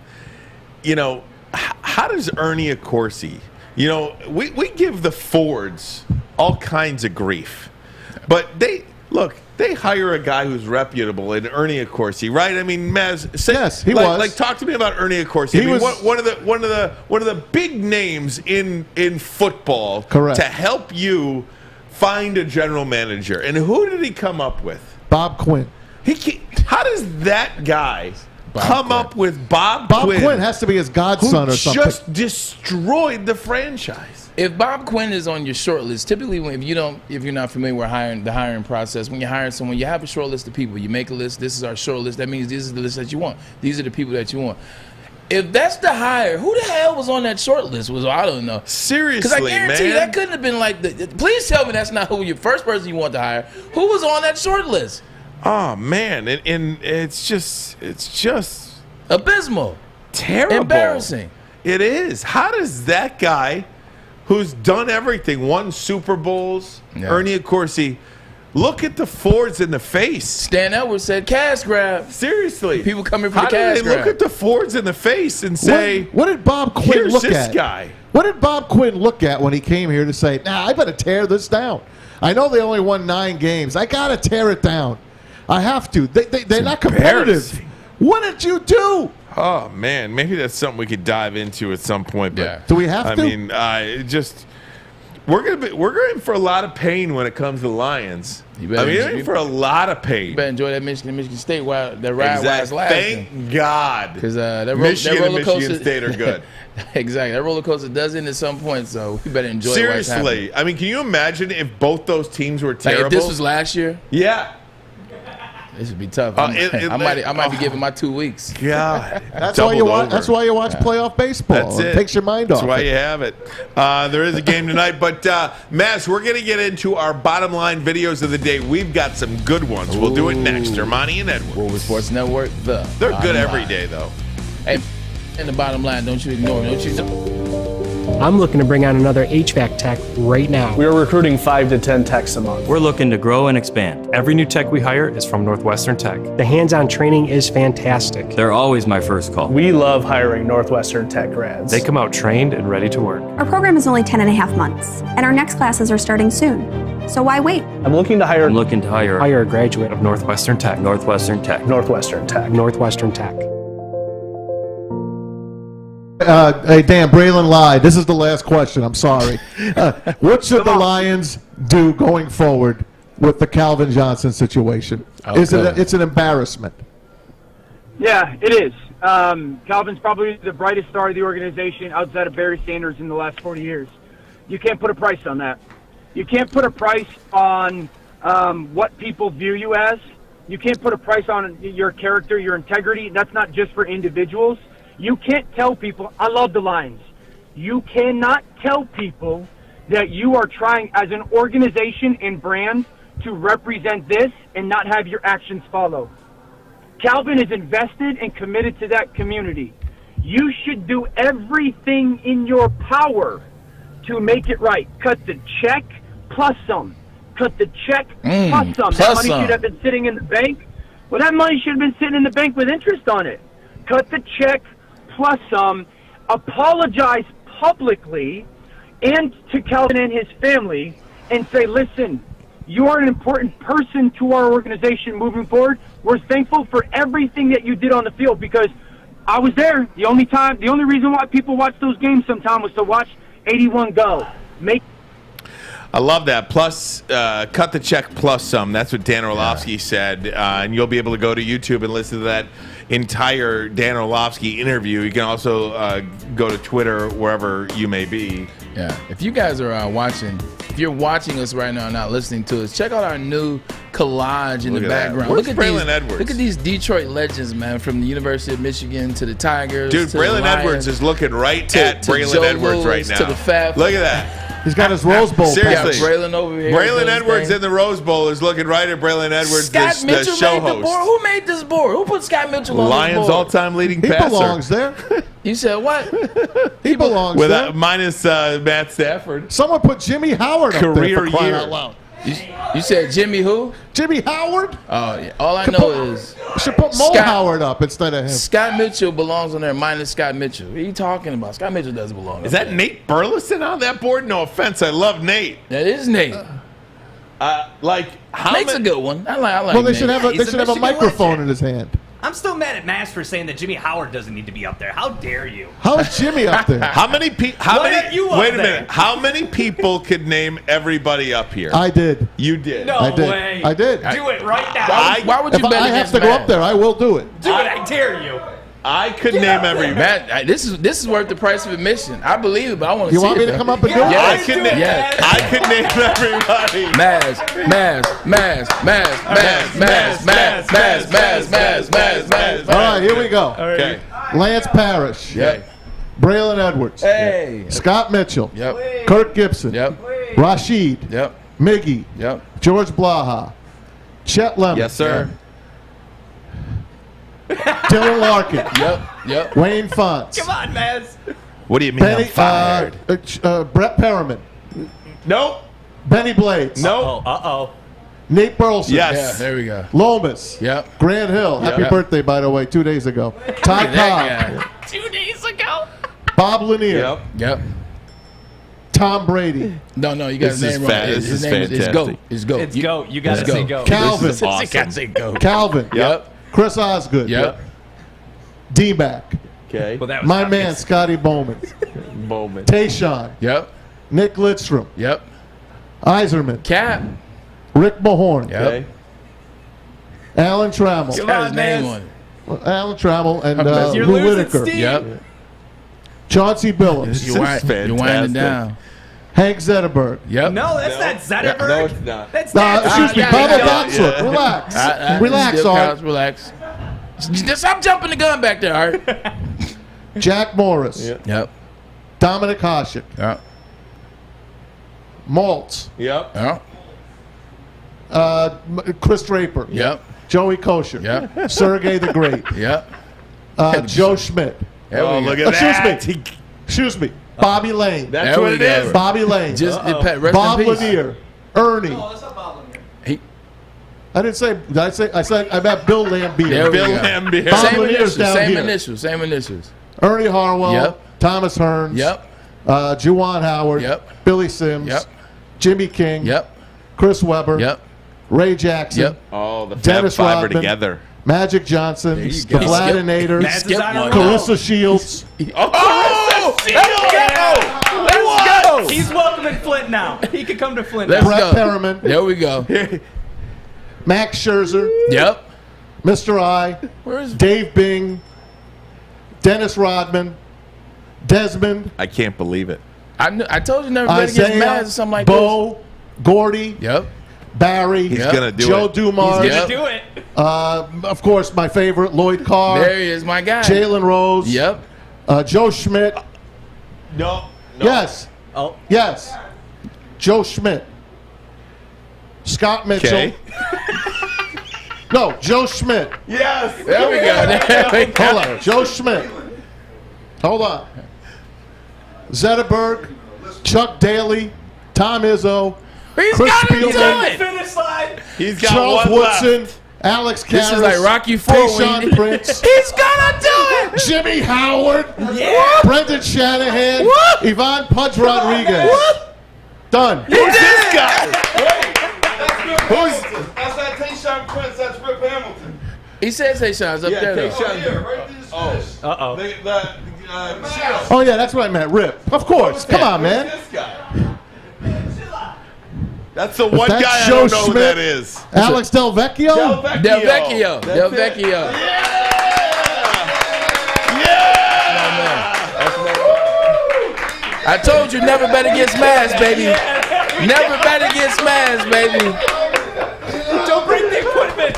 How does Ernie Accorsi? We give the Fords all kinds of grief, but they hire a guy who's reputable in Ernie Accorsi, right? I mean, Maz, yes, he was. Like, talk to me about Ernie Accorsi. He was one of the big names in football. Correct. To help you find a general manager, and who did he come up with? Bob Quinn. How does that guy come up with Bob Quinn? Bob Quinn has to be his godson or something. Just destroyed the franchise. If Bob Quinn is on your short list, typically if you're not familiar with the hiring process, when you hire someone, you have a short list of people. You make a list. This is our short list. That means this is the list that you want. These are the people that you want. If that's the hire, who the hell was on that short list? I don't know. Seriously, because I guarantee you that couldn't have been like please tell me that's not who your first person you want to hire. Who was on that short list? Oh man, and it's just abysmal, terrible, embarrassing. It is. How does that guy, who's done everything, won Super Bowls, Ernie Accorsi, look at the Fords in the face? Stan Edwards said, "Cash grab." Seriously, people coming for the cash grab. How do they grab? look at the Fords in the face and say, "What did Bob Quinn look at?" Here's this guy. What did Bob Quinn look at when he came here to say, I better tear this down? I know they only won 9 games. I got to tear it down. I have to. They're not competitive. What did you do? Oh man, maybe that's something we could dive into at some point. But do we have to? I mean, we're going for a lot of pain when it comes to the Lions. We're in for a lot of pain. You better enjoy that Michigan State while the ride was lasting. Thank God, because that Michigan roller and coaster, Michigan State are good. Exactly, that roller coaster does end at some point, so we better enjoy. Seriously, I mean, can you imagine if both those teams were terrible? Like if this was last year, yeah. This would be tough. I might be giving my 2 weeks. God, that's why you watch. That's why you watch playoff baseball. That's it. Takes your mind off. That's why you have it. There is a game tonight, but Mass, we're going to get into our bottom line videos of the day. We've got some good ones. We'll do it next. Armani and Edwards. Woodward Sports Network. They're good every day, though. Hey. And the bottom line, don't you ignore it. Don't you? I'm looking to bring on another HVAC tech right now. We are recruiting 5 to 10 techs a month. We're looking to grow and expand. Every new tech we hire is from Northwestern Tech. The hands-on training is fantastic. They're always my first call. We love hiring Northwestern Tech grads. They come out trained and ready to work. Our program is only 10.5 months, and our next classes are starting soon. So why wait? I'm looking to hire a graduate of Northwestern Tech. Northwestern Tech. Northwestern Tech. Northwestern Tech. Hey, Dan, Braylon lied. This is the last question. I'm sorry. What should the Lions do going forward with the Calvin Johnson situation? Okay. It's an embarrassment. Yeah, it is. Calvin's probably the brightest star of the organization outside of Barry Sanders in the last 40 years. You can't put a price on that. You can't put a price on what people view you as. You can't put a price on your character, your integrity. That's not just for individuals. You can't tell people, I love the Lions. You cannot tell people that you are trying as an organization and brand to represent this and not have your actions follow. Calvin is invested and committed to that community. You should do everything in your power to make it right. Cut the check plus some. Cut the check plus some. That money should have been sitting in the bank. Well, that money should have been sitting in the bank with interest on it. Cut the check plus some. Apologize publicly and to Calvin and his family and say, listen, you are an important person to our organization moving forward. We're thankful for everything that you did on the field because I was there. The only reason why people watch those games sometimes was to watch 81 go. I love that. Plus, cut the check plus some. That's what Dan Orlovsky said. And you'll be able to go to YouTube and listen to that entire Dan Orlovsky interview. You can also go to Twitter, wherever you may be. Yeah. If you guys are watching, if you're watching us right now and not listening to us, check out our new collage in the background. Look at Braylon Edwards. Look at these Detroit legends, man, from the University of Michigan to the Tigers. Dude, Braylon Edwards is looking right at Braylon Edwards right now. To the Fab. Look at that. He's got his Rose Bowl. Seriously. Braylon over here. Braylon Edwards in the Rose Bowl is looking right at Braylon Edwards, Scott the Mitchell show made the host. board. Who made this board? Who put Scott Mitchell on Lions this board? all-time leading He passer. belongs there. You said what? He belongs there. Minus Matt Stafford. Someone put Jimmy Howard up there Career for crying year. out loud. You said Jimmy who? Jimmy Howard? Oh, yeah. All I know is should put Mo Howard up instead of him. Scott Mitchell belongs on there minus Scott Mitchell. What are you talking about? Scott Mitchell doesn't belong. Is that Nate Burleson on that board? No offense, I love Nate. That is Nate. Nate's a good one. I like Well, they Nate. should have a microphone in his hand. I'm still mad at Mass for saying that Jimmy Howard doesn't need to be up there. How dare you? How is Jimmy up there? How many people? Why are you up Wait a there? minute. How many people could name everybody up here? I did. You did. No I did. way. I did. Do it right now. Why would you If bet I have against to go Matt? up there, I will do it. Do it. I dare you. I could name every. Matt, this is worth the price of admission. I believe it, but I want to You see want it, me to though. come up and do it? Yeah, I could name. Yes. I could name everybody. All right, here we go. Okay. Lance Parrish. Yep. Braylon Edwards. Hey. Scott Mitchell. Yep. Kirk Gibson. Yep. Rashid. Yep. Miggy. Yep. George Blaha. Chet Lemon. Yes, sir. Dylan Larkin. Yep. Wayne Fonts. Come on, Maz. What do you mean I'm fired? Brett Perriman. Nope. Benny Blades. Nope. Uh-oh. Nate Burleson. Yes. Yeah, there we go. Lomas. Yep. Grant Hill. Happy Yep. birthday, by the way, 2 days ago. Ty Cobb. 2 days ago. Bob Lanier. Yep. Yep. Tom Brady. No, you got his This is name wrong. fa- this His is name is fantastic. Go. It's Go. It's go. You got to Let's say go. go. Calvin. This is awesome. You gotta say Go. Calvin. Yep. Chris Osgood. Yep. D-Mac. Okay. Well, that was My obvious. man, Scotty Bowman. Moment. Tayshawn. Yep. Nick Lidstrom. Yep. Iserman. Cap. Rick Mahorn. Yep. Okay. Alan Trammell. It's got his on, name Maz. on it. Well, Alan Trammell and You're Lou losing Whitaker. steam. Yep. Chauncey Billups. This You is wind fantastic. it down. Hank Zetterberg. Yep. No, that's not Zetterberg. No, it's not. That's Excuse me, yeah, Pavel yeah, Datsyuk. yeah. Relax. Relax, Relax, Art. Relax. Just stop jumping the gun back there, Art. Jack Morris. Yeah. Yep. Dominic Hasek. Yep. Maltz. Yep. Yep. Chris Draper. Yep. Joey Kosher. Yep. Sergey the Great. Yep. Joe Schmidt. Oh, look at that. Excuse me. Bobby Lane. That's what it is. Bobby Lane. Bob Lanier. Ernie. No, that's not Bob Lanier. I didn't say. I said I meant Bill Lambier. Bill Lambier. Bob Lanier's down same here. initials. Same initials. Ernie Harwell. Yep. Thomas Hearns. Yep. Juwan Howard. Yep. Billy Sims. Yep. Jimmy King. Yep. Chris Webber. Yep. Ray Jackson. Yep. Oh, the Fab Dennis Five are Rodman. together. Magic Johnson. The go. Vladinators. Carissa Shields. Oh! Let's go! He's welcome in Flint now. He can come to Flint now. Brett Perriman. There we go. Max Scherzer. Yep. Mr. I. Where's Dave Bing. Dennis Rodman. Desmond. I can't believe it. I told you never bet against Maz or something like Bo. Gordy. Yep. Barry. He's going to do Joe it. Dumars. He's going to do it. Of course, my favorite, Lloyd Carr. There he is, my guy. Jalen Rose. Yep. Joe Schmidt. No. Yes. Oh. Yes. Joe Schmidt. Scott Mitchell. Okay. No, Joe Schmidt. Yes. There we go. There we go. Hold on. Joe Schmidt. Hold on. Zetterberg. Chuck Daly. Tom Izzo. He's Chris got to do Spielman. it. Finish line. He's got Charles one Woodson. left. Alex Karras. This is like Rocky IV. Tayshaun Prince. He's gonna do it. Jimmy Howard. Yeah. Brendan Shanahan. What? Yvonne Pudge Rodriguez. What? Done. Who's this guy? That's not Tayshaun Prince. That's Rip Hamilton. He says Tayshaun's up there though. Uh-oh. Oh, yeah, that's what I meant. Rip. Of course. Come on, man. This guy. That's the one That's guy I Joe don't know who Schmidt. that is. Alex Del Vecchio? Del Vecchio. Del Vecchio. I told you never bet against Maz, baby. Never bet against Maz, baby. Don't break the equipment.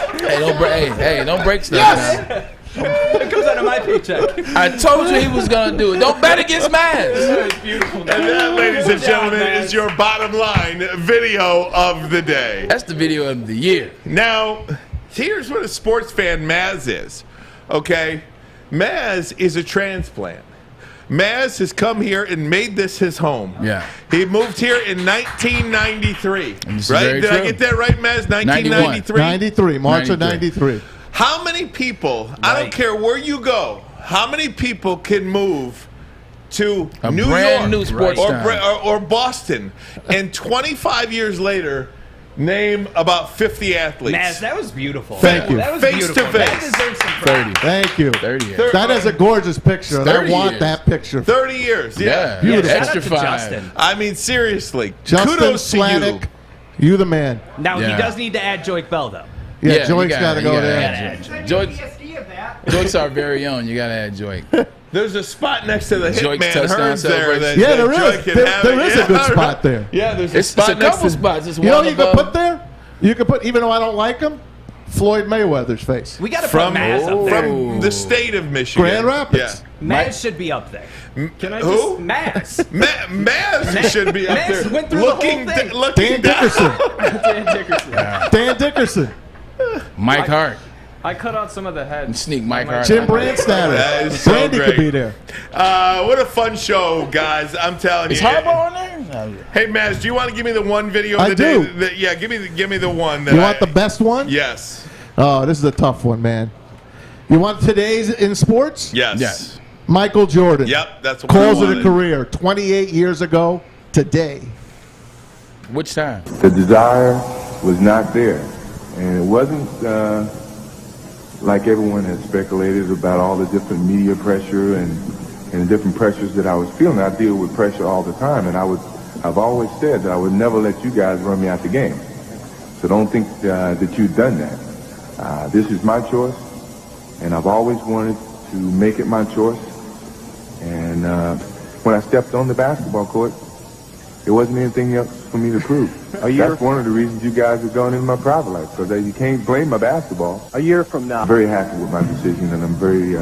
Hey, don't break stuff now. It comes out of my paycheck. I told you he was gonna do it. Don't bet against Maz. That's beautiful. And that, ladies and gentlemen, is your bottom line video of the day. That's the video of the year. Now, here's what a sports fan Maz is. Okay? Maz is a transplant. Maz has come here and made this his home. Yeah. He moved here in 1993. Right? Did I get that right, Maz? 1993? 93. March of 93. How many people, I don't care where you go, how many people can move to A New brand York new sports town. or Boston and 25 years later name about 50 athletes? Maz, that was beautiful. Thank you. That was Face beautiful. to face. That deserves some props. 30. Thank you. 30 years. That is a gorgeous picture, and I 30 want years. that picture. 30 years, yeah. Beautiful. Shout Extra out to 5. Justin. I mean, seriously, Justin kudos to Slanik, you the man. Now, Yeah. he does need to add Joik Bell, though. Yeah, Yeah, Joy's you got to go gotta there. add Joy's our very own. You gotta add Joy. There's a spot next to the Joy's Hitman touchdown Hearns there. celebration. That, Yeah, that there Joy is. can There, have there it. is a good spot there. Yeah, there's a It's spot a next couple to spots. It's You know one what you could above. put there? You could put, even though I don't like him, Floyd Mayweather's face. We got to put from, Maz up there. from the state of Michigan. Grand Rapids. Maz should be up there. Can I Who? just... Maz. Maz should be up Maz there. went through the whole thing. Dan Looking Dickerson. Dan Dickerson. Dan Dickerson. Mike Hart. I cut out some of the head. And sneak Mike Hart. Jim That Brandstatter. is so Brandy great. could be there. What a fun show, guys. I'm telling Is you. Harbaugh on there? Hey, Maz, do you want to give me the one video of I the do. day? Yeah, give me the one. That You want the best one? Yes. Oh, this is a tough one, man. You want today's in sports? Yes. Yes. Michael Jordan. Yep, that's what Calls we it a wanted. career 28 years ago today. Which time? The desire was not there. And it wasn't like everyone had speculated about all the different media pressure and the different pressures that I was feeling. I deal with pressure all the time, and I've always said that I would never let you guys run me out the game. So don't think that you've done that. This is my choice, and I've always wanted to make it my choice. And when I stepped on the basketball court, there wasn't anything else for me to prove. That's one of the reasons you guys are going into my private life, because you can't blame my basketball. A year from now. I'm very happy with my decision, and I'm very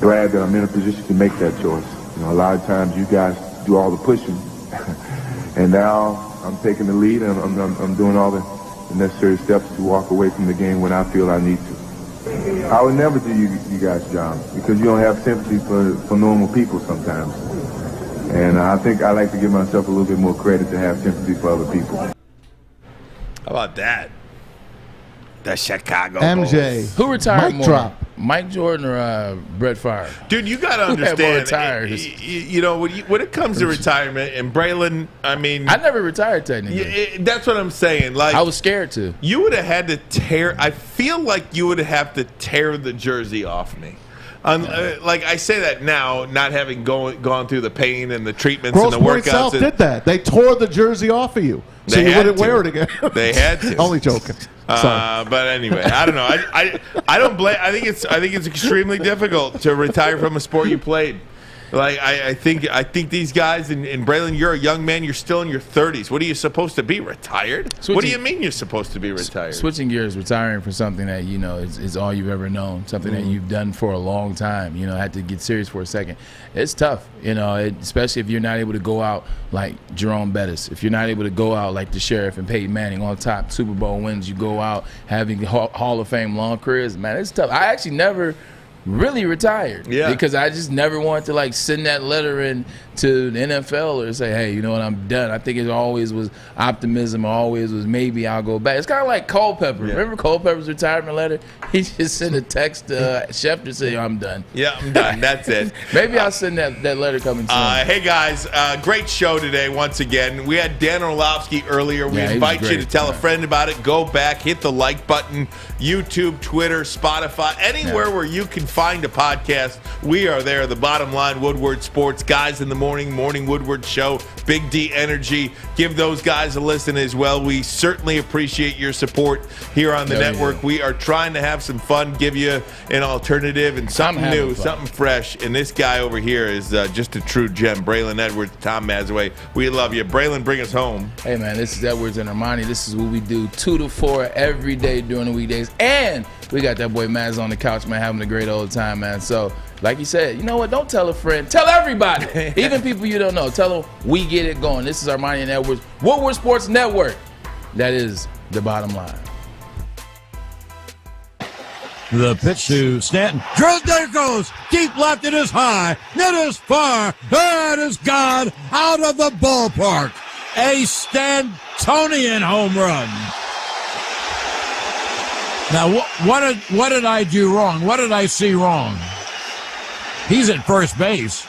glad that I'm in a position to make that choice. You know, a lot of times you guys do all the pushing, and now I'm taking the lead, and I'm doing all the necessary steps to walk away from the game when I feel I need to. I would never do you guys' job because you don't have sympathy for normal people sometimes. And I think I like to give myself a little bit more credit to have sympathy for other people. How about that? The Chicago MJ. Bulls. Who retired Mic more? drop. Mike Jordan or Brett Favre? Dude, you got to Who had more understand. retires? You know, when it comes to retirement, and Braylon, I mean, I never retired technically. that's what I'm saying. Like, I was scared to. You would have had to tear. I feel like you would have to tear the jersey off me. Like I say that now, not having gone through the pain and the treatments Grosse and the Pointe workouts. South did that. They tore the jersey off of you, so you wouldn't wear it again. They had to. Only joking. But anyway, I don't know. I don't blame. I think it's extremely difficult to retire from a sport you played. Like I think these guys and Braylon, you're a young man. You're still in your 30s. What are you supposed to be, retired? What do you mean you're supposed to be retired? Switching gears, retiring from something that you know is all you've ever known, something that you've done for a long time. You know, had to get serious for a second. It's tough, you know, especially if you're not able to go out like Jerome Bettis. If you're not able to go out like the Sheriff and Peyton Manning on top Super Bowl wins, you go out having Hall of Fame long careers. Man, it's tough. I actually never really retired because I just never wanted to like send that letter in to the NFL or say, hey, you know what, I'm done. I think it always was optimism, always was maybe I'll go back. It's kind of like Culpepper. Remember Culpepper's retirement letter? He just sent a text to Schefter saying, I'm done. Yeah, I'm done. That's it. Maybe I'll send that letter coming soon. Hey, guys, great show today once again. We had Dan Orlovsky earlier. We invite you to tell a friend about it. Go back, hit the like button, YouTube, Twitter, Spotify, anywhere where you can find a podcast. We are there. The Bottom Line, Woodward Sports, Guys in the Morning Woodward Show, Big D Energy. Give those guys a listen as well. We certainly appreciate your support here on the network. We are trying to have some fun, give you an alternative and something new, something fresh. And this guy over here is just a true gem. Braylon Edwards, Tom Mazaway. We love you. Braylon, bring us home. Hey, man, this is Edwards and Armani. This is what we do 2 to 4 every day during the weekdays. And we got that boy Maz on the couch, man, having a great old time, man. So, like you said, you know what? Don't tell a friend. Tell everybody. Even people you don't know. Tell them we get it going. This is Armani and Edwards, Woodward Sports Network. That is the bottom line. The pitch to Stanton. There it goes. Deep left. It is high. It is far. It is gone out of the ballpark. A Stantonian home run. Now, what did I do wrong? What did I see wrong? He's at first base.